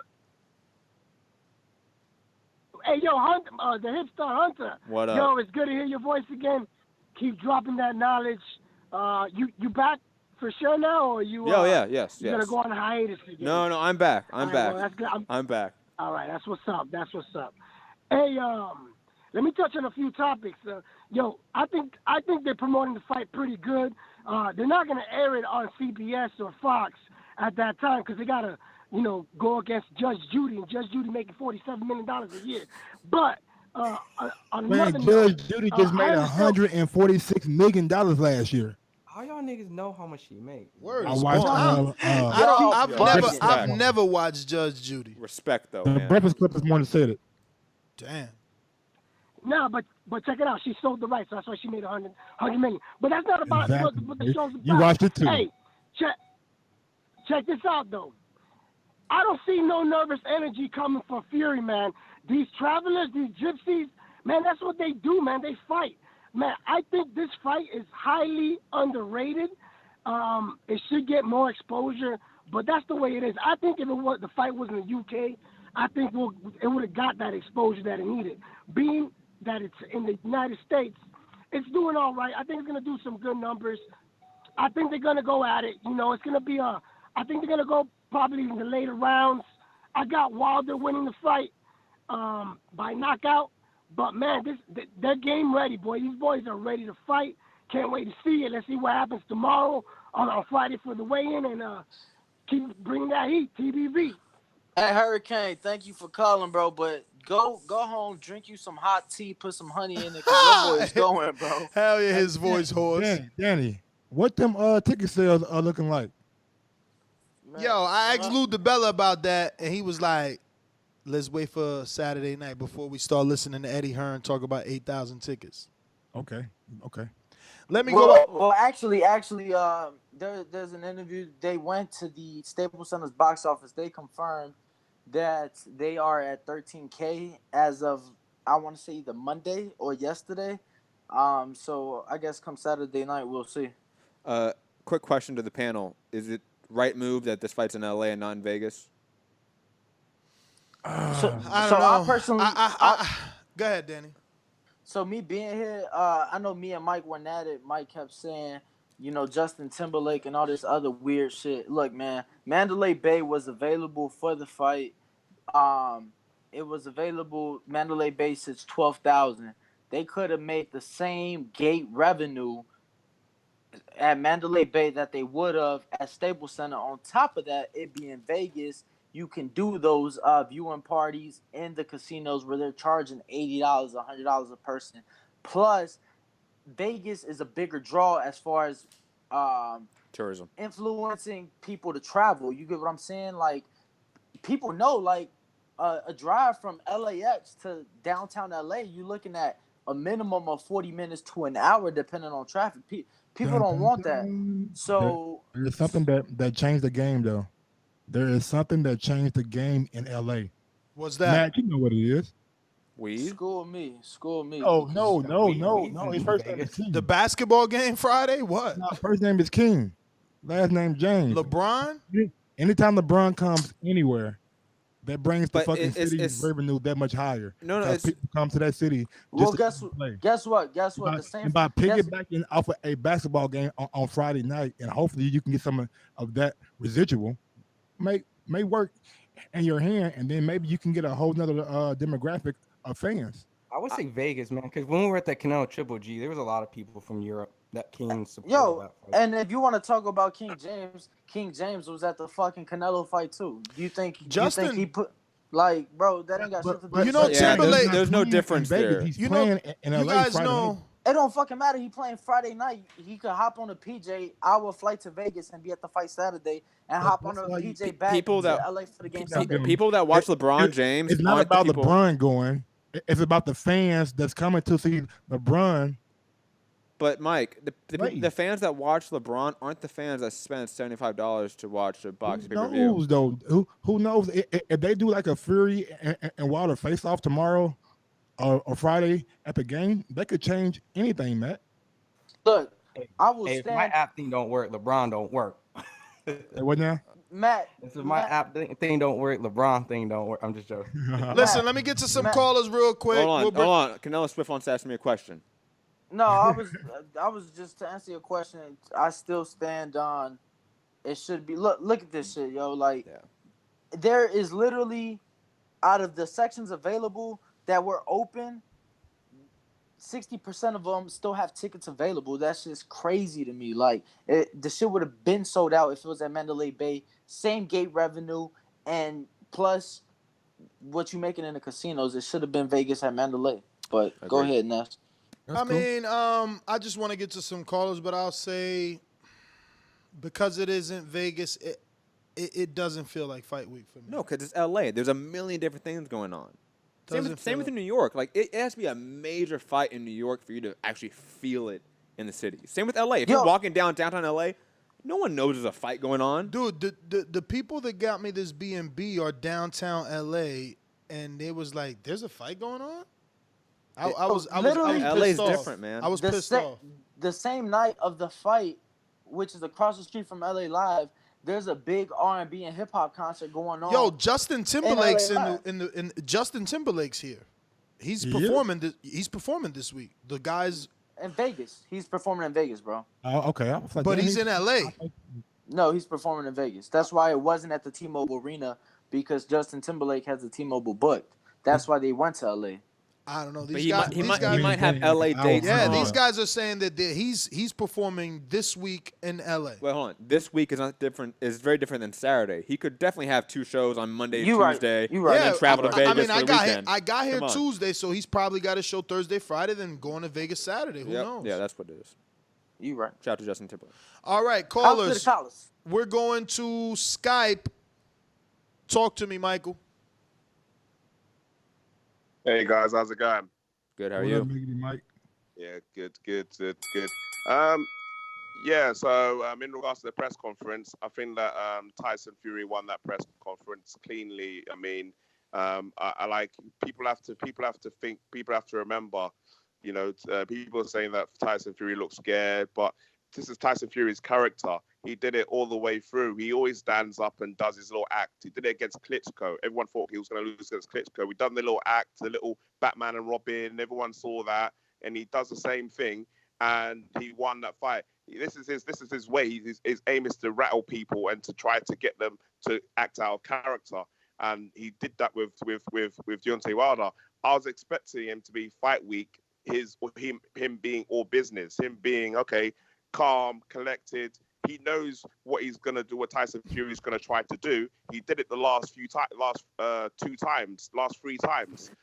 U: Hey, yo, Hunter, the hipster Hunter.
F: What up?
U: Yo, it's good to hear your voice again. Keep dropping that knowledge. You back for sure now, or you?
F: Yes.
U: You gonna go on hiatus again?
F: No, I'm back. I'm back.
U: Well, that's good.
F: I'm back.
U: All right, that's what's up. Hey, let me touch on a few topics. Yo, I think they're promoting the fight pretty good. They're not gonna air it on CBS or Fox at that time because they gotta, go against Judge Judy, and Judge Judy making $47 million a year. But
P: Judge Judy just made $146 million last year.
H: How y'all niggas know how much she made?
E: Word.
P: I watched.
E: I've never watched Judge Judy.
F: Respect though.
P: The Breakfast Club this morning said it.
E: Damn.
U: No, but check it out. She sold the rights, so that's why she made $100 million. But that's not about what the show's about.
P: You watched it too.
U: Hey, check this out though. I don't see no nervous energy coming for Fury, man. These travelers, these gypsies, man, that's what they do, man. They fight. Man, I think this fight is highly underrated. It should get more exposure, but that's the way it is. I think if the fight was in the UK, I think it would have got that exposure that it needed. Being that it's in the United States, it's doing all right. I think it's going to do some good numbers. I think they're going to go at it. It's going to be I think they're going to go probably in the later rounds. I got Wilder winning the fight by knockout. But, man, they're game ready, boy. These boys are ready to fight. Can't wait to see it. Let's see what happens tomorrow on Friday for the weigh-in, and keep bringing that heat, TBV.
R: Hey, Hurricane, thank you for calling, bro. But go home, drink you some hot tea, put some honey in it, because your voice going, bro.
E: Hell yeah, his voice hoarse.
P: Danny, what them ticket sales are looking like?
E: Man, yo, I asked Lou DeBella about that, and he was like, let's wait for Saturday night before we start listening to Eddie Hearn talk about 8,000 tickets.
P: Okay.
E: Let me go.
R: Well, actually, there's an interview. They went to the Staples Center's box office. They confirmed that they are at 13K as of, I want to say, either Monday or yesterday. So I guess come Saturday night, we'll see.
F: Quick question to the panel: is it right move that this fight's in LA and not in Vegas?
E: I don't know.
R: I personally,
E: go ahead, Danny.
R: So me being here, I know me and Mike went at it. Mike kept saying, Justin Timberlake and all this other weird shit. Look, man, Mandalay Bay was available for the fight. It was available. Mandalay Bay sits 12,000. They could have made the same gate revenue at Mandalay Bay that they would have at Staples Center. On top of that, it being Vegas, you can do those viewing parties in the casinos where they're charging $80, $100 a person. Plus, Vegas is a bigger draw as far as
F: tourism
R: influencing people to travel. You get what I'm saying? Like, people know, like, a drive from LAX to downtown LA, you're looking at a minimum of 40 minutes to an hour, depending on traffic. People don't want that. So
P: There's something that changed the game, though. There is something that changed the game in LA.
E: What's that?
P: Matt, you know what it is.
F: Weed?
R: School me.
P: Oh, no. His first name is King.
E: The basketball game Friday? What?
P: No, first name is King. Last name James.
E: LeBron?
P: Anytime LeBron comes anywhere, that brings the
F: But
P: fucking
F: it's-
P: city's revenue that much higher.
F: No,
P: Because people come to that city
R: Well,
P: just to play.
R: guess what? The same.
P: And by
R: guess-
P: piggybacking off of a basketball game on Friday night, and hopefully you can get some of that residual, may work in your hand, and then maybe you can get a whole nother demographic of fans.
H: I would say Vegas, man, because when we were at that Canelo Triple G, there was a lot of people from Europe that came support
R: Yo,
H: that fight.
R: and if you want to talk about King James was at the fucking Canelo fight too. Do you think
E: Justin-
R: he put, like, bro, that ain't got shit to do with
E: you know,
R: it.
E: Timberlake.
F: there's no difference there.
P: He's
E: You
P: playing
E: know,
P: in
E: you
P: LA
E: guys
P: Friday
E: know.
P: night.
R: It don't fucking matter. He playing Friday night. He could hop on a PJ hour flight to Vegas and be at the fight Saturday, and hop on a PJ back
F: people
R: to
F: that-
R: LA for the game
F: Pe-
R: Sunday.
F: people that watch LeBron James
P: It's not
F: aren't the
P: about
F: people-
P: LeBron going. It's about the fans that's coming to see LeBron.
F: But Mike,
P: Play.
F: the fans that watch LeBron aren't the fans that spend $75 to watch a boxing
P: Who
F: pay-per-view.
P: knows though? Who knows if they do like a Fury and Wilder face off tomorrow or Friday at the game? That could change anything, Matt.
R: Look, I will
H: Hey, if
R: stand.
H: my app thing don't work, LeBron don't work.
P: Hey, what now?
R: Matt,
H: If my app thing don't work, LeBron thing don't work. I'm just joking.
E: Listen, let me get to some callers real quick.
F: Hold on. Canelo Swift wants to ask me a question.
R: No, I was just to answer your question. I still stand on. It should be. Look at this shit, yo. Like, there is literally, out of the sections available that were open, 60% of them still have tickets available. That's just crazy to me. Like, the shit would have been sold out if it was at Mandalay Bay. Same gate revenue, and plus what you making in the casinos. It should have been Vegas at Mandalay. But go ahead, Ness.
E: mean, I just want to get to some callers, but I'll say because it isn't Vegas, it doesn't feel like fight week for me.
F: No, because it's LA. There's a million different things going on.
E: Doesn't
F: Same with
E: feel-
F: New York. Like it has to be a major fight in New York for you to actually feel it in the city. Same with LA. If you're walking downtown LA, no one knows there's a fight going on.
E: Dude, the people that got me this B&B are downtown LA, and it was like, there's a fight going on? I was
F: LA's
E: pissed off.
F: different, man.
E: I was pissed off.
R: The same night of the fight, which is across the street from LA Live, there's a big R&B and hip hop concert going on.
E: Yo, Justin Timberlake's
R: LA
E: in Justin Timberlake's here. He's
P: He
E: performing. He's performing this week. The guys,
R: in Vegas. He's performing in Vegas, bro.
P: Oh, okay. I was like,
E: but
P: damn,
E: he's in LA.
R: No, he's performing in Vegas. That's why it wasn't at the T-Mobile Arena, because Justin Timberlake has the T-Mobile booked. That's why they went to LA.
E: I don't know.
F: But
E: These
F: he
E: guys,
F: might- he
E: these
F: might-
E: guys,
F: he might have LA dates
E: Yeah,
F: on.
E: these guys are saying that he's performing this week in LA.
F: Well, hold on. This week is not different. Is very different than Saturday. He could definitely have two shows on Monday,
E: You right.
F: Tuesday,
E: You right.
F: and then travel to Vegas
E: I mean,
F: for
E: I
F: the
E: got
F: weekend.
E: I got here
F: Come on.
E: Tuesday, so he's probably got a show Thursday, Friday, then going to Vegas Saturday. Who
F: Yep.
E: knows?
F: Yeah, that's what it is.
R: You right.
F: Shout out to Justin Timberlake.
E: All right,
R: Out to the
E: callers.
R: callers.
E: We're going to Skype. Talk to me, Michael.
A: Hey guys, how's it going?
F: Good. How are
P: What
F: you?
P: up, Miggity Mike?
A: Yeah, good. Yeah, so in regards to the press conference, I think that Tyson Fury won that press conference cleanly. I mean, I like people have to think, people have to remember, you know, people are saying that Tyson Fury looks scared, but this is Tyson Fury's character. He did it all the way through. He always stands up and does his little act. He did it against Klitschko. Everyone thought he was going to lose against Klitschko. We done the little act, the little Batman and Robin. Everyone saw that, and he does the same thing, and he won that fight. This is his way. His aim is to rattle people and to try to get them to act out of character. And he did that with Deontay Wilder. I was expecting him to be fight week. Him being all business. Him being okay. calm, collected. He knows what he's gonna do, what Tyson Fury's gonna try to do. He did it the last 3 times.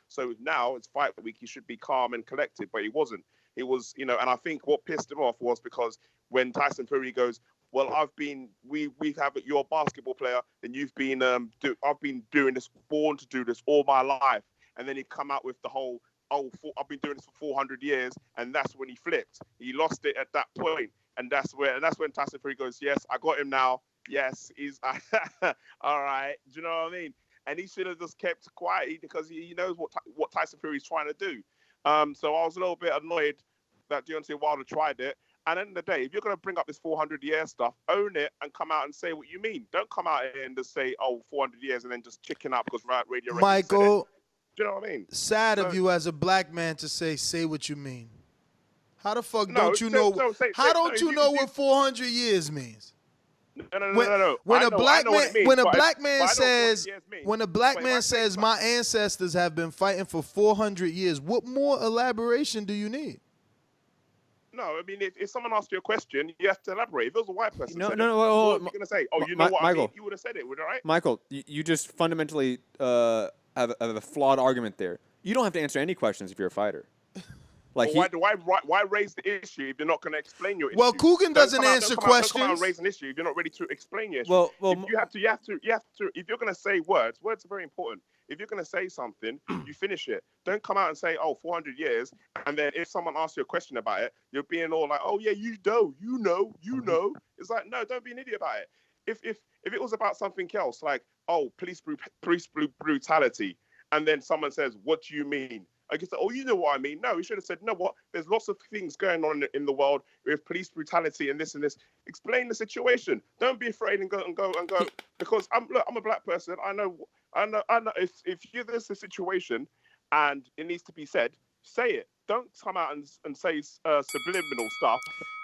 A: So now it's fight week. He should be calm and collected, but he wasn't. He was, and I think what pissed him off was because when Tyson Fury goes, well, you're a basketball player, and you've been, I've been doing this, born to do this all my life, and then he come out with the whole, I've been doing this for 400 years, and that's when he flipped. He lost it at that point. And that's when Tyson Fury goes, yes, I got him now. Yes, he's all right. Do you know what I mean? And he should have just kept quiet because he knows what Tyson Fury's trying to do. So I was a little bit annoyed that Deontay Wilder tried it. And at the end of the day, if you're going to bring up this 400-year stuff, own it and come out and say what you mean. Don't come out here and just say, 400 years and then just chicken up because Radio
E: Michael,
A: do you know what I mean?
E: Sad of you as a black man to say what you mean. How the fuck don't you know? How don't you know what 400 years means?
A: No.
E: When a black man says my ancestors have been fighting for 400 years, what more elaboration do you need?
A: No, I mean, if someone asks you a question, you have to elaborate. If it was a white person, what are you going to say? You know what
F: Michael,
A: I mean? You would have said it, right?
F: Michael, you just fundamentally have a flawed argument there. You don't have to answer any questions if you're a fighter. Like
A: why raise the issue if you're not going to explain your issue?
E: Well, Coogan doesn't answer questions.
A: Don't come out and raise an issue if you're not ready to explain your issue.
F: Well,
A: you have to. If you're going to say words are very important. If you're going to say something, you finish it. Don't come out and say, 400 years, and then if someone asks you a question about it, you're being all like, oh yeah, you know. It's like, no, don't be an idiot about it. If it was about something else, like police brutality, and then someone says, what do you mean? I guess, you know what I mean. No, you should have said, no, what? There's lots of things going on in the world with police brutality and this and this. Explain the situation. Don't be afraid and go. Because I'm a black person. I know. If there's a situation and it needs to be said, say it. Don't come out and say subliminal stuff.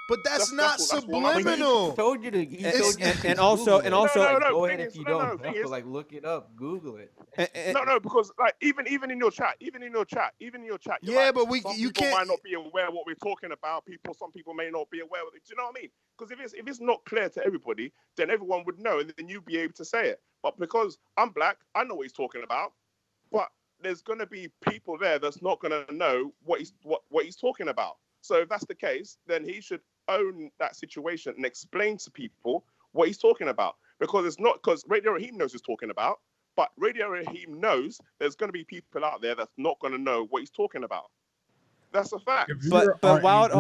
E: But that's not subliminal.
H: He told you to.
F: And also,
H: go ahead if you don't. Look it up, Google it.
A: Because even in your chat,
E: yeah, but
A: you might not be aware of what we're talking about. Some people may not be aware of it. Do you know what I mean? Because if it's not clear to everybody, then everyone would know, and then you'd be able to say it. But because I'm black, I know what he's talking about. But there's going to be people there that's not going to know what he's talking about. So if that's the case, then he should own that situation and explain to people what he's talking about. Because Radio Raheem knows what he's talking about, but Radio Raheem knows there's going to be people out there that's not going to know what he's talking about. That's a fact.
F: But Wilder,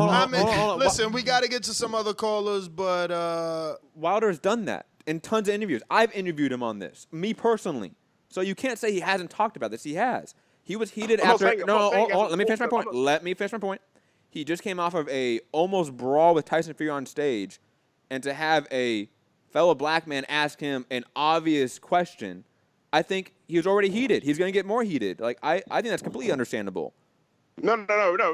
E: listen, we got to get to some other callers, but
F: Wilder's done that in tons of interviews. I've interviewed him on this, me personally. So you can't say he hasn't talked about this. He has. He was heated after. Let me finish my point. Let me finish my point. He just came off of a almost brawl with Tyson Fury on stage, and to have a fellow black man ask him an obvious question, I think he was already heated. He's going to get more heated. I think that's completely understandable.
A: No,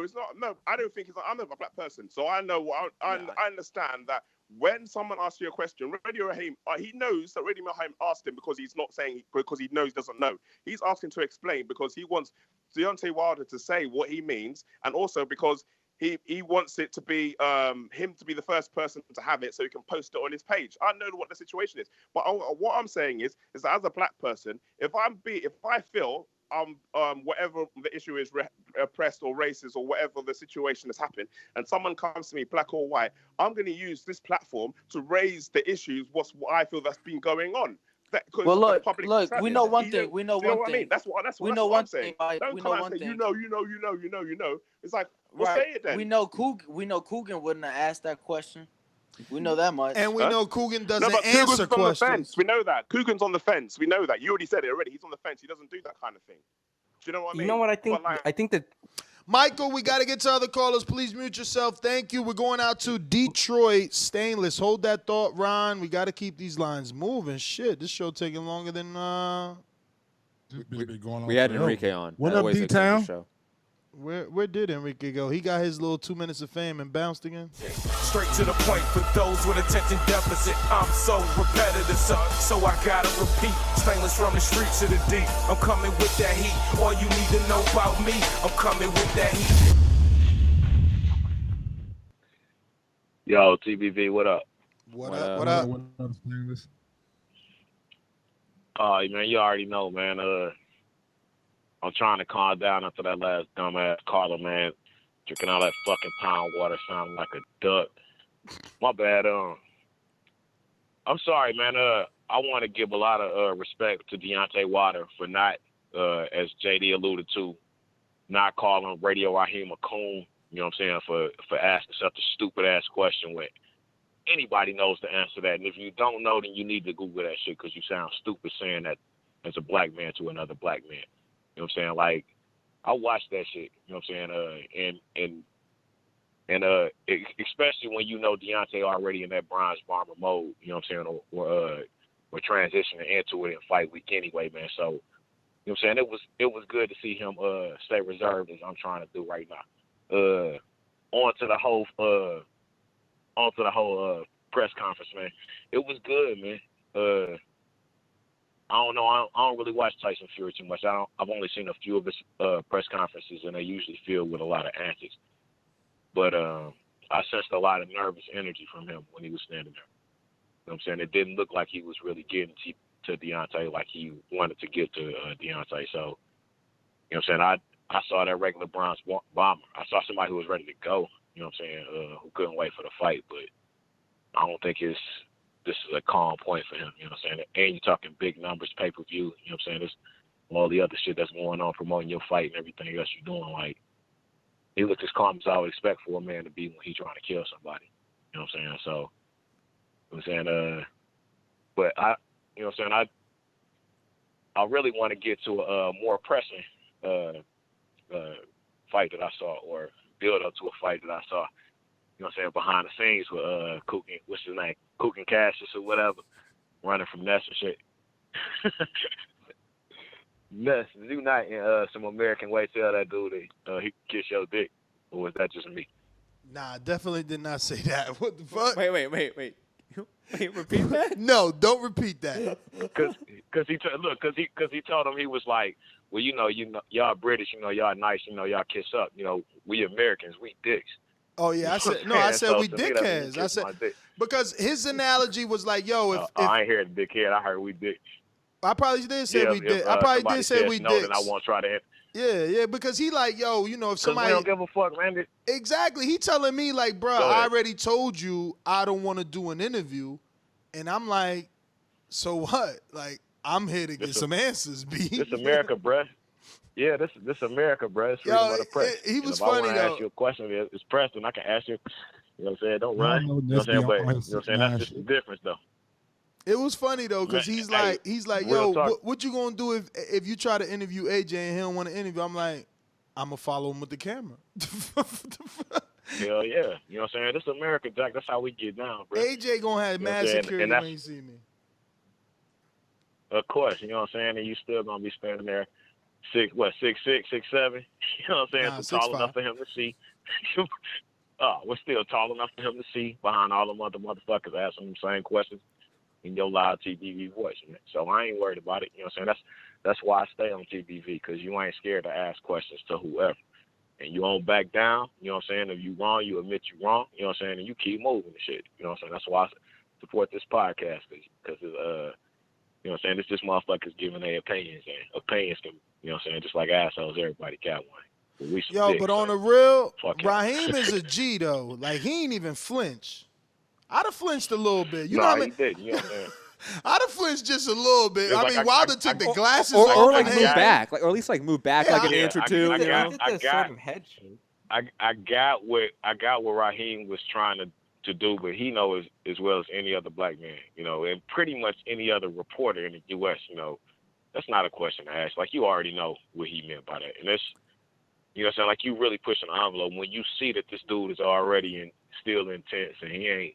A: it's not. No, I don't think I'm a black person, so I know. I understand that when someone asks you a question, Radio Raheem, he knows that Radio Raheem asked him because he's not saying because he knows he doesn't know. He's asking to explain because he wants Deontay Wilder to say what he means, and also because he wants it to be him to be the first person to have it so he can post it on his page. I know what the situation is, but what I'm saying is that as a black person, if I feel whatever the issue is, oppressed or racist or whatever the situation has happened, and someone comes to me, black or white, I'm going to use this platform to raise the issues. What I feel that's been going on.
R: Well, look. We know one thing. We know one thing.
A: That's what I'm saying. Don't come out and say, you know. It's like, well, say it then.
R: We know Coogan wouldn't have asked that question. We know that much.
E: And we know Coogan doesn't answer questions.
A: We know that. Coogan's on the fence. We know that. You already said it already. He's on the fence. He doesn't do that kind of thing. Do you know what I mean?
H: You know what I think? I think that...
E: Michael, we got to get to other callers. Please mute yourself. Thank you. We're going out to Detroit Stainless. Hold that thought, Ron. We got to keep these lines moving. Shit, this show taking longer than...
F: We had Enrique on.
P: What up, D-Town?
E: Where did Enrique go? He got his little 2 minutes of fame and bounced again.
D: Straight to the point for those with attention deficit. I'm so repetitive, so I gotta repeat. Stainless from the streets to the deep. I'm coming with that heat. All you need to know about me, I'm coming with that heat.
I: Yo, TBV, what up?
E: What up? What up?
I: Man, you already know, man. I'm trying to calm down after that last dumbass caller, man. Drinking all that fucking pound water, sounding like a duck. My bad. I'm sorry, man. I want to give a lot of respect to Deontay Wilder for not, as JD alluded to, not calling Radio Raheem a coon. You know what I'm saying? For asking such a stupid ass question when anybody knows the answer to that. And if you don't know, then you need to Google that shit because you sound stupid saying that as a black man to another black man. You know what I'm saying? Like, I watched that shit. You know what I'm saying? And especially when you know Deontay already in that bronze bomber mode. You know what I'm saying? Or transitioning into it in fight week anyway, man. So, you know what I'm saying? It was good to see him stay reserved as I'm trying to do right now. On to the whole press conference, man. It was good, man. I don't know. I don't really watch Tyson Fury too much. I've only seen a few of his press conferences, and they usually filled with a lot of antics. But I sensed a lot of nervous energy from him when he was standing there. You know what I'm saying? It didn't look like he was really getting to Deontay like he wanted to get to Deontay. So, you know what I'm saying? I saw that regular bronze bomber. I saw somebody who was ready to go, you know what I'm saying, who couldn't wait for the fight. But I don't think this is a calm point for him, you know what I'm saying? And you're talking big numbers, pay-per-view, you know what I'm saying? There's all the other shit that's going on, promoting your fight and everything else you're doing. Like, he looked as calm as I would expect for a man to be when he's trying to kill somebody. You know what I'm saying? So, you know what I'm saying? But you know what I'm saying? I really want to get to a more pressing fight that I saw, or build up to a fight that I saw. You know what I'm saying? Behind the scenes with Kukin, what's his name? Kukin Cassius or whatever, running from Ness and shit. Ness, do not in some American way tell that dude that he can kiss your dick, or was that just me?
E: Nah, definitely did not say that. What the fuck?
F: Wait, repeat that?
E: No, don't repeat that.
I: Because he told him, he was like, well, you know, y'all British, you know, y'all nice, you know, y'all kiss up, you know, we Americans, we dicks.
E: Oh yeah, I said we dickheads. I said because his analogy was like, yo, if
I: I ain't heard dickhead, I heard we dick.
E: I probably did say we did. I probably did say we dicks.
I: Then I won't try to.
E: Yeah, because he like, yo, you know, if somebody
I: we don't give a fuck, man.
E: Exactly, he telling me like, bro, I already told you I don't want to do an interview, and I'm like, so what? Like, I'm here to get some answers, B.
I: This America, bruh. Yeah, this America, bro. It's freedom of the press.
E: He was
I: funny,
E: though.
I: If I want to ask you a question, it's Preston. I can ask you. You know what I'm saying? Don't run. You know what I'm saying? But you know what I'm saying? That's just the difference, though.
E: It was funny though, because he's like, yo, what you gonna do if you try to interview AJ and he don't want to interview? I'm like, I'm gonna follow him with the camera.
I: Hell yeah, you know what I'm saying? This America, Jack. That's how we get down, bro.
E: AJ gonna have mad security when he see me.
I: Of course, you know what I'm saying, and you still gonna be standing there. 6'6", 6'7", you know what I'm saying? So tall enough for him to see. We're still tall enough for him to see behind all them other motherfuckers asking them same questions in your live TBV voice, man. So I ain't worried about it. You know what I'm saying? That's why I stay on TBV, because you ain't scared to ask questions to whoever. And you don't back down. You know what I'm saying? If you wrong, you admit you wrong. You know what I'm saying? And you keep moving and shit. You know what I'm saying? That's why I support this podcast, because you know what I'm saying? It's just motherfuckers giving their opinions, and opinions can, you know what I'm saying, just like assholes, everybody got one.
E: Yo, but on the real, Raheem is a G, though. Like, he ain't even flinch. I'd have flinched a little bit. You know what I mean?
I: He did, you know what I'm saying?
E: I'd have flinched just a little bit. I mean, Wilder took the glasses
F: or
E: off.
F: like move back, like, or at least like move back like an inch or two.
I: I got what Raheem was trying to do, but he knows as well as any other black man, you know, and pretty much any other reporter in the U.S., you know, that's not a question to ask. Like, you already know what he meant by that. And that's, you know what I'm saying, like, you really pushing the envelope when you see that this dude is already still intense, and he ain't,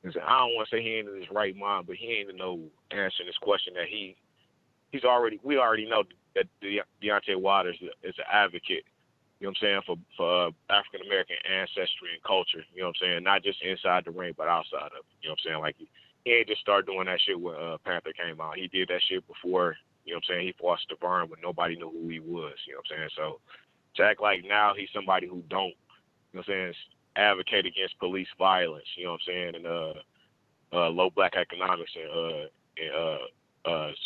I: I don't want to say he ain't in his right mind, but he ain't in no answering this question that we already know that Deontay Wilder is an advocate, you know what I'm saying, for African-American ancestry and culture, you know what I'm saying, not just inside the ring, but outside of it, you know what I'm saying, like, he ain't just start doing that shit when Panther came out. He did that shit before, you know what I'm saying, he fought Stavern when nobody knew who he was, you know what I'm saying, so to act like now he's somebody who don't, you know what I'm saying, advocate against police violence. You know what I'm saying? And low black economics and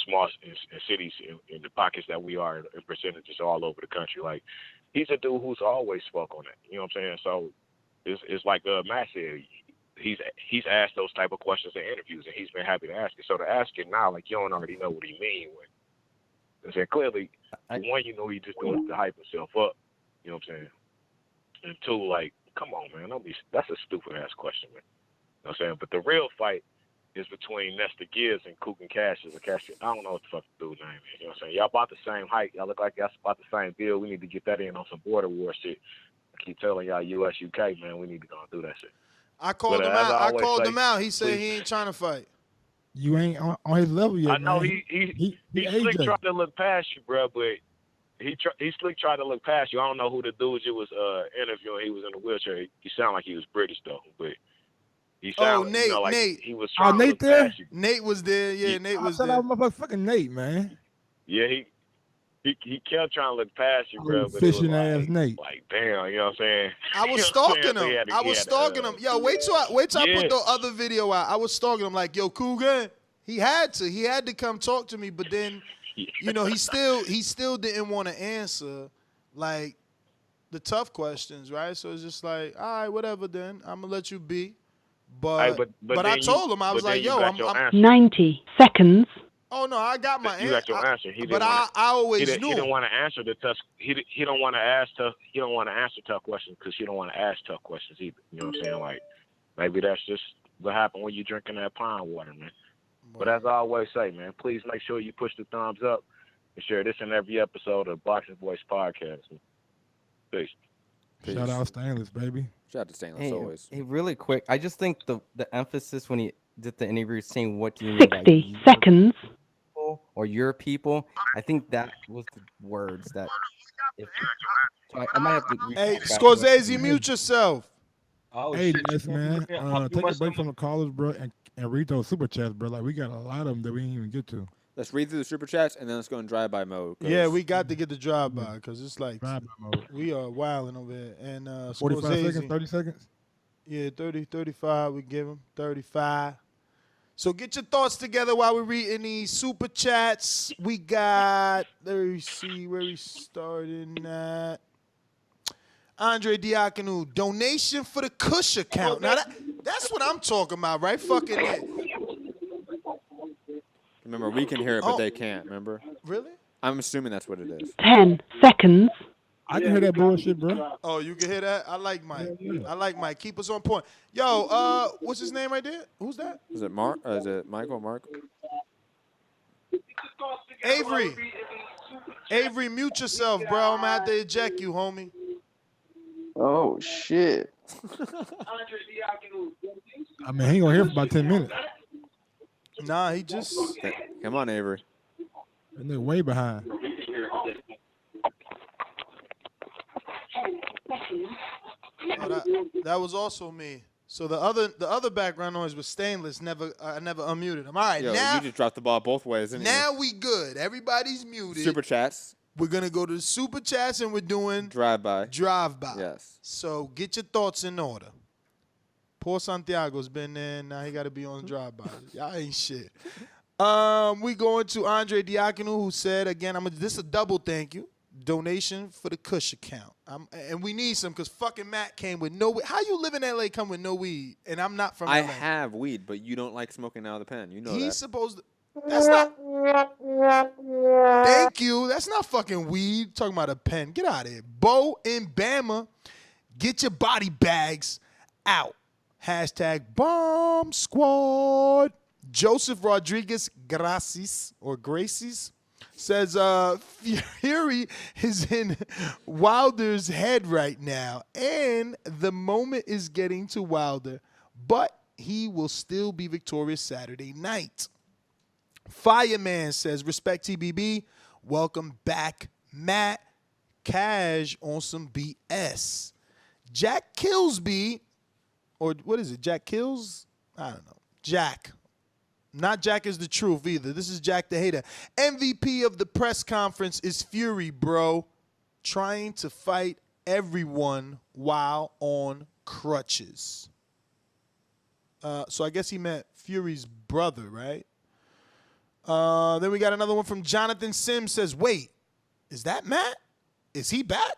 I: small in cities in the pockets that we are in percentages all over the country. Like, he's a dude who's always spoke on that. You know what I'm saying? So it's like Matt said, he's asked those type of questions in interviews, and he's been happy to ask it. So to ask it now, like, you don't already know what he mean when. I said, clearly, one, you know, he just doing it to hype himself up. You know what I'm saying? And two, like, come on, man, that's a stupid ass question, man. You know what I'm saying? But the real fight is between Nesta Gibbs and Kugan Cassius. I don't know what the fuck the dude's name is. You know what I'm saying? Y'all about the same height. Y'all look like y'all about the same build. We need to get that in on some border war shit. I keep telling y'all, US, UK, man, we need to go and do that shit.
E: I called him out. I called him out. He said he ain't trying to fight.
P: You ain't on his level yet,
I: I know
P: man.
I: he slick tried to look past you, bro, but he slick tried to look past you. I don't know who the dude you was interviewing. He was in a wheelchair. He sounded like he was British though, but he sounded
E: Nate,
I: like
E: Nate.
I: he was trying to
P: Nate
I: look
P: there?
I: past you.
E: Nate was there. Yeah, Nate was there.
P: I said motherfucking Nate, man.
I: Yeah, he kept trying to look past you, bro. But
P: Fishing
I: it was
P: ass Nate.
I: like, damn, you know what I'm saying?
E: I was
I: You know what I'm
E: stalking
I: saying? So
E: him.
I: he had to-
E: I
I: he
E: was
I: had to,
E: stalking him. Yo, wait till I put the other video out. I was stalking him like, yo, Cougar. He had to come talk to me, but then, you know, he still didn't want to answer like the tough questions, right? So it's just like, all right, whatever. Then I'm gonna let you be. But I told him, I was like, yo, I'm
K: 90 seconds.
E: Oh no, I got my answer.
I: You got your answer.
E: I always knew.
I: He didn't want to answer the tough. He don't want to ask tough. He don't want to answer tough questions because he don't want to ask tough questions either. You know what I'm saying? Like, maybe that's just what happened when you're drinking that pond water, man. But as I always say, man, please make sure you push the thumbs up and share this in every episode of Boxing Voice Podcast. Peace.
P: Shout out Stainless, baby.
F: Shout out to Stainless always.
H: Hey, really quick, I just think the emphasis when he did the interview saying what do you mean
K: 60
H: by
K: seconds.
H: people or your people, I think that was the words that so I might have to
E: Hey, Scorsese, mute yourself.
P: Hey, yes, man. Take a break from the callers, bro, and read those super chats, bro. Like, we got a lot of them that we didn't even get to.
F: Let's read through the super chats and then let's go in drive-by mode.
E: Yeah, we got to get the drive-by because it's like
P: drive-by mode.
E: We are wilding over here. And
P: 45
E: Scorsese,
P: seconds, 30 seconds?
E: Yeah, 30, 35, we give him 35. So get your thoughts together while we're reading these super chats. We got, let me see where we starting at. Andre Diakonu, donation for the Kush account. Now that's what I'm talking about, right? Fucking it.
F: Remember, we can hear it, but they can't. Remember?
E: Really?
F: I'm assuming that's what it is.
K: 10 seconds.
P: I can hear that bullshit, bro.
E: Oh, you can hear that? I like Mike. I like Mike. Keep us on point. Yo, what's his name right there? Who's that?
F: Is it Mark? Is it Michael? Mark?
E: Avery, mute yourself, bro. I'm gonna have to eject you, homie.
V: Oh shit.
P: I mean, he ain't gonna hear for about 10 minutes.
E: Nah, he just.
F: Come on, Avery.
P: And they're way behind.
E: Oh, that was also me. So the other background noise was Stainless. I never unmuted him. All right,
F: Yo,
E: now
F: you just dropped the ball both ways. Didn't
E: now we good. Everybody's muted.
F: Super chats.
E: We're gonna go to the super chats and we're doing
F: drive-by.
E: Drive-by.
F: Yes.
E: So get your thoughts in order. Poor Santiago's been there. Now he got to be on drive-by. Y'all ain't shit. We going to Andre Diakonu, who said again, this is a double thank you. Donation for the Kush account. And we need some because fucking Matt came with no weed. How you live in LA come with no weed? And I'm not from LA.
F: I have weed, but you don't like smoking out of the pen. You know that.
E: He's supposed to. That's not. Thank you. That's not fucking weed. Talking about a pen. Get out of here. Bo in Bama. Get your body bags out. Hashtag bomb squad. Joseph Rodriguez Gracies or Gracies says Fury is in Wilder's head right now, and the moment is getting to Wilder, but he will still be victorious Saturday night. Fireman says, respect TBB, welcome back, Matt. Cash on some BS. Jack Killsby, or what is it, Jack Kills? I don't know. Jack. Not Jack is the truth either. This is Jack the hater. MVP of the press conference is Fury, bro. Trying to fight everyone while on crutches. So I guess he meant Fury's brother, right? Then we got another one from Jonathan Sims says, wait, is that Matt? Is he back?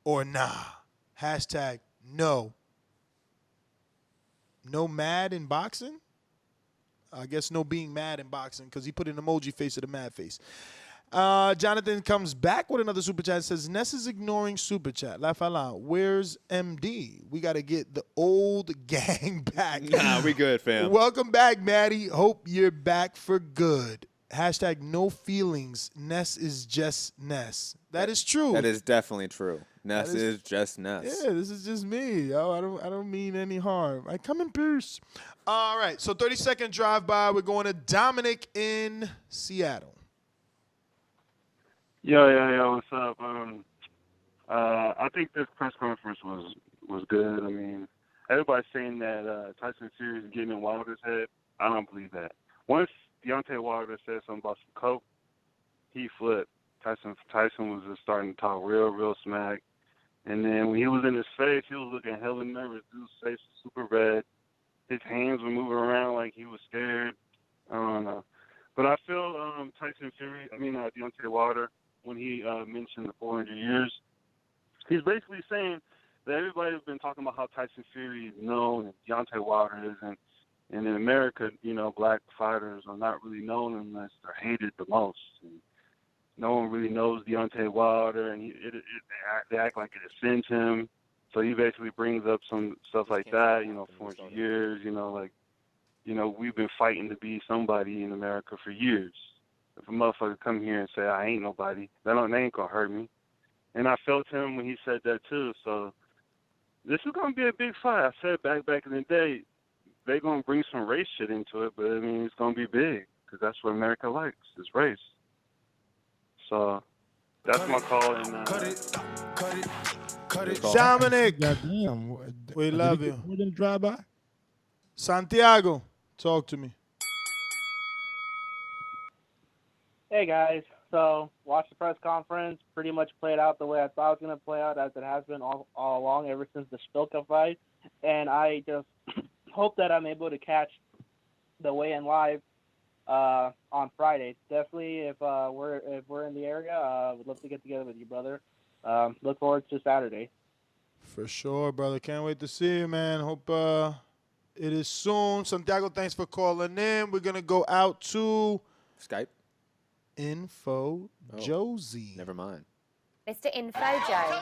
E: Or nah? Hashtag no. No mad in boxing? I guess no being mad in boxing because he put an emoji face of the mad face. Jonathan comes back with another super chat. Says, Ness is ignoring super chat. Laugh out loud. Where's MD? We got to get the old gang back.
F: Nah, we good, fam.
E: Welcome back, Maddie. Hope you're back for good. Hashtag no feelings. Ness is just Ness. That is true.
F: That is definitely true. Ness is just Ness.
E: Yeah, this is just me, yo. I don't mean any harm. I come in peace. All right, so 30-second drive-by. We're going to Dominic in Seattle.
C: Yo, what's up? I think this press conference was good. I mean, everybody's saying that Tyson Fury is getting in Wilder's head. I don't believe that. Once Deontay Wilder said something about some coke, he flipped. Tyson was just starting to talk real smack. And then when he was in his face, he was looking hella nervous. Dude's face was super red. His hands were moving around like he was scared. I don't know. But I feel Deontay Wilder, when he mentioned the 400 years, he's basically saying that everybody's been talking about how Tyson Fury is known and Deontay Wilder isn't. And in America, black fighters are not really known unless they're hated the most. And no one really knows Deontay Wilder, and they act like it offends him. So he basically brings up some stuff like that, 400 years, we've been fighting to be somebody in America for years. If a motherfucker come here and say, I ain't nobody, they ain't going to hurt me. And I felt him when he said that too. So this is going to be a big fight. I said back in the day, they're going to bring some race shit into it, but I mean, it's going to be big because that's what America likes, is race. So that's my call. And
P: Cut it.
E: Dominic,
P: Goddamn.
E: we love you.
P: More than a drive-by?
E: Santiago, talk to me.
L: Hey guys, so watched the press conference, pretty much played out the way I thought it was going to play out, as it has been all along ever since the Spilka fight, and I just hope that I'm able to catch the weigh-in live on Friday. Definitely, if we're in the area, would love to get together with you, brother. Look forward to Saturday.
E: For sure, brother. Can't wait to see you, man. Hope it is soon. Santiago, thanks for calling in. We're going to go out to
F: Skype.
E: Info Josie.
F: Never mind.
W: Mr. Info Joe.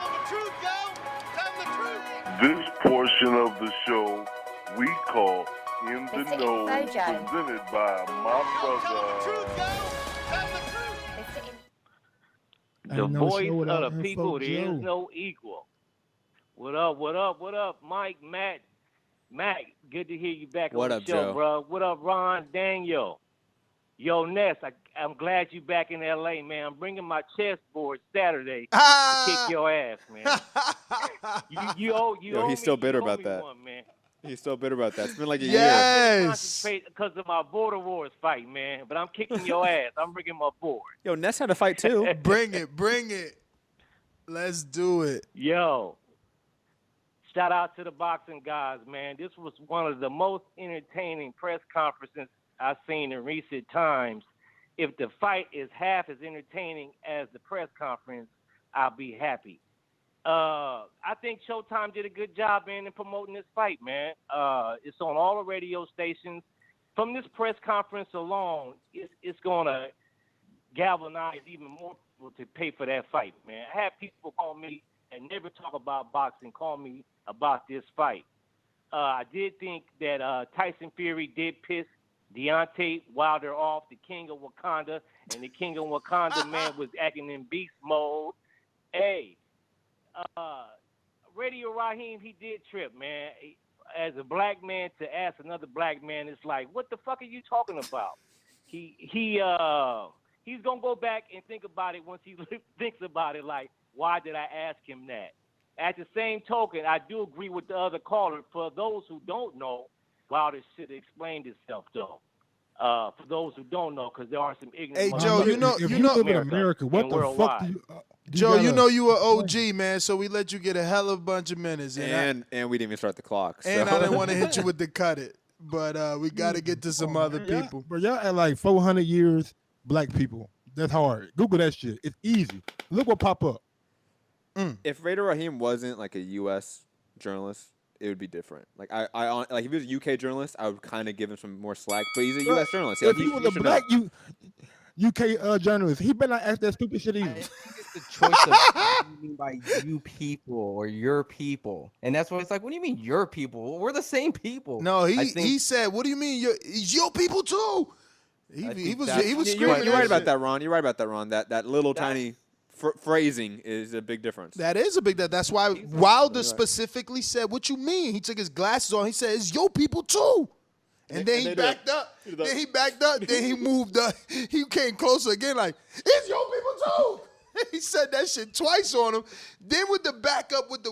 X: This portion of the show we call In the
W: Mr.
X: Know,
W: Info Joe.
X: presented by my brother.
Y: The voice
P: show
Y: of
P: without
Y: the
P: Info
Y: people, there
P: Joe.
Y: is no equal. What up, Mike, Matt, good to hear you back
F: What
Y: on
F: up,
Y: the show,
F: Joe?
Y: bro. What up, Ron, Daniel? Yo, Ness, I'm glad you back in L.A., man. I'm bringing my chessboard Saturday to kick your ass, man. you owe
F: He's still
Y: me,
F: bitter
Y: you owe
F: about
Y: me
F: that.
Y: one, man.
F: He's still bitter about that. It's been like a year.
E: Yes.
Y: Because of my border wars fight, man. But I'm kicking your ass. I'm bringing my board.
F: Yo, Ness had a fight too.
E: Bring it. Let's do it.
Y: Yo, shout out to the boxing guys, man. This was one of the most entertaining press conferences I've seen in recent times. If the fight is half as entertaining as the press conference, I'll be happy. I think Showtime did a good job, man, in promoting this fight, man. It's on all the radio stations. From this press conference alone, it's going to galvanize even more people to pay for that fight, man. I had people call me and never talk about boxing, call me about this fight. I did think that Tyson Fury did piss Deontay Wilder off, the king of Wakanda, and the king of Wakanda, man, was acting in beast mode. Hey, Radio Raheem, he did trip, man. As a black man, to ask another black man, it's like, what the fuck are you talking about? He's gonna go back and think about it once he thinks about it. Like, why did I ask him that? At the same token, I do agree with the other caller. For those who don't know, Wilder should have explained himself, though. For those who don't know, because there are some ignorant.
E: Hey Joe, you know,
P: if you live in America, what the fuck do you?
E: Joe, you know you were OG, man, so we let you get a hell of a bunch of minutes.
F: And we didn't even start the clock.
E: And
F: so.
E: I didn't want to hit you with the cut it, but we got to get to some other people.
P: But y'all at like 400 years, black people. That's hard. Google that shit. It's easy. Look what pop up.
F: If Raider Raheem wasn't like a U.S. journalist, it would be different. Like like if he was a UK journalist, I would kind of give him some more slack. But he's a U.S. journalist.
P: If he was a black UK journalist, he better not ask that stupid shit either.
H: The choice of what do you mean by you people or your people, and that's why it's like, what do you mean your people? We're the same people.
E: No, he said, what do you mean your people too? He was screaming.
F: You're right about that, Ron. You're right about that, Ron. That little tiny phrasing is a big difference.
E: That is a big difference. That's why Wilder specifically said, what you mean? He took his glasses on. He said, it's your people too. And then he backed up. Then he backed up. Then he moved up. He came closer again like, it's your people too. He said that shit twice on him. Then with the backup with the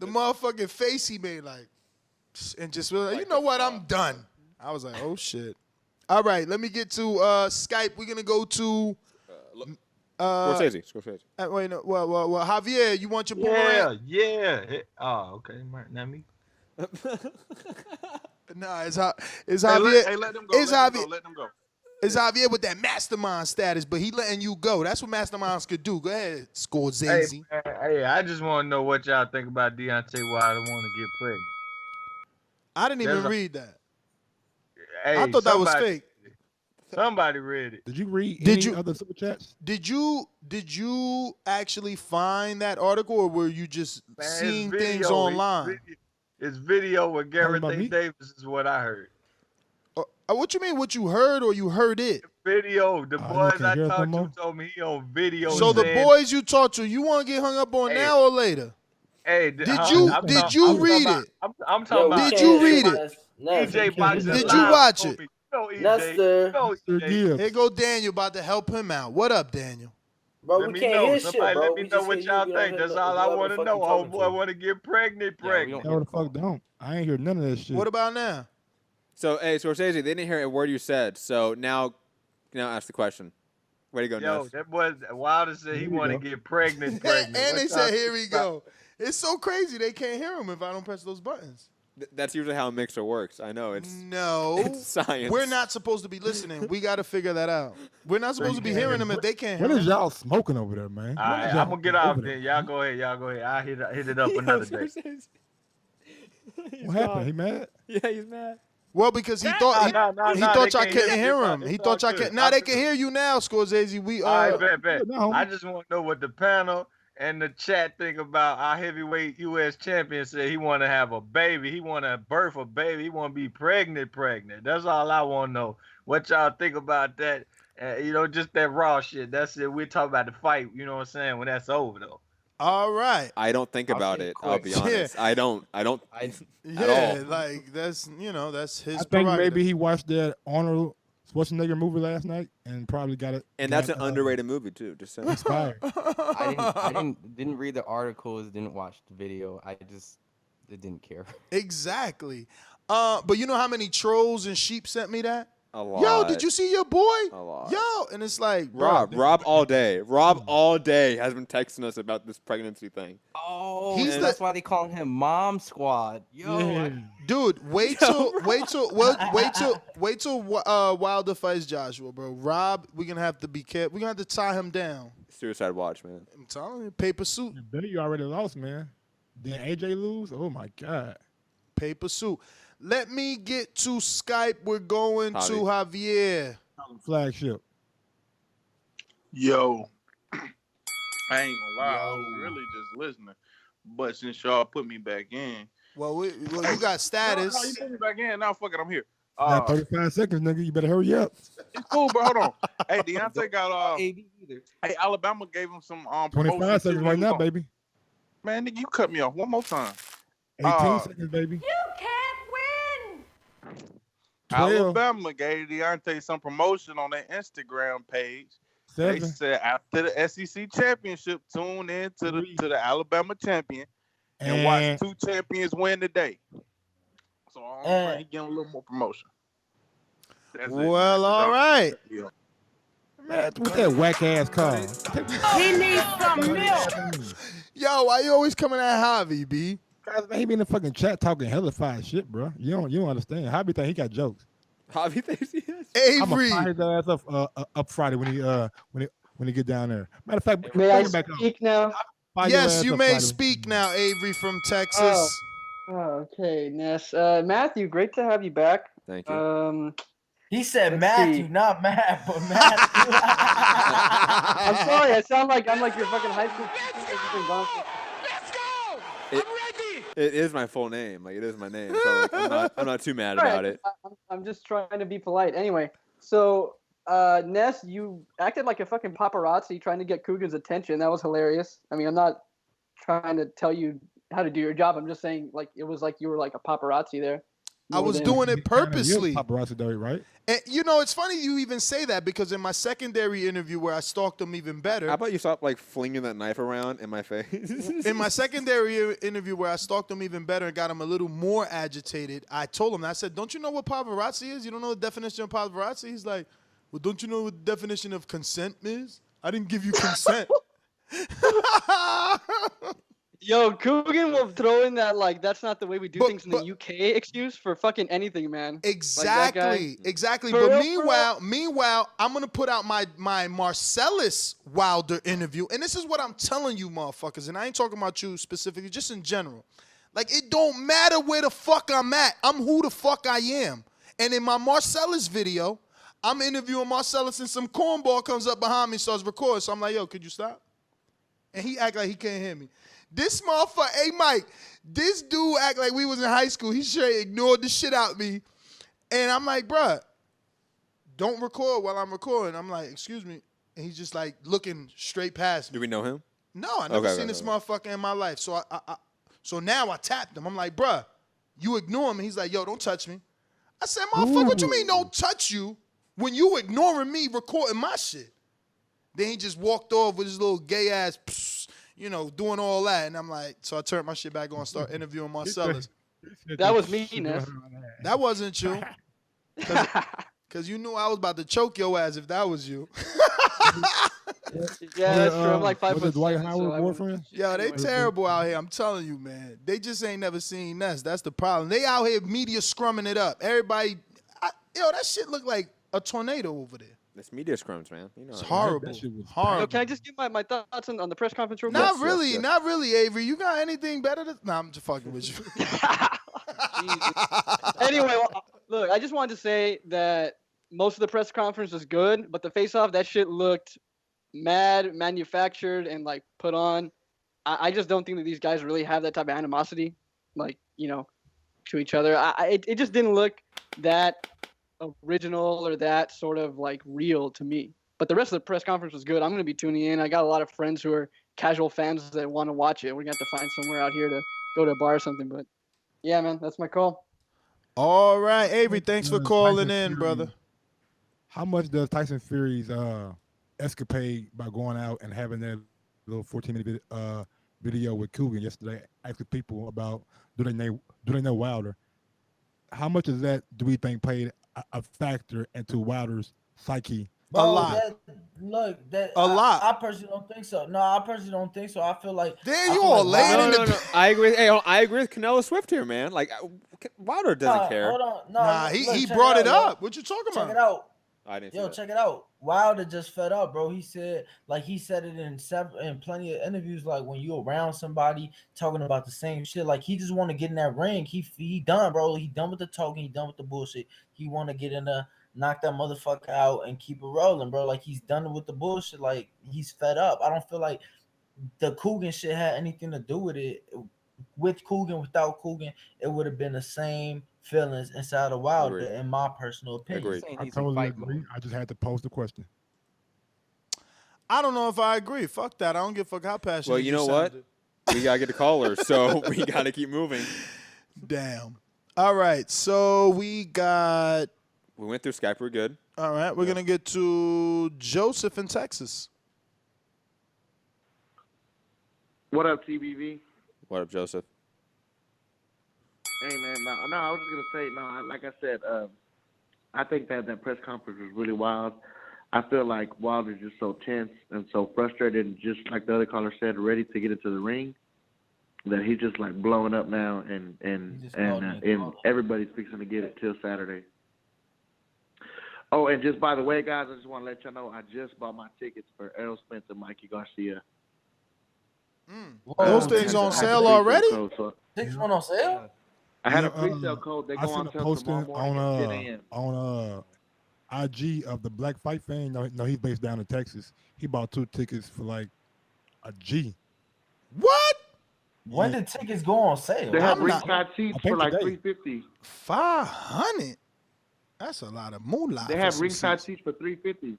E: motherfucking face he made like, and just like, you know what? I'm done. I was like, oh shit. All right, let me get to Skype. We're gonna go to
F: Scorsese.
E: Wait, no, well, Javier, you want your boomerang?
B: Yeah. Oh, okay, not me.
E: Nah, it's Javier.
B: Hey, let them go. Let them go.
E: It's Javier with that mastermind status, but he letting you go. That's what masterminds could do. Go ahead, Scorsese.
B: Hey, I just want to know what y'all think about Deontay Wilder want to get pregnant.
E: I didn't even read that.
B: Hey,
E: I thought that was fake.
B: Somebody read it.
P: Did you read any other super chats?
E: Did you actually find that article, or were you just seeing things online?
B: It's video with Garrett Davis is what I heard.
E: What you mean? What you heard, or you heard it?
B: Video. The boys I talked to told me he on video.
E: So the boys you talked to, you want to get hung up on now or later?
B: Hey,
E: did you read it?
B: I'm talking about.
E: Did you read it?
B: EJ boxing.
E: Did you watch it?
B: EJ.
E: Here go Daniel about to help him out. What up, Daniel?
B: Bro, we can't hear shit, bro. Let me know what y'all think. That's all I want to know. Oh boy, want to get pregnant.
P: No, the fuck don't. I ain't hear none of that shit.
E: What about now?
F: So, hey, Scorsese, they didn't hear a word you said. So now ask the question. Way to go,
B: Yo, that boy Wilder said he want to get pregnant.
E: And they said, here we go. It's so crazy they can't hear him if I don't press those buttons.
F: That's usually how a mixer works. I know it's
E: it's
F: science.
E: We're not supposed to be listening. We got to figure that out. We're not supposed to be hearing them if they can't hear
P: What is
E: them.
P: y'all smoking over there, man?
B: All right, I'm gonna get off then. Y'all go ahead. I'll hit it up another day.
P: What happened? He mad?
F: Yeah, he's mad.
E: Well, because he thought y'all couldn't hear him. He thought y'all could. Now they can hear you now, Scorsese.
B: All right, bet. I just want to know what the panel and the chat think about our heavyweight U.S. champion. Said he want to have a baby. He want to birth a baby. He want to be pregnant. That's all I want to know. What y'all think about that? Just that raw shit. That's it. We're talking about the fight. You know what I'm saying? When that's over, though.
E: All right.
F: I don't think about it. I'll be honest. I don't. At all.
E: Like that's his.
P: I think maybe he watched that Arnold Schwarzenegger movie last night and probably got it.
F: And that's an underrated movie too. Just saying.
P: Inspired.
H: I didn't read the articles. Didn't watch the video. I didn't care.
E: Exactly. But you know how many trolls and sheep sent me that?
F: A lot.
E: Yo, did you see your boy?
F: A lot.
E: Yo, and it's like
F: Rob all day. Rob all day has been texting us about this pregnancy thing.
H: Oh, that's why they call him Mom Squad. Yo,
E: dude, wait till Wilder fights Joshua, bro. Rob, we're gonna have to be careful. We're gonna have to tie him down.
F: Suicide watch, man.
E: I'm telling you, paper suit.
P: You already lost, man. Did AJ lose? Oh my God.
E: Paper suit. Let me get to Skype. We're going to Javier.
P: Flagship.
T: Yo. I ain't gonna lie. I was really just listening. But since y'all put me back in.
E: Well, you got status.
T: No, you put me back in. Now, fuck it. I'm here.
P: 35 seconds, nigga. You better hurry up.
T: It's cool, bro. Hold on. Hey, Deontay got hey, Alabama gave him some
P: 25 seconds right now, baby.
T: Man, nigga, you cut me off one more time.
P: 18 seconds, baby.
T: Alabama gave Deontay some promotion on their Instagram page. 7. They said after the SEC championship, tune in to the Alabama champion and watch 2 champions win today. So I'm trying to give him a little more promotion.
E: Well, all right.
P: Man, with that whack ass car.
R: He needs some milk.
E: Yo, why you always coming at Javi, B?
P: Guys, man, he be in the fucking chat talking hella fire shit, bro. You don't understand. Javi think he got jokes.
F: Javi thinks he has.
E: Avery.
P: I'm gonna fire his ass up Friday when he get down there. Matter of fact,
J: May
P: bring
J: I
P: him back
J: speak now?
P: Fire your
E: Yes,
P: ass
E: you
P: up
E: may
P: Friday.
E: speak now, Avery from Texas.
J: Okay, Ness. Matthew, great to have you back.
F: Thank you.
R: He said
J: Let's
R: Matthew,
J: see.
R: not Matt, but Matthew.
J: I'm sorry. I sound like I'm like your fucking high school.
F: It is my full name. Like, it is my name. So like, I'm not too mad about it.
J: I'm just trying to be polite. Anyway, so Ness, you acted like a fucking paparazzi trying to get Coogan's attention. That was hilarious. I mean, I'm not trying to tell you how to do your job. I'm just saying, like, it was like you were like a paparazzi there.
E: I was doing it purposely.
P: Paparazzi though, right?
E: And you know, it's funny you even say that because in my secondary interview where I stalked him even better.
F: How about you stop like flinging that knife around in my face?
E: In my secondary interview where I stalked him even better and got him a little more agitated, I told him, I said, don't you know what paparazzi is? You don't know the definition of paparazzi? He's like, well, don't you know what the definition of consent is? I didn't give you consent.
J: Yo, Coogan will throw in that like that's not the way we do things in the UK excuse for fucking anything, man.
E: Exactly, exactly.
J: For
E: But
J: real,
E: meanwhile, I'm gonna put out my Marcellus Wilder interview, and this is what I'm telling you, motherfuckers. And I ain't talking about you specifically, just in general. Like, it don't matter where the fuck I'm at. I'm who the fuck I am. And in my Marcellus video, I'm interviewing Marcellus, and some cornball comes up behind me and starts recording. So I'm like, yo, could you stop? And he act like he can't hear me. This motherfucker, hey, Mike, this dude act like we was in high school. He straight ignored the shit out me. And I'm like, bruh, don't record while I'm recording. I'm like, excuse me. And he's just like looking straight past me.
F: Do we know him?
E: No, I never seen this motherfucker in my life. So so now I tapped him. I'm like, bruh, you ignore him. And he's like, yo, don't touch me. I said, motherfucker, what you mean don't touch you when you ignoring me recording my shit? Then he just walked off with his little gay ass, you know, doing all that. And I'm like, so I turned my shit back on and start interviewing Marcellus.
J: That was me, Ness.
E: That wasn't you. Because you knew I was about to choke your ass if that was you.
J: Yeah, that's true. I'm like 5 foot
P: Dwight
J: 7,
P: Howard
J: so
P: boyfriend?
E: Yo, they terrible out here. I'm telling you, man. They just ain't never seen Ness. That's the problem. They out here media scrumming it up. Everybody, yo, that shit look like a tornado over there.
F: It's media scrums, man. You know,
E: it's horrible. Horrible.
J: Yo, can I just give my thoughts on the press conference real quick?
E: Not really, not really, Avery. You got anything better to? Nah, I'm just fucking with you.
J: Anyway, well, look, I just wanted to say that most of the press conference was good, but the face-off, that shit looked mad, manufactured, and like put on. I just don't think that these guys really have that type of animosity, like, you know, to each other. It just didn't look that original or that sort of like real to me. But the rest of the press conference was good. I'm going to be tuning in. I got a lot of friends who are casual fans that want to watch it. We're going to have to find somewhere out here to go to a bar or something. But yeah, man, that's my call.
E: All right, Avery, thanks for calling in, brother.
P: How much does Tyson Fury's escapade by going out and having that little 14-minute video with Cuban yesterday, asking people about do they know Wilder? How much of that do we think played a factor into Wilder's psyche?
E: A lot.
R: A
E: lot.
R: I personally don't think so. No, I personally don't think so. I feel like
E: you all laying in the.
F: I agree. Hey, I agree with Canelo Swift here, man. Like, Wilder doesn't care.
R: Hold on. No,
E: Nah,
R: look,
E: he
R: check
E: brought it
R: out,
E: up. What you talking
R: Check
E: about?
R: it out.
F: I didn't.
R: Yo, check it out. Wilder just fed up, bro. He said, like, he said it in plenty of interviews, like when you around somebody talking about the same shit, like he just want to get in that ring. He done, bro. He done with the talking. He done with the bullshit. He want to get in the knock that motherfucker out and keep it rolling, bro. Like he's done with the bullshit. Like he's fed up. I don't feel like the Coogan shit had anything to do with it. With Coogan, without Coogan, it would have been the same feelings inside of Wilder, in my personal opinion.
P: I totally agree. I just had to pose the question.
E: I don't know if I agree. Fuck that. I don't give a fuck how passionate.
F: Well, you know what? We gotta get the callers, so we gotta keep moving.
E: Damn. All right. So we got.
F: We went through Skype. We're good.
E: All right. We're gonna get to Joseph in Texas.
M: What up, TBV?
F: What up, Joseph?
M: Hey man, no, I was just gonna say, no, like I said, I think that press conference was really wild. I feel like Wilder's just so tense and so frustrated, and just like the other caller said, ready to get into the ring, that he's just like blowing up now, and everybody's fixing to get it till Saturday. Oh, and just by the way, guys, I just want to let y'all know I just bought my tickets for Errol Spence and Mikey Garcia.
E: Those things on sale already?
R: Tickets went on sale?
M: I had a pre-sale code. They go on sale tomorrow morning at 10 a.m.
P: on IG of the Black Fight fan. No, he's based down in Texas. He bought 2 tickets for like a G.
E: What?
R: When did tickets go on sale?
M: They have ringside seats for like $350.
E: $500. That's a lot of moolah.
M: They have ringside seats for $350.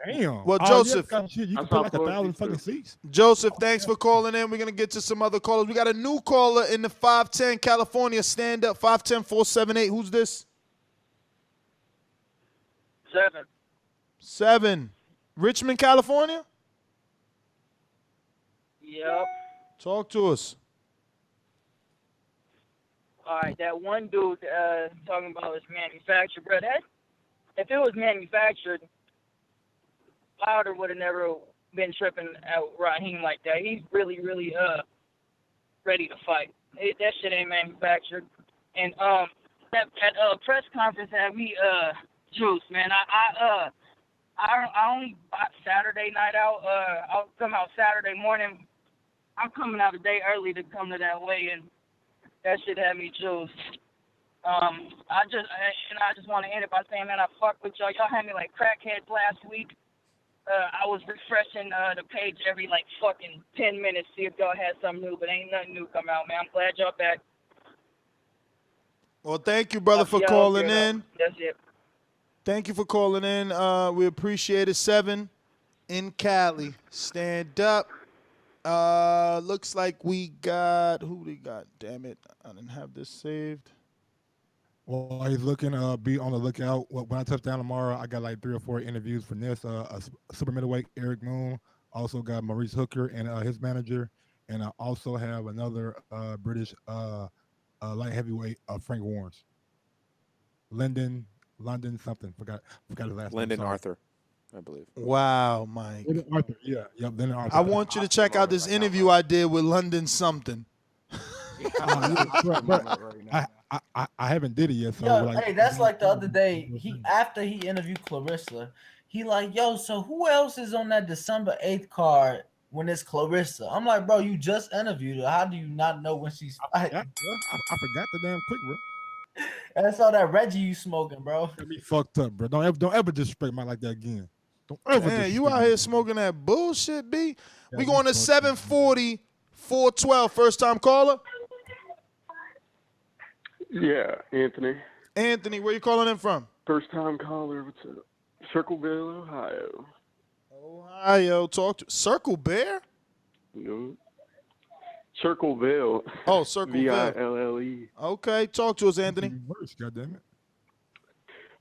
P: Damn.
E: Well, Joseph,
P: you can put like 1,000 fucking seats.
E: Joseph, thanks for calling in. We're gonna get to some other callers. We got a new caller in the 510 California. Stand up 510-478. Who's this? 7. Richmond, California.
G: Yep.
E: Talk to us.
G: All right, that one dude talking about was manufactured, bro. If it was manufactured, Wilder would have never been tripping at Raheem like that. He's really, really ready to fight. That shit ain't manufactured. And that press conference had me juiced, man. I only bought Saturday night out. I'll come out Saturday morning. I'm coming out a day early to come to that weigh-in. That shit had me juiced. I just want to end it by saying, man, I fuck with y'all. Y'all had me like crackheads last week. I was refreshing the page every like fucking 10 minutes, see if y'all had something new, but ain't nothing new come out, man. I'm glad y'all back.
E: Well, thank you, brother, for calling in.
G: That's it.
E: Thank you for calling in. We appreciate it. 7 in Cali. Stand up. Looks like we got who we got. Damn it, I didn't have this saved.
P: Well, he's looking. Be on the lookout. When I touch down tomorrow, I got like 3 or 4 interviews for this. A super middleweight, Eric Moon. Also got Maurice Hooker and his manager, and I also have another British light heavyweight, Frank Warrens. London something. Forgot his last name.
F: Lyndon Arthur, I believe.
E: Wow, Mike.
P: Lyndon Arthur, yeah, Lyndon Arthur.
E: I want you to check out this interview I did with London something.
P: I haven't did it yet. So
R: yo, hey, that's like the other day. After he interviewed Clarissa, he like, yo, so who else is on that December 8th card when it's Clarissa? I'm like, bro, you just interviewed her. How do you not know when she's fighting?
P: I forgot the damn quick, bro.
R: That's all that Reggie you smoking, bro.
P: Got me fucked up, bro. Don't ever disrespect Mike like that again. Don't ever.
E: Man, you out here smoking that bullshit, B. We going to 740, 412. First time caller.
C: Yeah, Anthony.
E: Anthony, where you calling in from?
C: First time caller. What's up? Circleville, Ohio.
E: Ohio, talk to Circle Bear?
C: No. Circleville.
E: Oh, Circleville.
C: Ville.
E: Okay, talk to us, Anthony.
P: God damn it.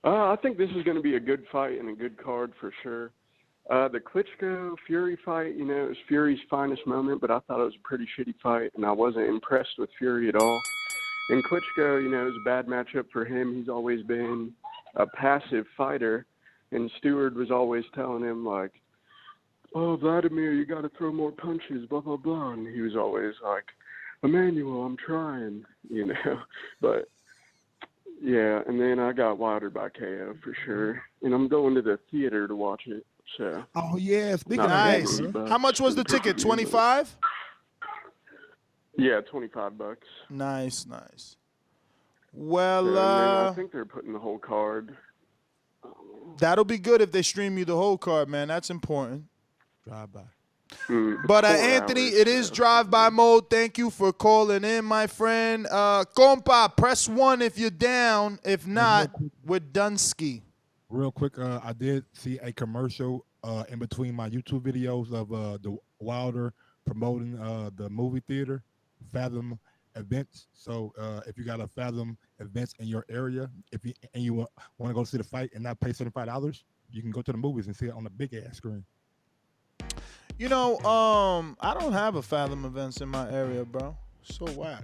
C: I think this is going to be a good fight and a good card for sure. The Klitschko-Fury fight, you know, it was Fury's finest moment, but I thought it was a pretty shitty fight, and I wasn't impressed with Fury at all. And Klitschko, you know, it was a bad matchup for him. He's always been a passive fighter, and Stewart was always telling him, like, oh, Vladimir, you got to throw more punches, blah, blah, blah. And he was always like, Emmanuel, I'm trying, you know. But, yeah, and then I got Wilder by KO for sure. And I'm going to the theater to watch it. So.
P: Oh, yeah. Speaking of
E: nice. How much was the ticket, 25?
C: Yeah, $25.
E: Nice. Well,
C: and then I think they're putting the whole card.
E: That'll be good if they stream you the whole card, man. That's important.
P: Drive-by.
E: But Anthony, it is drive-by mode. Thank you for calling in, my friend. Compa, press 1 if you're down. If not, we're Dunsky.
P: Real quick, I did see a commercial in between my YouTube videos of the Wilder promoting the movie theater, Fathom Events. So if you got a Fathom Events in your area, and you want to go see the fight and not pay $75, you can go to the movies and see it on the big ass screen.
E: You know, I don't have a Fathom Events in my area, bro. So whack.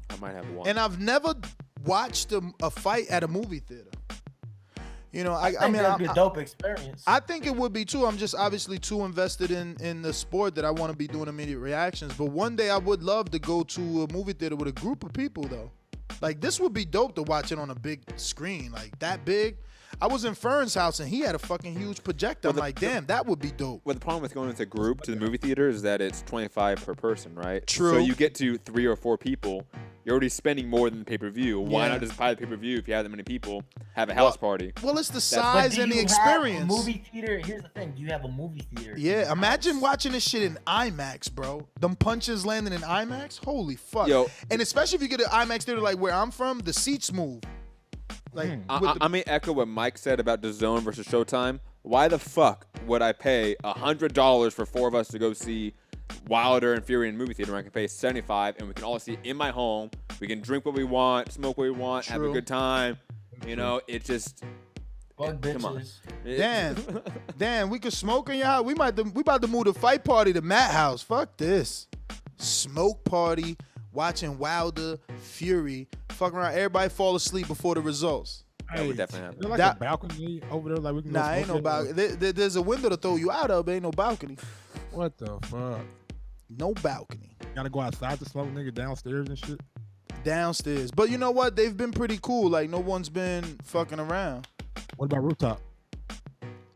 F: I might have one.
E: And I've never watched a fight at a movie theater. You know,
R: I mean, that'd be a dope experience.
E: I think it would be too. I'm just obviously too invested in the sport that I want to be doing immediate reactions. But one day I would love to go to a movie theater with a group of people though. Like this would be dope to watch it on a big screen, like that big. I was in Fern's house and he had a fucking huge projector. I'm like, damn, that would be dope.
F: Well, the problem with going with a group to the movie theater is that it's $25 per person, right?
E: True.
F: So you get to 3 or 4 people, you're already spending more than the pay-per-view. Why not just buy the pay-per-view if you have that many people, have a house party?
E: Well, it's the size and the experience.
R: Movie theater. Here's the thing: do you have a movie theater?
E: Yeah, imagine watching this shit in IMAX, bro. Them punches landing in IMAX. Holy fuck!
F: Yo.
E: And especially if you get an IMAX theater like where I'm from, the seats move. Like
F: I may echo what Mike said about DAZN versus Showtime. Why the fuck would I pay $100 for 4 of us to go see Wilder and Fury in a movie theater when I can pay $75 and we can all see it in my home? We can drink what we want, smoke what we want, have a good time. You know, it just. Come on.
E: Dan, we could smoke in your house. We about to move the fight party to Matt house. Fuck this. Smoke party, watching Wilder, Fury, fucking around. Everybody fall asleep before the results.
F: That would definitely happen.
P: Is there like a balcony over there? Like we can go
E: ain't no balcony. There's a window to throw you out of, but ain't no balcony.
P: What the fuck?
E: No balcony.
P: Gotta go outside to smoke, nigga, downstairs and shit.
E: Downstairs. But you know what? They've been pretty cool. Like, no one's been fucking around.
P: What about rooftop?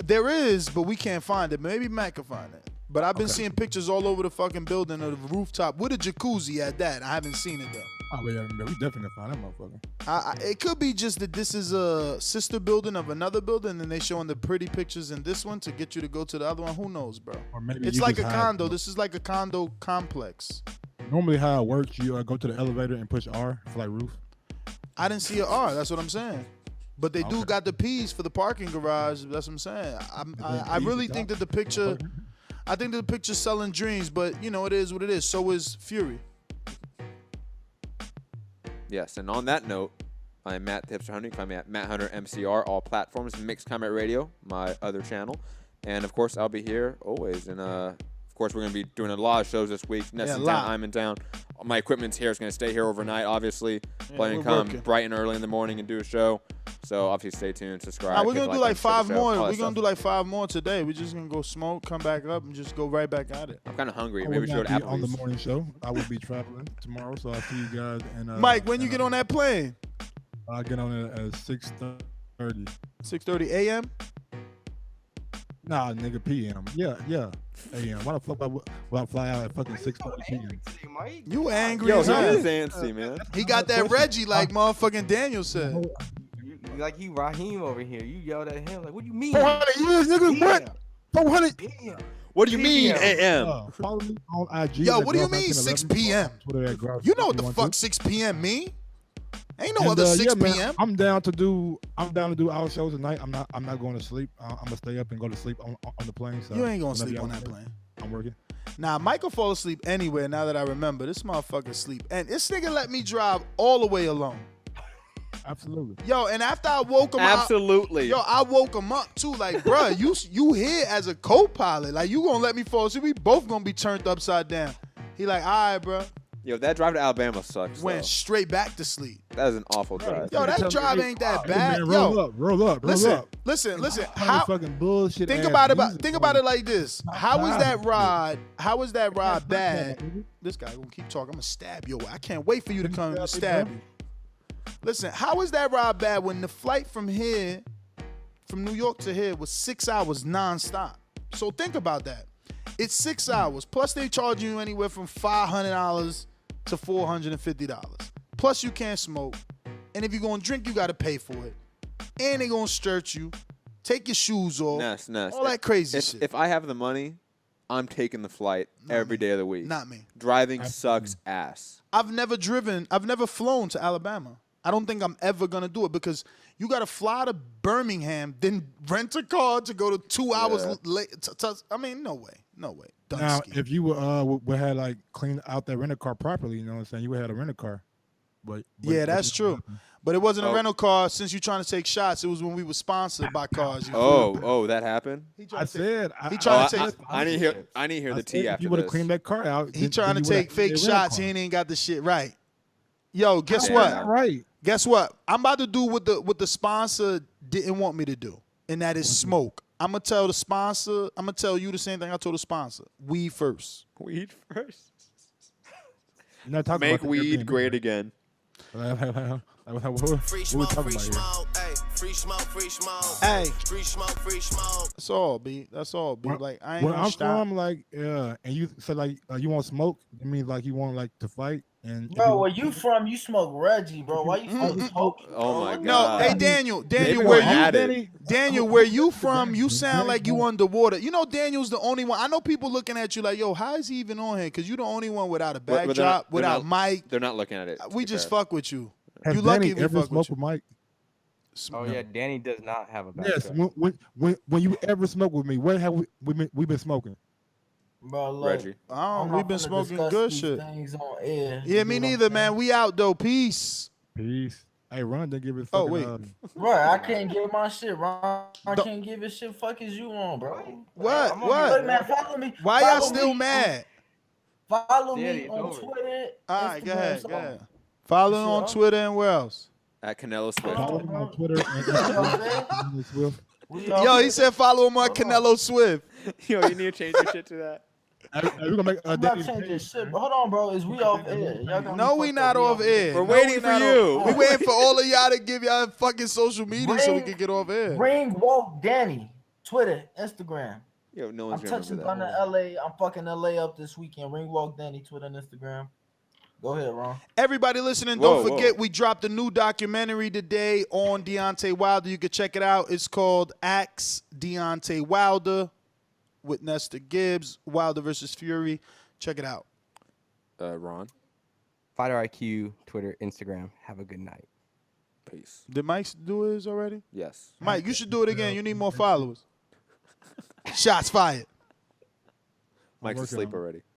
E: There is, but we can't find it. Maybe Matt can find it. But I've been seeing pictures all over the fucking building of the rooftop with a jacuzzi at that. I haven't seen it, though.
P: Oh, yeah, we definitely find that motherfucker.
E: It could be just that this is a sister building of another building, and they showing the pretty pictures in this one to get you to go to the other one. Who knows, bro?
P: Or maybe
E: it's
P: you
E: like a
P: just
E: condo. This is like a condo complex.
P: Normally how it works, you go to the elevator and push R for like roof.
E: I didn't see an R. That's what I'm saying. But they do got the P's for the parking garage. That's what I'm saying. I really think that the picture, I think that the picture's selling dreams, but you know, it is what it is. So is Fury.
F: Yes, and on that note, I'm Matt the Hipster Hunter. You can find me at Matt Hunter MCR, all platforms, Mixed Comment Radio, my other channel. And of course, I'll be here always. And of course, we're going to be doing a lot of shows this week. Ness in town, I'm in town. My equipment's here. It's going to stay here overnight, obviously. Planning to come bright and early in the morning and do a show. So obviously, stay tuned, subscribe.
E: We're going to do like 5 more. We're going to do like 5 more today. We're just going to go smoke, come back up, and just go right back at it.
F: I'm kind of hungry.
P: Maybe we should go to Applebee's. On the morning show, I will be traveling tomorrow, so I'll see you guys. And
E: Mike, when you get on that plane?
P: I'll get on it at 6:30.
E: 6:30 a.m.?
P: Nah, nigga, p.m. Yeah, a.m. Why the fuck would I fly out at fucking 6:30 p.m.?
E: You angry?
F: Yo, he is antsy, man.
E: He got that Reggie like motherfucking Daniel said.
H: Like you Raheem over here. You yelled at him like, what do you mean?
P: 400 years, nigga. What? 400.
F: What do you mean, AM?
P: Follow me on IG.
E: Yo, what do you mean 6 p.m.? You know what the fuck 6 p.m. mean? Ain't no other 6 p.m.
P: Man, I'm down to do our shows tonight. I'm not going to sleep. I'm gonna stay up and go to sleep on the plane. So
E: you ain't gonna sleep on that plane.
P: I'm working.
E: Nah, Mike will fall asleep anywhere. Now that I remember, this motherfucker sleep, and this nigga let me drive all the way alone.
P: Absolutely.
E: Yo, and after I woke him up, I woke him up too. Like, bruh, you here as a co-pilot. Like, you gonna let me fall asleep? We both gonna be turned upside down. He like, all right, bruh.
F: Yo, that drive to Alabama sucks.
E: Went straight back to sleep.
F: That is an awful drive.
E: Yo, that drive ain't that bad.
P: Man, roll up.
E: Listen. How
P: fucking bullshit?
E: Think about it like this. How is that ride bad? This guy gonna keep talking. I'm gonna stab you. I can't wait for you to come and stab you. Listen, how is that ride bad when the flight from New York to here was 6 hours nonstop? So think about that. It's 6 hours. Plus they charge you anywhere from $500 to $450. Plus you can't smoke. And if you're going to drink, you got to pay for it. And they going to skirt you. Take your shoes off.
F: Ness.
E: All that crazy shit.
F: If I have the money, I'm taking the flight every day of the week.
E: Not me.
F: Driving sucks ass.
E: I've never flown to Alabama. I don't think I'm ever going to do it because you got to fly to Birmingham, then rent a car to go to 2 hours late. I mean, no way.
P: Now, if you would have like cleaned out that rental car properly, you know what I'm saying? You would have had a rental car. But
E: yeah, that's true. But it wasn't a rental car. Since you're trying to take shots, it was when we were sponsored by cars.
F: That happened?
P: I said.
E: He trying to take.
F: I didn't hear the tea after
P: you would have cleaned that car out.
E: He trying to take fake shots. He ain't got the shit right. Yo, guess what?
P: Right.
E: Guess what? I'm about to do what the sponsor didn't want me to do, and that is smoke. I'm going to tell the sponsor, I'm going to tell you the same thing I told the sponsor. Weed first.
F: Weed first.
P: Make
F: weed great again.
P: What we talking about here?
N: Free smoke.
E: Hey.
N: Free smoke.
E: That's all, B. That's all, B. Like, I ain't
P: Where
E: gonna
P: I'm
E: stop.
P: from, like, and you said, like, you want smoke? I mean, like, you want, like, to fight? And
R: Bro, where you from? You smoke Reggie, bro. Why you fucking smoking?
F: Oh my
E: No,
F: God.
E: hey Daniel,
F: Maybe
E: where
F: we're at
E: you,
F: it.
E: Daniel, where you from? You sound like you underwater. You know, Daniel's the only one. I know people looking at you like, yo, how is he even on here? Because you the only one without a
F: But
E: backdrop, without mic.
F: They're not looking at it.
E: We just fuck with you.
P: Has
E: You lucky
P: Danny
E: we
P: ever
E: fuck with
P: smoked
E: you.
P: with Mike?
H: Oh yeah, Danny does not have a
P: Yes.
H: backdrop.
P: When you ever smoke with me, when have we been smoking?
R: Bro, look,
F: Reggie.
E: We've been smoking good shit.
R: Things on air.
E: Yeah, me neither, man. We out though. Peace.
P: Peace. Hey, Ron didn't give his
E: Oh,
P: fucking.
E: wait.
R: Bro, I can't give my shit. Ron can't give his shit. Fuck is you on, bro?
E: What?
R: Look, man, follow me.
E: Why y'all
R: Follow
E: still
R: me
E: mad?
R: Follow
H: Danny,
R: me
H: it's
R: on
H: over.
R: Twitter.
E: All right, go
R: Instagram,
E: ahead.
R: something.
E: Go ahead. Follow him on Twitter and where else?
F: At Canelo Swift.
P: Follow him on Twitter and Instagram. Swift.
E: Yo, he said follow him on Canelo Swift.
F: Yo, you need to change your shit to that.
P: We're gonna make
R: I'm not changing shit, but hold on, bro. Is we off air? Y'all got
E: No,
R: me
E: we
R: fucked
E: not
R: up.
E: off air.
F: We're
E: No,
F: waiting
E: we
F: for
E: not
F: you.
E: off- We waiting for all of y'all to give y'all fucking social media so we can get off air.
R: Ring Walk Danny, Twitter, Instagram.
F: Yo, no
R: I'm
F: one's gonna
R: touching
F: remember that.
R: down to LA. I'm fucking LA up this weekend. Ring Walk Danny, Twitter and Instagram. Go ahead, Ron.
E: Everybody listening,
F: Whoa,
E: don't forget we dropped a new documentary today on Deontay Wilder. You can check it out. It's called Axe Deontay Wilder with Nestor Gibbs, Wilder versus Fury. Check it out.
F: Ron.
H: Fighter IQ, Twitter, Instagram. Have a good night.
F: Peace.
E: Did Mike do his already?
F: Yes.
E: Mike, you should do it again. You need more followers. Shots fired.
F: Mike's asleep already.